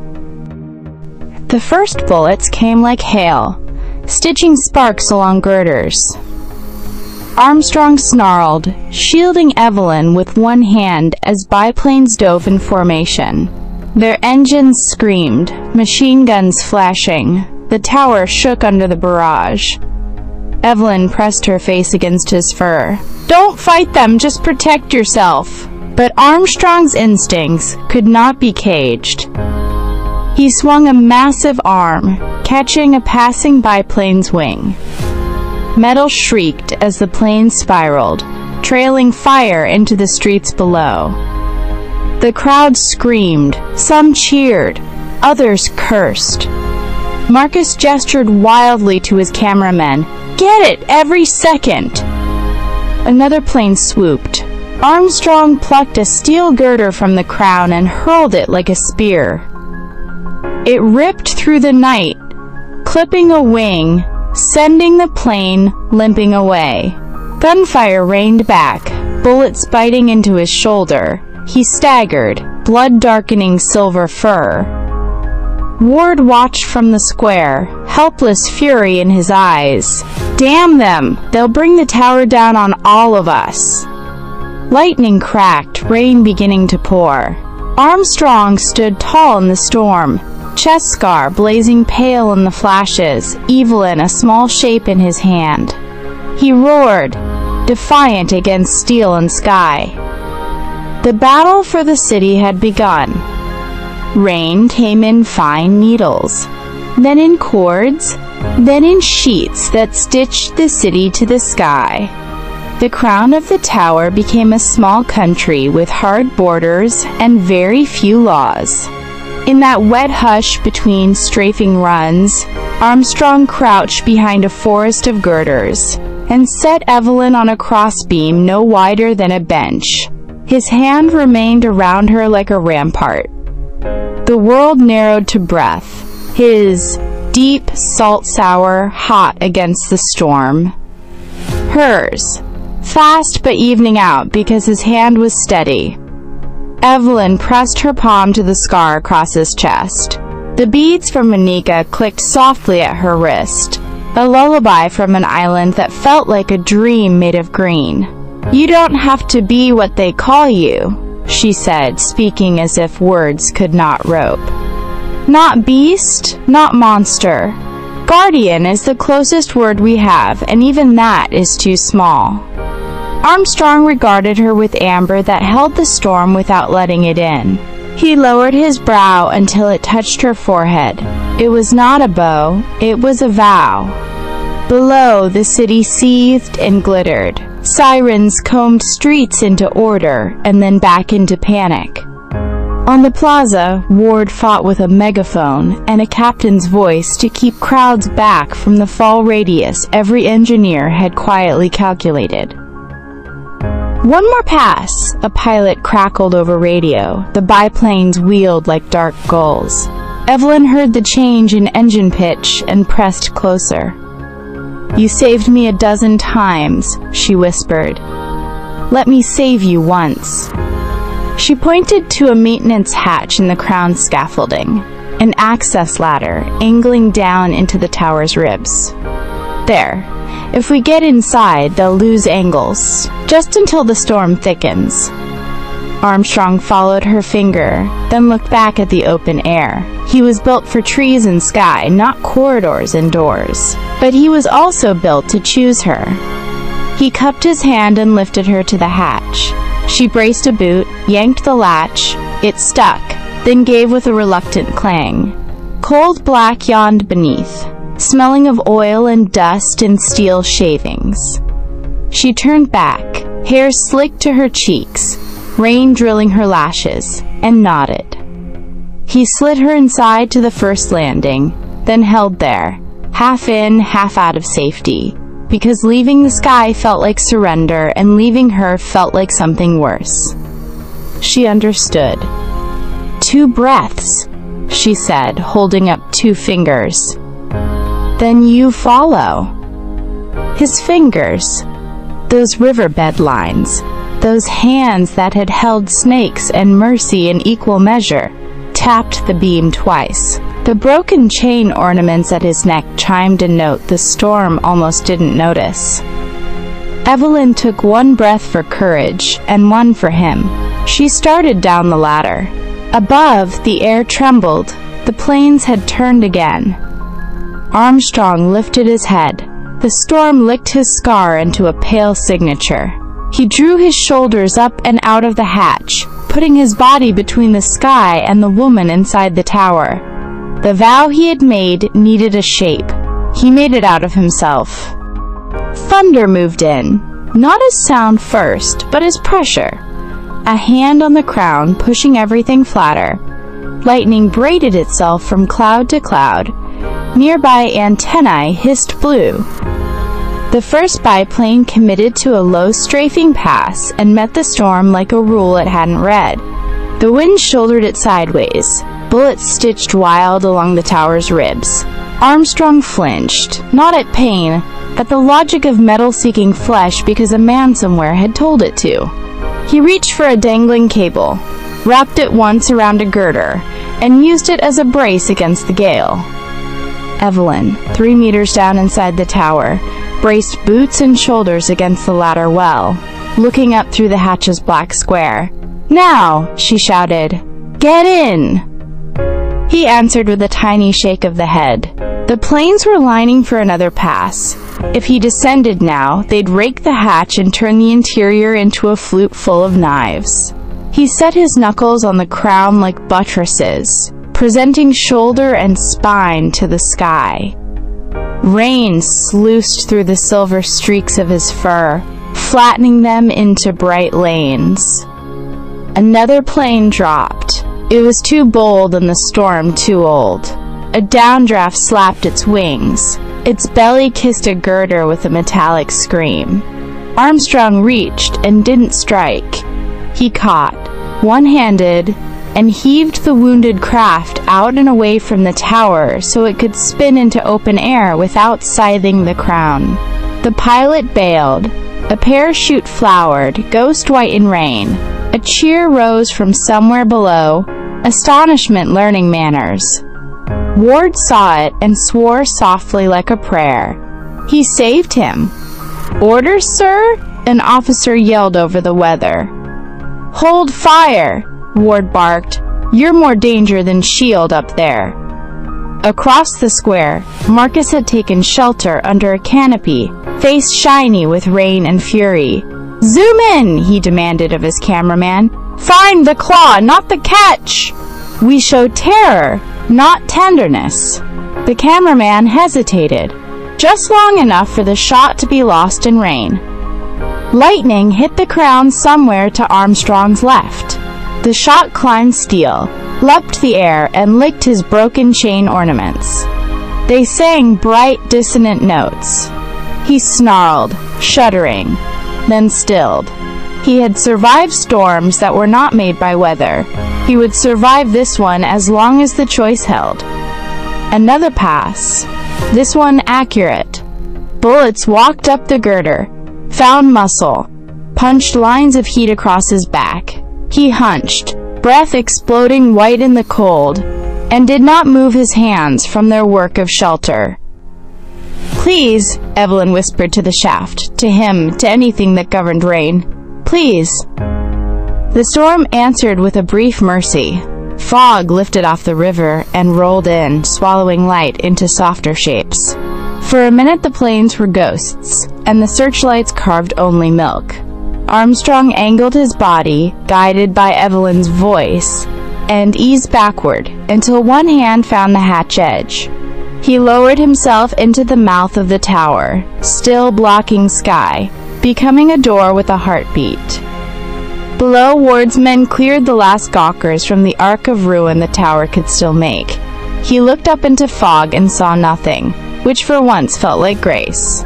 The first bullets came like hail, stitching sparks along girders. Armstrong snarled, shielding Evelyn with one hand as biplanes dove in formation. Their engines screamed, machine guns flashing. The tower shook under the barrage. Evelyn pressed her face against his fur. "Don't fight them, just protect yourself." But Armstrong's instincts could not be caged. He swung a massive arm, catching a passing biplane's wing. Metal shrieked as the plane spiraled, trailing fire into the streets below. The crowd screamed, some cheered, others cursed. Marcus gestured wildly to his cameramen. "Get it, every second!" Another plane swooped. Armstrong plucked a steel girder from the crown and hurled it like a spear. It ripped through the night, clipping a wing, sending the plane limping away. Gunfire rained back, bullets biting into his shoulder. He staggered, blood darkening silver fur. Ward watched from the square, helpless fury in his eyes. "Damn them! They'll bring the tower down on all of us." Lightning cracked, rain beginning to pour. Armstrong stood tall in the storm, chest scar blazing pale in the flashes, Evelyn a small shape in his hand. He roared, defiant against steel and sky. The battle for the city had begun. Rain came in fine needles, then in cords, then in sheets that stitched the city to the sky. The crown of the tower became a small country with hard borders and very few laws. In that wet hush between strafing runs, Armstrong crouched behind a forest of girders and set Evelyn on a crossbeam no wider than a bench. His hand remained around her like a rampart. The world narrowed to breath, his deep, salt-sour, hot against the storm. Hers, fast but evening out because his hand was steady. Evelyn pressed her palm to the scar across his chest. The beads from Monica clicked softly at her wrist, a lullaby from an island that felt like a dream made of green. "You don't have to be what they call you," she said, speaking as if words could not rope. "Not beast, not monster. Guardian is the closest word we have, and even that is too small." Armstrong regarded her with amber that held the storm without letting it in. He lowered his brow until it touched her forehead. It was not a bow, it was a vow. Below, the city seethed and glittered. Sirens combed streets into order, and then back into panic. On the plaza, Ward fought with a megaphone and a captain's voice to keep crowds back from the fall radius every engineer had quietly calculated. "One more pass," a pilot crackled over radio. The biplanes wheeled like dark gulls. Evelyn heard the change in engine pitch and pressed closer. "You saved me a dozen times," she whispered. "Let me save you once." She pointed to a maintenance hatch in the crown scaffolding, an access ladder angling down into the tower's ribs. "There. If we get inside, they'll lose angles, just until the storm thickens." Armstrong followed her finger, then looked back at the open air. He was built for trees and sky, not corridors and doors. But he was also built to choose her. He cupped his hand and lifted her to the hatch. She braced a boot, yanked the latch. It stuck, then gave with a reluctant clang. Cold black yawned beneath, smelling of oil and dust and steel shavings. She turned back, hair slicked to her cheeks, rain drilling her lashes, and nodded. He slid her inside to the first landing, then held there, half in, half out of safety, because leaving the sky felt like surrender and leaving her felt like something worse. She understood. "2 breaths," she said, holding up 2 fingers. "Then you follow." His fingers, those riverbed lines, those hands that had held snakes and mercy in equal measure, tapped the beam twice. The broken chain ornaments at his neck chimed a note the storm almost didn't notice. Evelyn took 1 breath for courage, and 1 for him. She started down the ladder. Above, the air trembled. The planes had turned again. Armstrong lifted his head. The storm licked his scar into a pale signature. He drew his shoulders up and out of the hatch, putting his body between the sky and the woman inside the tower. The vow he had made needed a shape. He made it out of himself. Thunder moved in, not as sound first, but as pressure. A hand on the crown pushing everything flatter. Lightning braided itself from cloud to cloud. Nearby antennae hissed blue. The first biplane committed to a low strafing pass and met the storm like a rule it hadn't read. The wind shouldered it sideways. Bullets stitched wild along the tower's ribs. Armstrong flinched, not at pain, at the logic of metal seeking flesh because a man somewhere had told it to. He reached for a dangling cable, wrapped it once around a girder, and used it as a brace against the gale. Evelyn, 3 meters down inside the tower, braced boots and shoulders against the ladder well, looking up through the hatch's black square. "Now!" she shouted. "Get in!" He answered with a tiny shake of the head. The planes were lining for another pass. If he descended now, they'd rake the hatch and turn the interior into a flute full of knives. He set his knuckles on the crown like buttresses, presenting shoulder and spine to the sky. Rain sluiced through the silver streaks of his fur, flattening them into bright lanes. Another plane dropped. It was too bold and the storm too old. A downdraft slapped its wings. Its belly kissed a girder with a metallic scream. Armstrong reached and didn't strike. He caught, one-handed, and heaved the wounded craft out and away from the tower so it could spin into open air without scything the crown. The pilot bailed. A parachute flowered, ghost-white in rain. A cheer rose from somewhere below, astonishment learning manners. Ward saw it and swore softly like a prayer. He saved him. "Orders, sir?" an officer yelled over the weather. "Hold fire!" Ward barked. "You're more danger than shield up there." Across the square, Marcus had taken shelter under a canopy, face shiny with rain and fury. "Zoom in!" he demanded of his cameraman. "Find the claw, not the catch!" "We show terror, not tenderness." The cameraman hesitated, just long enough for the shot to be lost in rain. Lightning hit the crown somewhere to Armstrong's left. The shot climbed steel, leapt the air, and licked his broken chain ornaments. They sang bright, dissonant notes. He snarled, shuddering, then stilled. He had survived storms that were not made by weather. He would survive this one as long as the choice held. Another pass. This one accurate. Bullets walked up the girder, found muscle, punched lines of heat across his back. He hunched, breath exploding white in the cold, and did not move his hands from their work of shelter. "Please," Evelyn whispered to the shaft, to him, to anything that governed rain. "Please." The storm answered with a brief mercy. Fog lifted off the river and rolled in, swallowing light into softer shapes. For a minute the plains were ghosts, and the searchlights carved only milk. Armstrong angled his body, guided by Evelyn's voice, and eased backward, until one hand found the hatch edge. He lowered himself into the mouth of the tower, still blocking sky, becoming a door with a heartbeat. Below, Ward's men cleared the last gawkers from the arc of ruin the tower could still make. He looked up into fog and saw nothing, which for once felt like grace.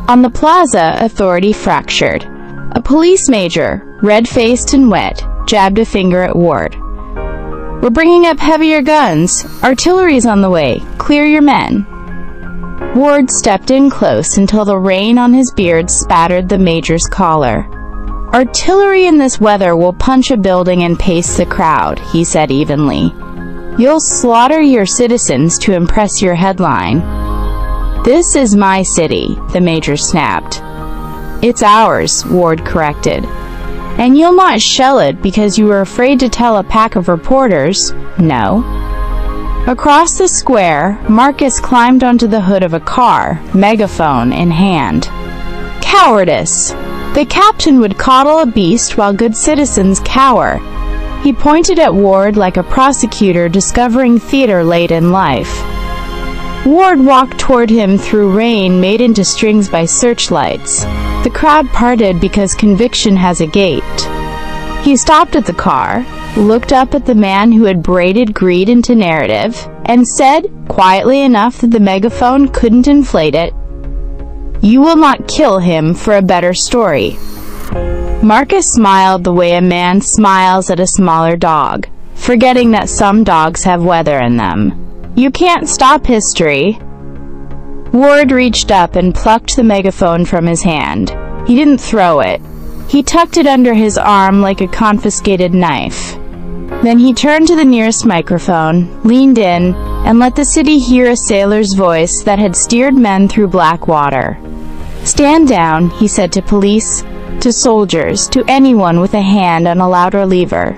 On the plaza, authority fractured. A police major, red-faced and wet, jabbed a finger at Ward. "We're bringing up heavier guns. Artillery's on the way. Clear your men." Ward stepped in close until the rain on his beard spattered the major's collar. "Artillery in this weather will punch a building and pace the crowd," he said evenly. "You'll slaughter your citizens to impress your headline." "This is my city," the major snapped. "It's ours," Ward corrected. "And you'll not shell it because you were afraid to tell a pack of reporters, no?" Across the square, Marcus climbed onto the hood of a car, megaphone in hand. "Cowardice! The captain would coddle a beast while good citizens cower." He pointed at Ward like a prosecutor discovering theater late in life. Ward walked toward him through rain made into strings by searchlights. The crowd parted because conviction has a gate. He stopped at the car, looked up at the man who had braided greed into narrative, and said, quietly enough that the megaphone couldn't inflate it, "You will not kill him for a better story." Marcus smiled the way a man smiles at a smaller dog, forgetting that some dogs have weather in them. "You can't stop history." Ward reached up and plucked the megaphone from his hand. He didn't throw it. He tucked it under his arm like a confiscated knife. Then he turned to the nearest microphone, leaned in, and let the city hear a sailor's voice that had steered men through black water. "Stand down," he said to police, to soldiers, to anyone with a hand on a louder lever.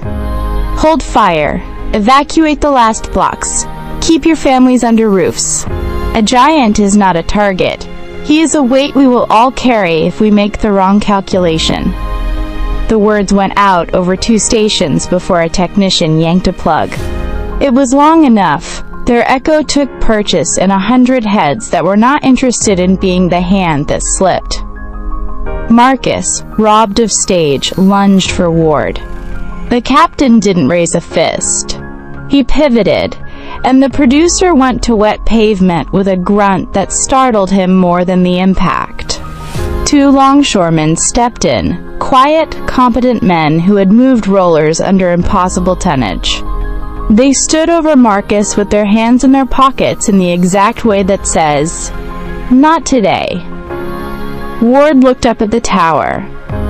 "Hold fire. Evacuate the last blocks. Keep your families under roofs. A giant is not a target. He is a weight we will all carry if we make the wrong calculation." The words went out over 2 stations before a technician yanked a plug. It was long enough. Their echo took purchase in 100 heads that were not interested in being the hand that slipped. Marcus, robbed of stage, lunged for Ward. The captain didn't raise a fist. He pivoted, and the producer went to wet pavement with a grunt that startled him more than the impact. 2 longshoremen stepped in, quiet, competent men who had moved rollers under impossible tonnage. They stood over Marcus with their hands in their pockets in the exact way that says, "Not today." Ward looked up at the tower.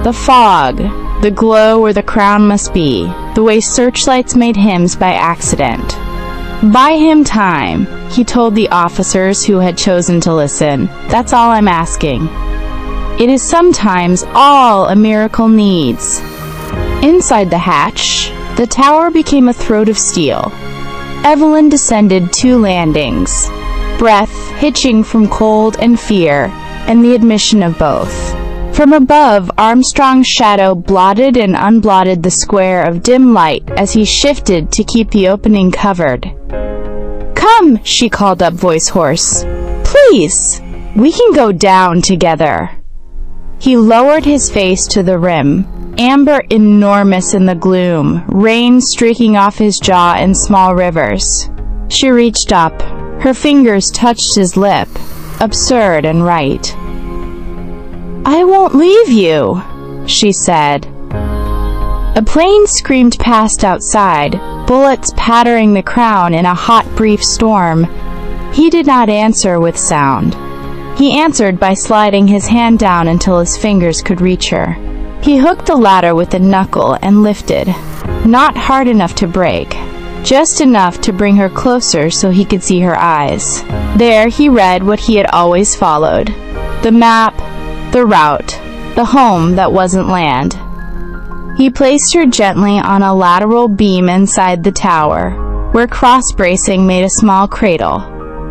The fog, the glow where the crown must be, the way searchlights made hymns by accident. "Buy him time," he told the officers who had chosen to listen. "That's all I'm asking. It is sometimes all a miracle needs." Inside the hatch, the tower became a throat of steel. Evelyn descended 2 landings, breath hitching from cold and fear, and the admission of both. From above, Armstrong's shadow blotted and unblotted the square of dim light as he shifted to keep the opening covered. "Come," she called up, voice hoarse. "Please, we can go down together." He lowered his face to the rim, amber enormous in the gloom, rain streaking off his jaw in small rivers. She reached up. Her fingers touched his lip, absurd and right. "I won't leave you," she said. A plane screamed past outside, bullets pattering the crown in a hot, brief storm. He did not answer with sound. He answered by sliding his hand down until his fingers could reach her. He hooked the ladder with a knuckle and lifted. Not hard enough to break, just enough to bring her closer so he could see her eyes. There he read what he had always followed. The map, the route, the home that wasn't land. He placed her gently on a lateral beam inside the tower, where cross-bracing made a small cradle.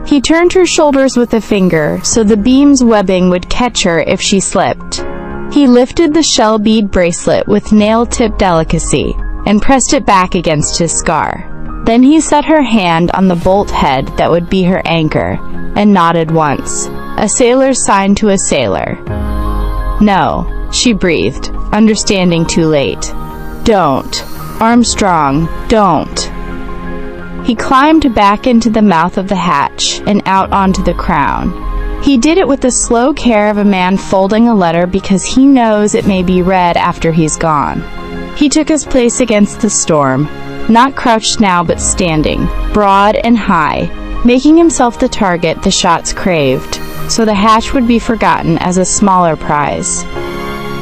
He turned her shoulders with a finger so the beam's webbing would catch her if she slipped. He lifted the shell bead bracelet with nail-tip delicacy and pressed it back against his scar. Then he set her hand on the bolt head that would be her anchor, and nodded once, a sailor's sign to a sailor. "No," she breathed, understanding too late. "Don't. Armstrong, don't." He climbed back into the mouth of the hatch and out onto the crown. He did it with the slow care of a man folding a letter because he knows it may be read after he's gone. He took his place against the storm, not crouched now but standing, broad and high, making himself the target the shots craved, so the hatch would be forgotten as a smaller prize.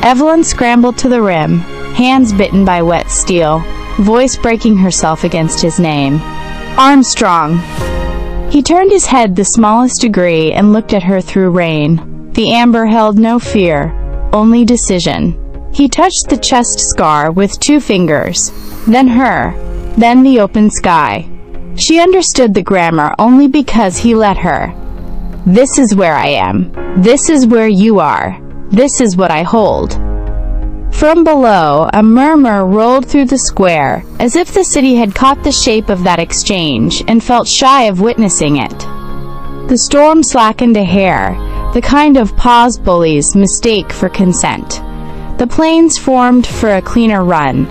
Evelyn scrambled to the rim, hands bitten by wet steel, voice breaking herself against his name. "Armstrong!" He turned his head the smallest degree and looked at her through rain. The amber held no fear, only decision. He touched the chest scar with 2 fingers, then her, then the open sky. She understood the grammar only because he let her. "This is where I am. This is where you are. This is what I hold." From below, a murmur rolled through the square, as if the city had caught the shape of that exchange and felt shy of witnessing it. The storm slackened a hair, the kind of pause bullies mistake for consent. The planes formed for a cleaner run.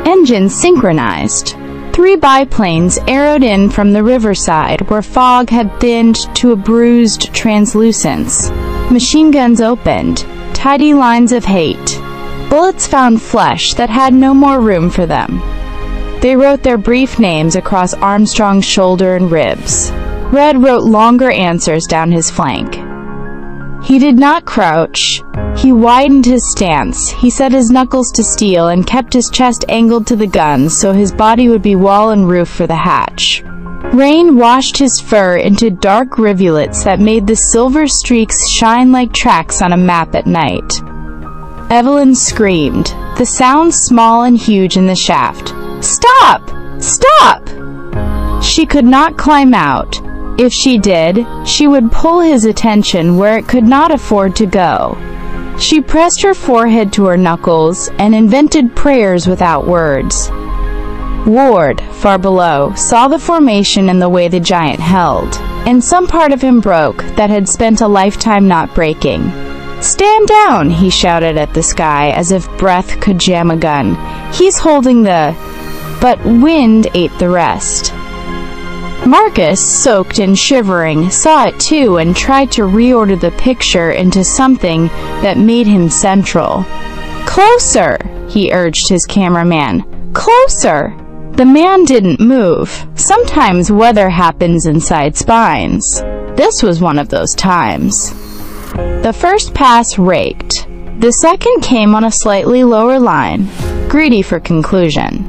Engines synchronized. 3 biplanes arrowed in from the riverside where fog had thinned to a bruised translucence. Machine guns opened. Tidy lines of hate. Bullets found flesh that had no more room for them. They wrote their brief names across Armstrong's shoulder and ribs. Red wrote longer answers down his flank. He did not crouch. He widened his stance. He set his knuckles to steel and kept his chest angled to the guns so his body would be wall and roof for the hatch. Rain washed his fur into dark rivulets that made the silver streaks shine like tracks on a map at night. Evelyn screamed, the sound small and huge in the shaft. "Stop! Stop!" She could not climb out. If she did, she would pull his attention where it could not afford to go. She pressed her forehead to her knuckles and invented prayers without words. Ward, far below, saw the formation and the way the giant held, and some part of him broke that had spent a lifetime not breaking. "Stand down!" he shouted at the sky as if breath could jam a gun. "He's holding the—" But wind ate the rest. Marcus, soaked and shivering, saw it too and tried to reorder the picture into something that made him central. "Closer!" he urged his cameraman. "Closer!" The man didn't move. Sometimes weather happens inside spines. This was one of those times. The first pass raked. The second came on a slightly lower line, greedy for conclusion.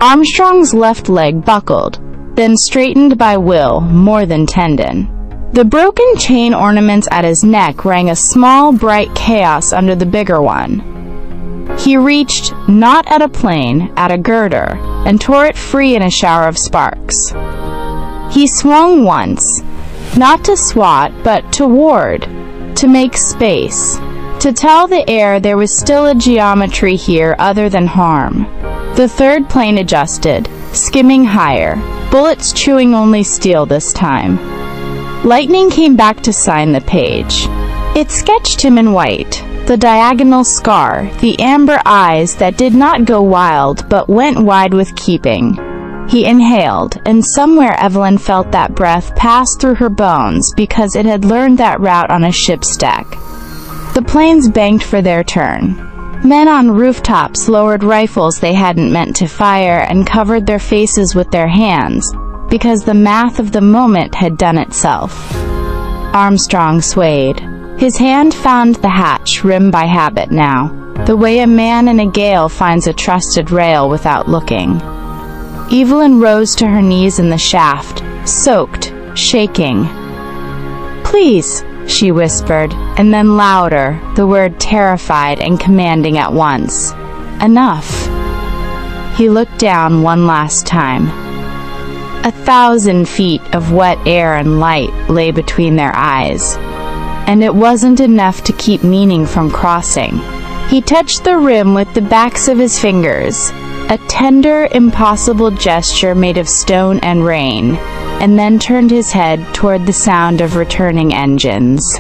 Armstrong's left leg buckled, then straightened by will more than tendon. The broken chain ornaments at his neck rang a small, bright chaos under the bigger one. He reached, not at a plane, at a girder, and tore it free in a shower of sparks. He swung once, not to swat, but to ward, to make space, to tell the air there was still a geometry here other than harm. The third plane adjusted, skimming higher, bullets chewing only steel this time. Lightning came back to sign the page. It sketched him in white, the diagonal scar, the amber eyes that did not go wild but went wide with keeping. He inhaled, and somewhere Evelyn felt that breath pass through her bones because it had learned that route on a ship's deck. The planes banked for their turn. Men on rooftops lowered rifles they hadn't meant to fire and covered their faces with their hands, because the math of the moment had done itself. Armstrong swayed. His hand found the hatch, rim by habit now, the way a man in a gale finds a trusted rail without looking. Evelyn rose to her knees in the shaft, soaked, shaking. "Please," she whispered, and then louder, the word terrified and commanding at once. "Enough." He looked down one last time. 1,000 feet of wet air and light lay between their eyes, and it wasn't enough to keep meaning from crossing. He touched the rim with the backs of his fingers, a tender, impossible gesture made of stone and rain, and then turned his head toward the sound of returning engines.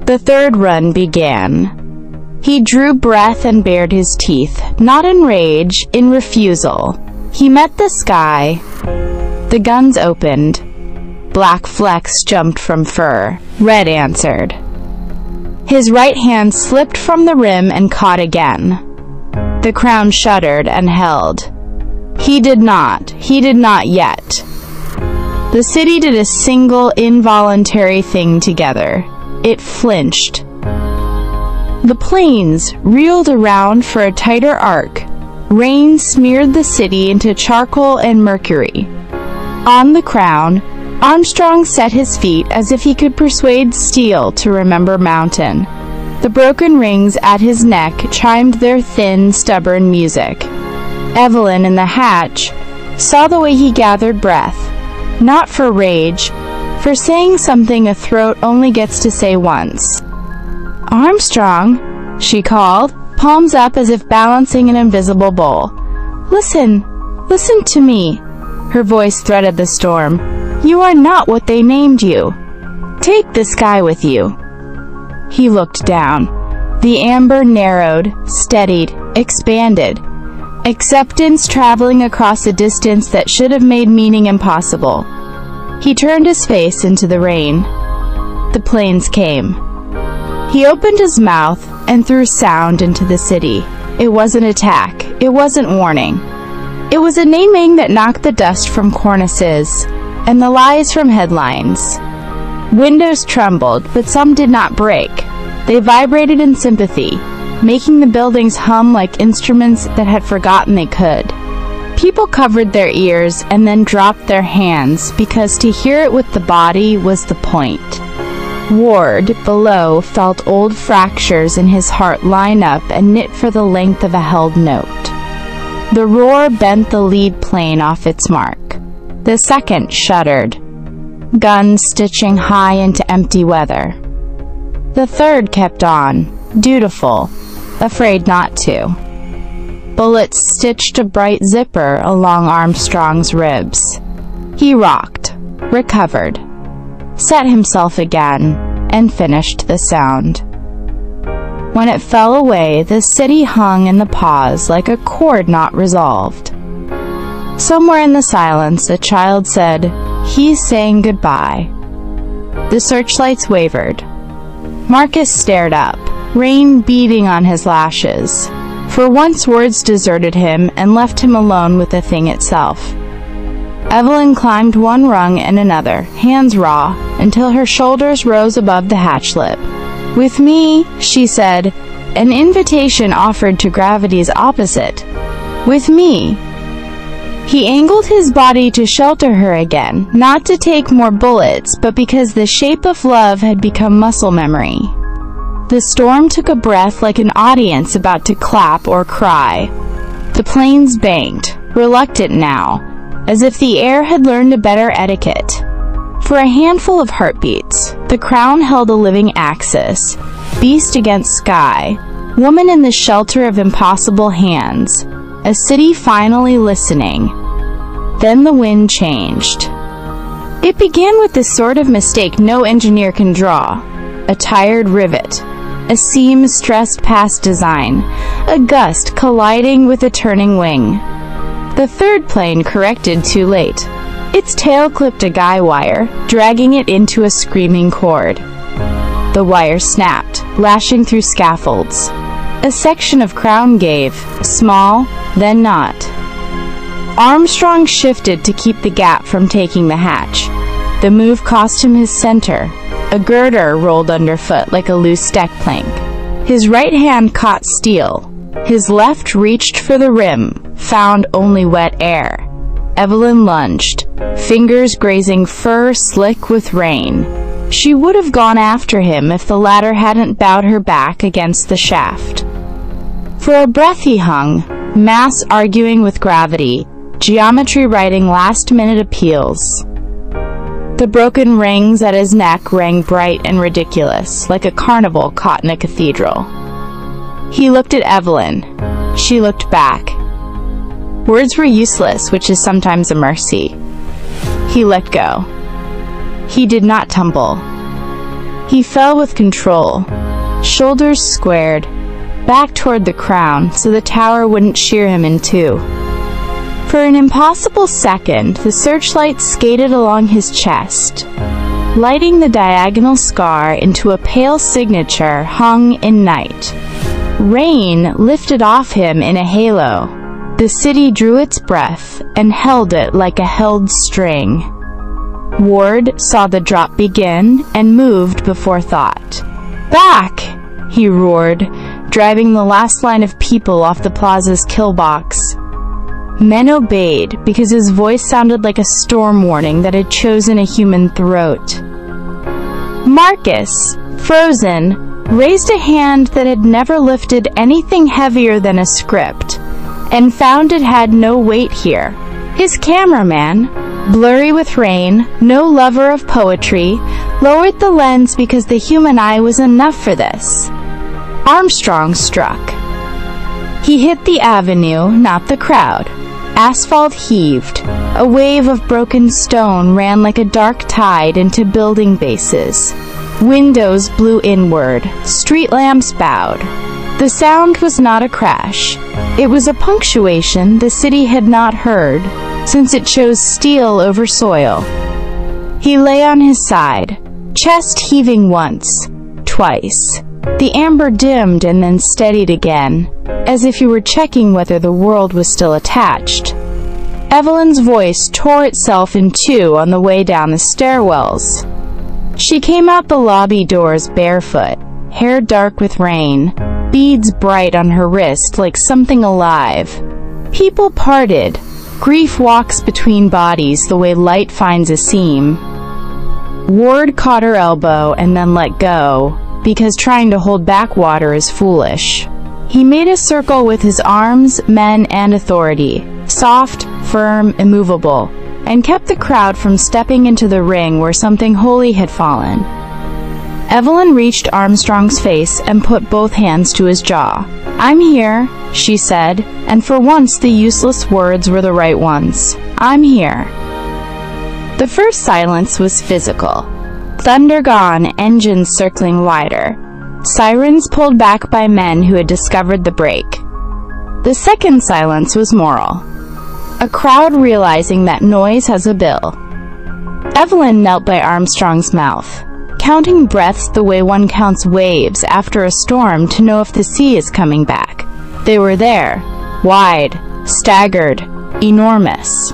The third run began. He drew breath and bared his teeth, not in rage, in refusal. He met the sky. The guns opened. Black flecks jumped from fur. Red answered. His right hand slipped from the rim and caught again. The crown shuddered and held. He did not yet. The city did a single involuntary thing together. It flinched. The planes reeled around for a tighter arc. Rain smeared the city into charcoal and mercury. On the crown, Armstrong set his feet as if he could persuade steel to remember mountain. The broken rings at his neck chimed their thin, stubborn music. Evelyn in the hatch saw the way he gathered breath, not for rage, for saying something a throat only gets to say once. "Armstrong," she called, palms up as if balancing an invisible bowl. Listen to me." Her voice threaded the storm. "You are not what they named you. Take the sky with you." He looked down. The amber narrowed, steadied, expanded. Acceptance traveling across a distance that should have made meaning impossible. He turned his face into the rain. The planes came. He opened his mouth and threw sound into the city. It wasn't attack. It wasn't warning. It was a naming that knocked the dust from cornices and the lies from headlines. Windows trembled, but some did not break. They vibrated in sympathy, making the buildings hum like instruments that had forgotten they could. People covered their ears and then dropped their hands, because to hear it with the body was the point. Ward, below, felt old fractures in his heart line up and knit for the length of a held note. The roar bent the lead plane off its mark. The second shuddered, guns stitching high into empty weather. The third kept on, dutiful, afraid not to. Bullets stitched a bright zipper along Armstrong's ribs. He rocked, recovered, set himself again, and finished the sound. When it fell away, the city hung in the pause like a chord not resolved. Somewhere in the silence, a child said, "He's saying goodbye." The searchlights wavered. Marcus stared up, rain beating on his lashes. For once words deserted him and left him alone with the thing itself. Evelyn climbed one rung and another, hands raw, until her shoulders rose above the hatch lip. "With me," she said, an invitation offered to gravity's opposite. "With me." He angled his body to shelter her again, not to take more bullets, but because the shape of love had become muscle memory. The storm took a breath like an audience about to clap or cry. The planes banked, reluctant now, as if the air had learned a better etiquette. For a handful of heartbeats, the crown held a living axis, beast against sky, woman in the shelter of impossible hands, a city finally listening. Then the wind changed. It began with the sort of mistake no engineer can draw. A tired rivet, a seam stressed past design, a gust colliding with a turning wing. The third plane corrected too late. Its tail clipped a guy wire, dragging it into a screaming cord. The wire snapped, lashing through scaffolds. A section of crown gave, small, then not. Armstrong shifted to keep the gap from taking the hatch. The move cost him his center. A girder rolled underfoot like a loose deck plank. His right hand caught steel. His left reached for the rim, found only wet air. Evelyn lunged, fingers grazing fur slick with rain. She would have gone after him if the latter hadn't bowed her back against the shaft. For a breath he hung, mass arguing with gravity, geometry writing last-minute appeals. The broken rings at his neck rang bright and ridiculous, like a carnival caught in a cathedral. He looked at Evelyn. She looked back. Words were useless, which is sometimes a mercy. He let go. He did not tumble. He fell with control, shoulders squared, back toward the crown so the tower wouldn't shear him in two. For an impossible second, the searchlight skated along his chest, lighting the diagonal scar into a pale signature hung in night. Rain lifted off him in a halo. The city drew its breath and held it like a held string. Ward saw the drop begin and moved before thought. "Back!" he roared, driving the last line of people off the plaza's kill box. Men obeyed because his voice sounded like a storm warning that had chosen a human throat. Marcus, frozen, raised a hand that had never lifted anything heavier than a script, and found it had no weight here. His cameraman, blurry with rain, no lover of poetry, lowered the lens because the human eye was enough for this. Armstrong struck. He hit the avenue, not the crowd. Asphalt heaved. A wave of broken stone ran like a dark tide into building bases. Windows blew inward. Street lamps bowed. The sound was not a crash. It was a punctuation the city had not heard, since it chose steel over soil. He lay on his side, chest heaving once, twice. The amber dimmed and then steadied again, as if he were checking whether the world was still attached. Evelyn's voice tore itself in two on the way down the stairwells. She came out the lobby doors barefoot, hair dark with rain, beads bright on her wrist like something alive. People parted. Grief walks between bodies the way light finds a seam. Ward caught her elbow and then let go, because trying to hold back water is foolish. He made a circle with his arms, men, and authority, soft, firm, immovable, and kept the crowd from stepping into the ring where something holy had fallen. Evelyn reached Armstrong's face and put both hands to his jaw. "I'm here," she said, and for once the useless words were the right ones. "I'm here." The first silence was physical. Thunder gone, engines circling wider. Sirens pulled back by men who had discovered the break. The second silence was moral. A crowd realizing that noise has a bill. Evelyn knelt by Armstrong's mouth, counting breaths the way one counts waves after a storm to know if the sea is coming back. They were there, wide, staggered, enormous.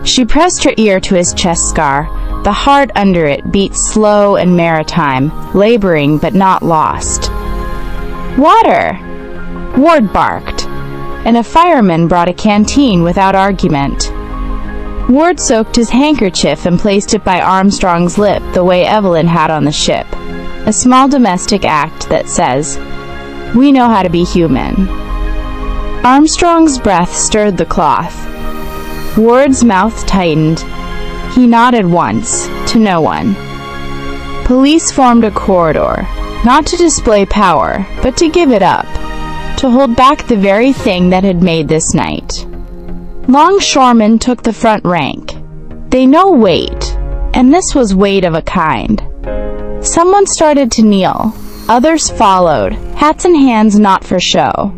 She pressed her ear to his chest scar. The heart under it beat slow and maritime, laboring but not lost. "Water!" Ward barked, and a fireman brought a canteen without argument. Ward soaked his handkerchief and placed it by Armstrong's lip the way Evelyn had on the ship. A small domestic act that says, "We know how to be human." Armstrong's breath stirred the cloth. Ward's mouth tightened. He nodded once, to no one. Police formed a corridor, not to display power, but to give it up, to hold back the very thing that had made this night. Longshoremen took the front rank. They know weight, and this was weight of a kind. Someone started to kneel. Others followed, hats in hands not for show.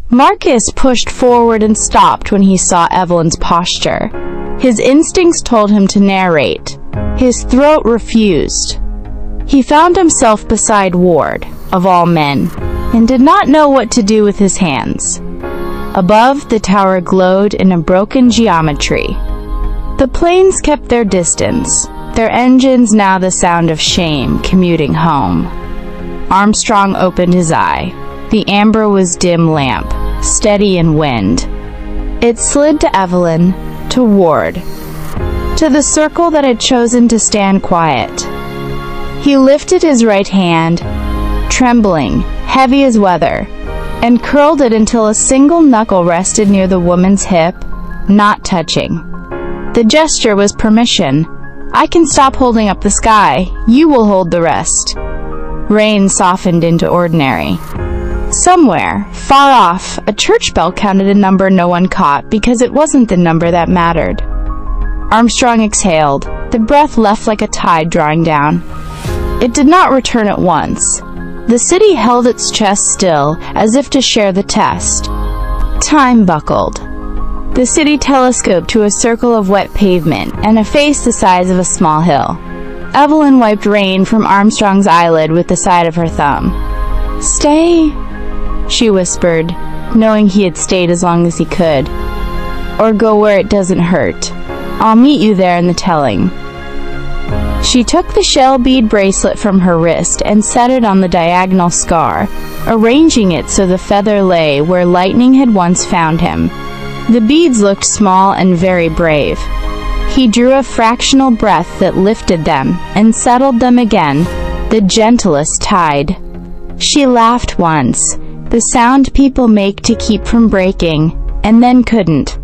Marcus pushed forward and stopped when he saw Evelyn's posture. His instincts told him to narrate. His throat refused. He found himself beside Ward, of all men, and did not know what to do with his hands. Above, the tower glowed in a broken geometry. The planes kept their distance, their engines now the sound of shame commuting home. Armstrong opened his eye. The amber was dim lamp, steady in wind. It slid to Evelyn, to Ward, to the circle that had chosen to stand quiet. He lifted his right hand, trembling, heavy as weather, and curled it until a single knuckle rested near the woman's hip, not touching. The gesture was permission. "I can stop holding up the sky. You will hold the rest." Rain softened into ordinary. Somewhere, far off, a church bell counted a number no one caught because it wasn't the number that mattered. Armstrong exhaled. The breath left like a tide drawing down. It did not return at once. The city held its chest still, as if to share the test. Time buckled. The city telescoped to a circle of wet pavement and a face the size of a small hill. Evelyn wiped rain from Armstrong's eyelid with the side of her thumb. "Stay," she whispered, knowing he had stayed as long as he could. "Or go where it doesn't hurt. I'll meet you there in the telling." She took the shell bead bracelet from her wrist and set it on the diagonal scar, arranging it so the feather lay where lightning had once found him. The beads looked small and very brave. He drew a fractional breath that lifted them and settled them again, the gentlest tide. She laughed once, the sound people make to keep from breaking, and then couldn't.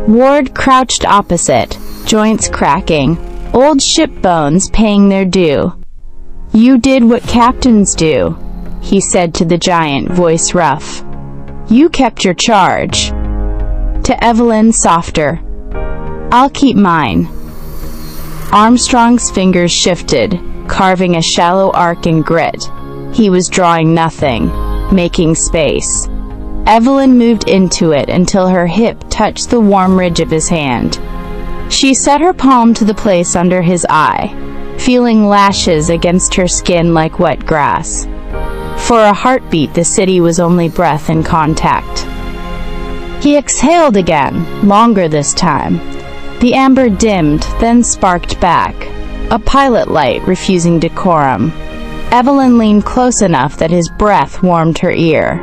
Ward crouched opposite, joints cracking, old ship bones paying their due. "You did what captains do," he said to the giant, voice rough. "You kept your charge." To Evelyn, softer, "I'll keep mine." Armstrong's fingers shifted, carving a shallow arc in grit. He was drawing nothing, making space. Evelyn moved into it until her hip touched the warm ridge of his hand. She set her palm to the place under his eye, feeling lashes against her skin like wet grass. For a heartbeat, the city was only breath and contact. He exhaled again, longer this time. The amber dimmed, then sparked back. a pilot light refusing decorum. Evelyn leaned close enough that his breath warmed her ear.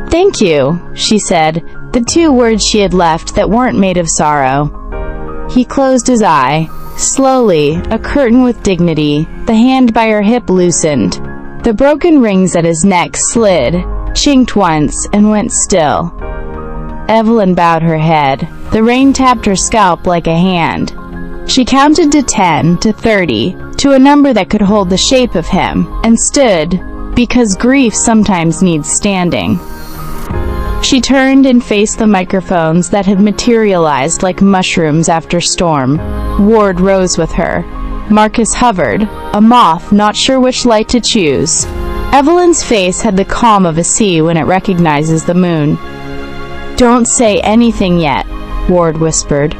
"Thank you," she said, the two words she had left that weren't made of sorrow. He closed his eye. Slowly, a curtain with dignity, the hand by her hip loosened. The broken rings at his neck slid, chinked once, and went still. Evelyn bowed her head. The rain tapped her scalp like a hand. She counted to 10, to 30, to a number that could hold the shape of him, and stood, because grief sometimes needs standing. She turned and faced the microphones that had materialized like mushrooms after storm. Ward rose with her. Marcus hovered, a moth not sure which light to choose. Evelyn's face had the calm of a sea when it recognizes the moon. "Don't say anything yet," Ward whispered.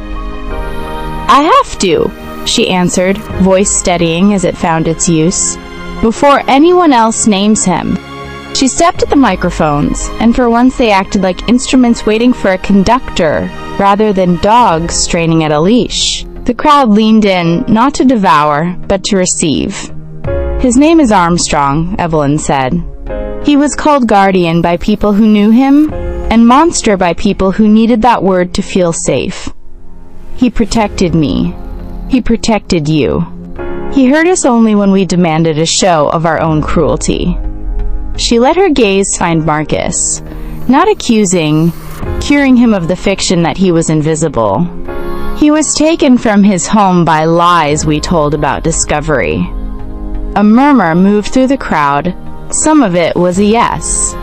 "I have to," she answered, voice steadying as it found its use. "Before anyone else names him." She stepped at the microphones, and for once they acted like instruments waiting for a conductor, rather than dogs straining at a leash. The crowd leaned in, not to devour, but to receive. "His name is Armstrong," Evelyn said. "He was called Guardian by people who knew him, and Monster by people who needed that word to feel safe. He protected me. He protected you. He hurt us only when we demanded a show of our own cruelty." She let her gaze find Marcus, not accusing, curing him of the fiction that he was invisible. He was taken from his home by lies we told about discovery. A murmur moved through the crowd. Some of it was a yes.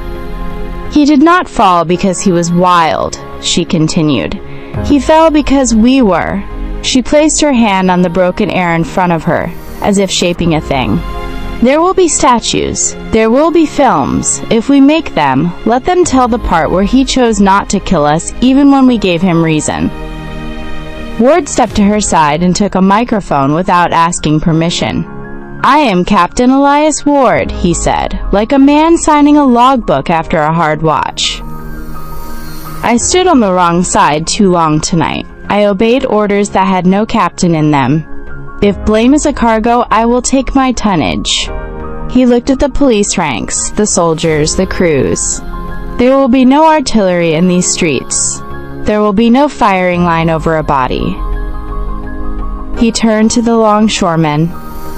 "He did not fall because he was wild," she continued. "He fell because we were." She placed her hand on the broken air in front of her, as if shaping a thing. "There will be statues. There will be films. If we make them, let them tell the part where he chose not to kill us even when we gave him reason." Ward stepped to her side and took a microphone without asking permission. "I am Captain Elias Ward," he said, like a man signing a logbook after a hard watch. "I stood on the wrong side too long tonight. I obeyed orders that had no captain in them. If blame is a cargo, I will take my tonnage." He looked at the police ranks, the soldiers, the crews. "There will be no artillery in these streets. There will be no firing line over a body." He turned to the longshoremen.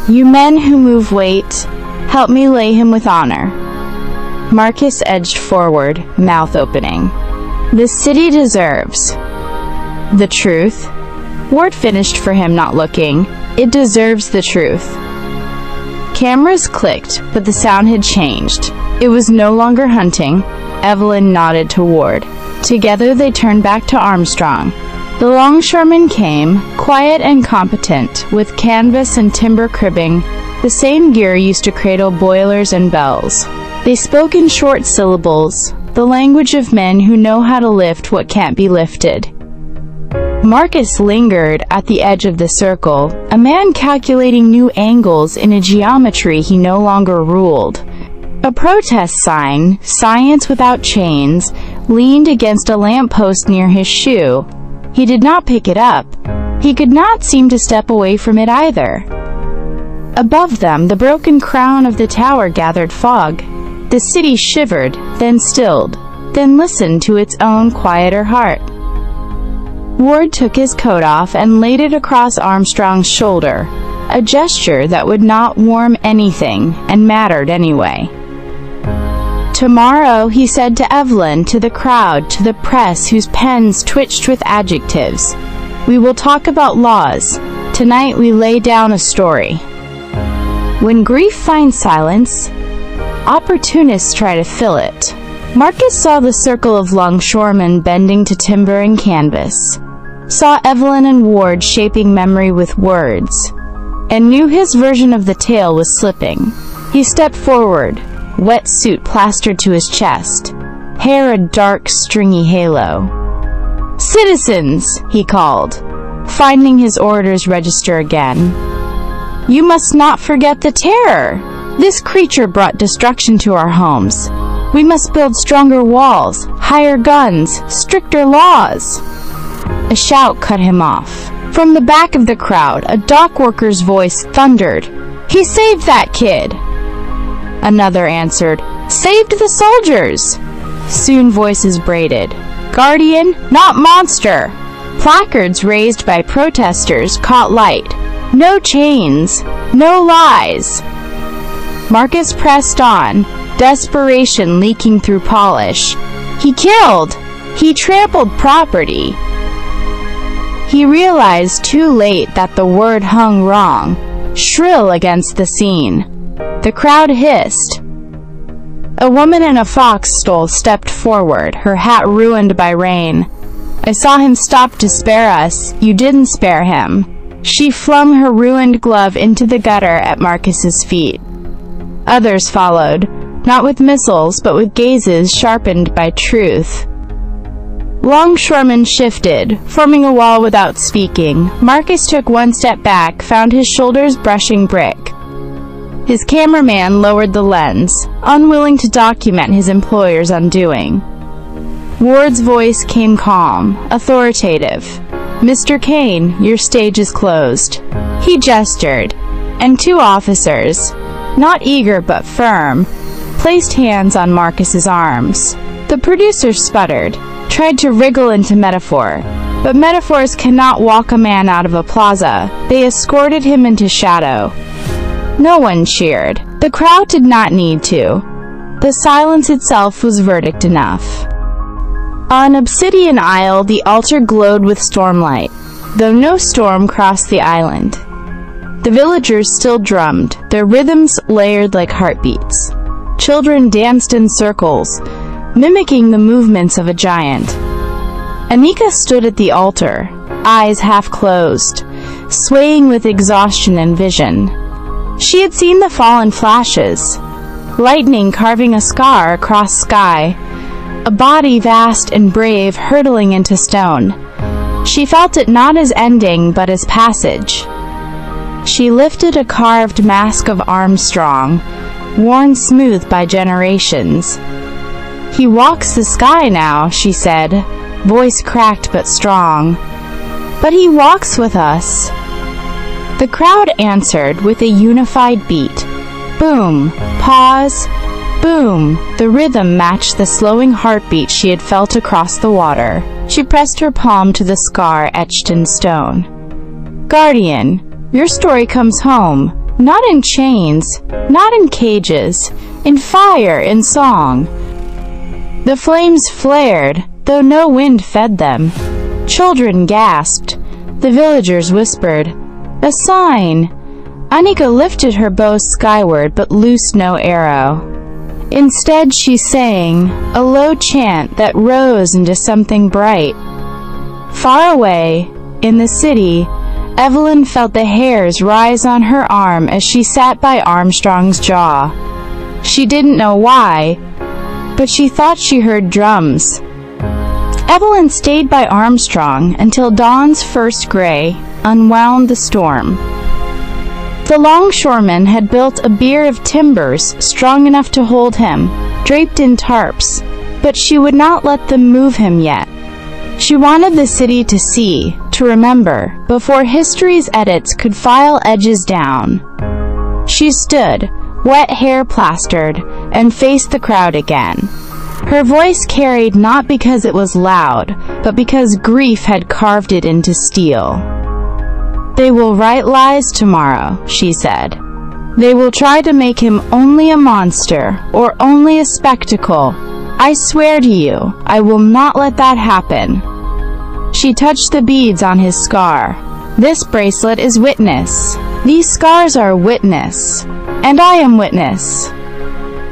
"You men who move weight, help me lay him with honor." Marcus edged forward, mouth opening. "The city deserves the truth." Ward finished for him, not looking. "It deserves the truth." Cameras clicked, but the sound had changed. It was no longer hunting. Evelyn nodded to Ward. Together they turned back to Armstrong. The longshoreman came, quiet and competent, with canvas and timber cribbing, the same gear used to cradle boilers and bells. They spoke in short syllables, the language of men who know how to lift what can't be lifted. Marcus lingered at the edge of the circle, a man calculating new angles in a geometry he no longer ruled. A protest sign, "Science Without Chains," leaned against a lamppost near his shoe. He did not pick it up. He could not seem to step away from it either. Above them, the broken crown of the tower gathered fog. The city shivered, then stilled, then listened to its own quieter heart. Ward took his coat off and laid it across Armstrong's shoulder, a gesture that would not warm anything, and mattered anyway. "Tomorrow," he said to Evelyn, to the crowd, to the press whose pens twitched with adjectives, "we will talk about laws. Tonight we lay down a story." When grief finds silence, opportunists try to fill it. Marcus saw the circle of longshoremen bending to timber and canvas, saw Evelyn and Ward shaping memory with words, and knew his version of the tale was slipping. He stepped forward, wetsuit plastered to his chest, hair a dark, stringy halo. "Citizens," he called, finding his orders register again. "You must not forget the terror. This creature brought destruction to our homes. We must build stronger walls, higher guns, stricter laws." A shout cut him off. From the back of the crowd, a dock worker's voice thundered, "He saved that kid!" Another answered, "Saved the soldiers!" Soon voices braided, "Guardian, not monster!" Placards raised by protesters caught light. "No chains, no lies." Marcus pressed on, desperation leaking through polish. He killed! He trampled property. He realized too late that the word hung wrong, shrill against the scene. The crowd hissed. A woman in a fox stole stepped forward, her hat ruined by rain. "I saw him stop to spare us. You didn't spare him." She flung her ruined glove into the gutter at Marcus's feet. Others followed, not with missiles but with gazes sharpened by truth. Longshoremen shifted, forming a wall without speaking. Marcus took one step back, found his shoulders brushing brick. His cameraman lowered the lens, unwilling to document his employer's undoing. Ward's voice came calm, authoritative. "Mr. Kane, your stage is closed." He gestured, and two officers, not eager but firm, placed hands on Marcus's arms. The producer sputtered, tried to wriggle into metaphor, but metaphors cannot walk a man out of a plaza. They escorted him into shadow. No one cheered. The crowd did not need to. The silence itself was verdict enough. On Obsidian Isle, the altar glowed with stormlight, though no storm crossed the island. The villagers still drummed, their rhythms layered like heartbeats. Children danced in circles, mimicking the movements of a giant. Anika stood at the altar, eyes half closed, swaying with exhaustion and vision. She had seen the fallen flashes, lightning carving a scar across sky, a body vast and brave hurtling into stone. She felt it not as ending but as passage. She lifted a carved mask of Armstrong, worn smooth by generations. "He walks the sky now," she said, voice cracked but strong. "But he walks with us." The crowd answered with a unified beat. Boom, pause, boom. The rhythm matched the slowing heartbeat she had felt across the water. She pressed her palm to the scar etched in stone. "Guardian, your story comes home, not in chains, not in cages, in fire, in song." The flames flared, though no wind fed them. Children gasped. The villagers whispered, "A sign!" Anika lifted her bow skyward but loosed no arrow. Instead she sang, a low chant that rose into something bright. Far away, in the city, Evelyn felt the hairs rise on her arm as she sat by Armstrong's jaw. She didn't know why, but she thought she heard drums. Evelyn stayed by Armstrong until dawn's first gray unwound the storm. The longshoreman had built a bier of timbers strong enough to hold him, draped in tarps, but she would not let them move him yet. She wanted the city to see, to remember, before history's edits could file edges down. She stood, wet hair plastered, and faced the crowd again. Her voice carried not because it was loud, but because grief had carved it into steel. "They will write lies tomorrow," she said. "They will try to make him only a monster, or only a spectacle. I swear to you, I will not let that happen." She touched the beads on his scar. "This bracelet is witness. These scars are witness. And I am witness."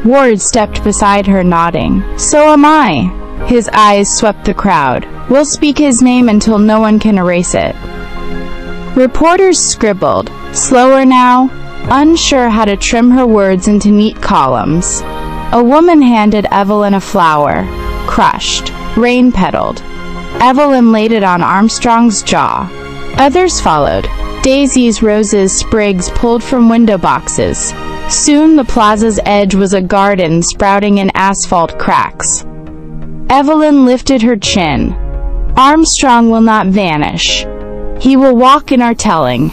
Ward stepped beside her, nodding. "So am I." His eyes swept the crowd. "We'll speak his name until no one can erase it." Reporters scribbled, slower now, unsure how to trim her words into neat columns. A woman handed Evelyn a flower, crushed, rain-petaled. Evelyn laid it on Armstrong's jaw. Others followed. Daisies, roses, sprigs pulled from window boxes. Soon the plaza's edge was a garden sprouting in asphalt cracks. Evelyn lifted her chin. "Armstrong will not vanish. He will walk in our telling.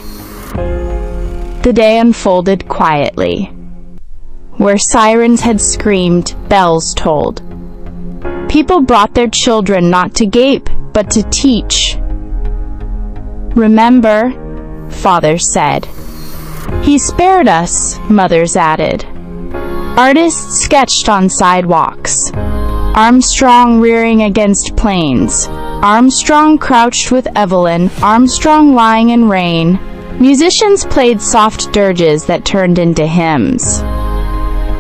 The day unfolded quietly. Where sirens had screamed, bells tolled. People brought their children not to gape, but to teach. "Remember," fathers said. "He spared us," mothers added. Artists sketched on sidewalks. Armstrong rearing against planes. Armstrong crouched with Evelyn. Armstrong lying in rain. Musicians played soft dirges that turned into hymns.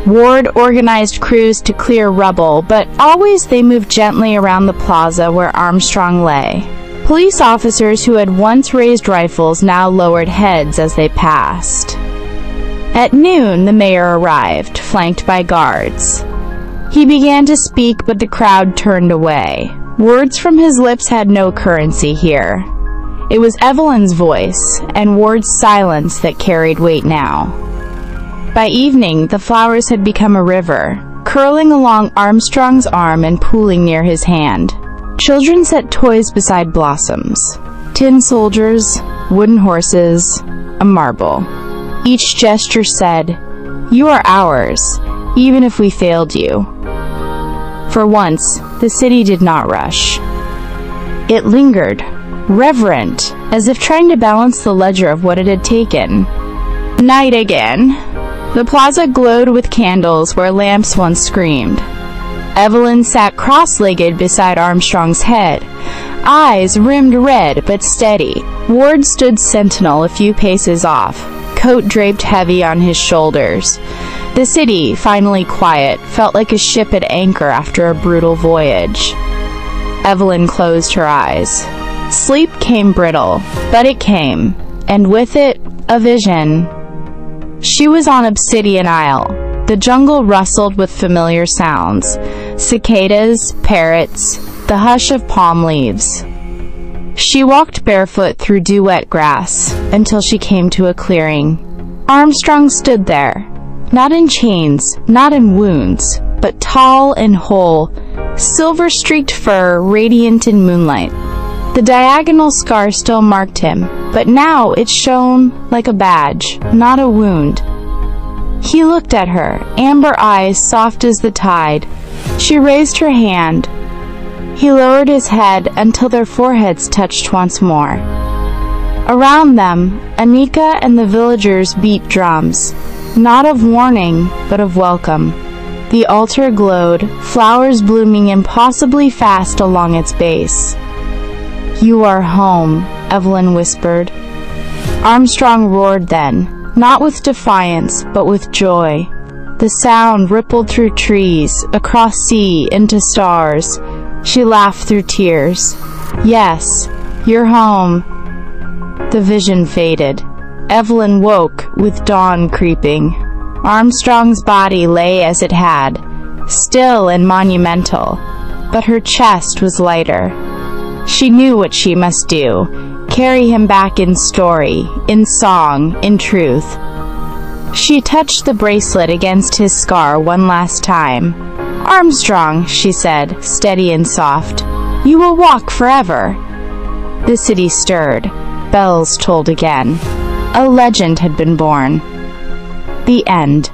Ward organized crews to clear rubble, but always they moved gently around the plaza where Armstrong lay. Police officers who had once raised rifles now lowered heads as they passed. At noon, the mayor arrived, flanked by guards. He began to speak, but the crowd turned away. Words from his lips had no currency here. It was Evelyn's voice, and Ward's silence that carried weight now. By evening, the flowers had become a river, curling along Armstrong's arm and pooling near his hand. Children set toys beside blossoms. Tin soldiers, wooden horses, a marble. Each gesture said, "You are ours, even if we failed you." For once, the city did not rush. It lingered, reverent, as if trying to balance the ledger of what it had taken. Night again. The plaza glowed with candles where lamps once screamed. Evelyn sat cross-legged beside Armstrong's head, eyes rimmed red but steady. Ward stood sentinel a few paces off, coat draped heavy on his shoulders. The city, finally quiet, felt like a ship at anchor after a brutal voyage. Evelyn closed her eyes. Sleep came brittle, but it came, and with it, a vision. She was on Obsidian Isle. The jungle rustled with familiar sounds. Cicadas, parrots, the hush of palm leaves. She walked barefoot through dew-wet grass, until she came to a clearing. Armstrong stood there, not in chains, not in wounds, but tall and whole, silver-streaked fur radiant in moonlight. The diagonal scar still marked him, but now it shone like a badge, not a wound. He looked at her, amber eyes soft as the tide. She raised her hand. He lowered his head until their foreheads touched once more. Around them, Anika and the villagers beat drums, not of warning, but of welcome. The altar glowed, flowers blooming impossibly fast along its base. "You are home," Evelyn whispered. Armstrong roared then, not with defiance, but with joy. The sound rippled through trees, across sea, into stars. She laughed through tears. "Yes, you're home." The vision faded. Evelyn woke, with dawn creeping. Armstrong's body lay as it had, still and monumental, but her chest was lighter. She knew what she must do, carry him back in story, in song, in truth. She touched the bracelet against his scar one last time. "Armstrong," she said, steady and soft, "you will walk forever." The city stirred. Bells tolled again. A legend had been born. The end.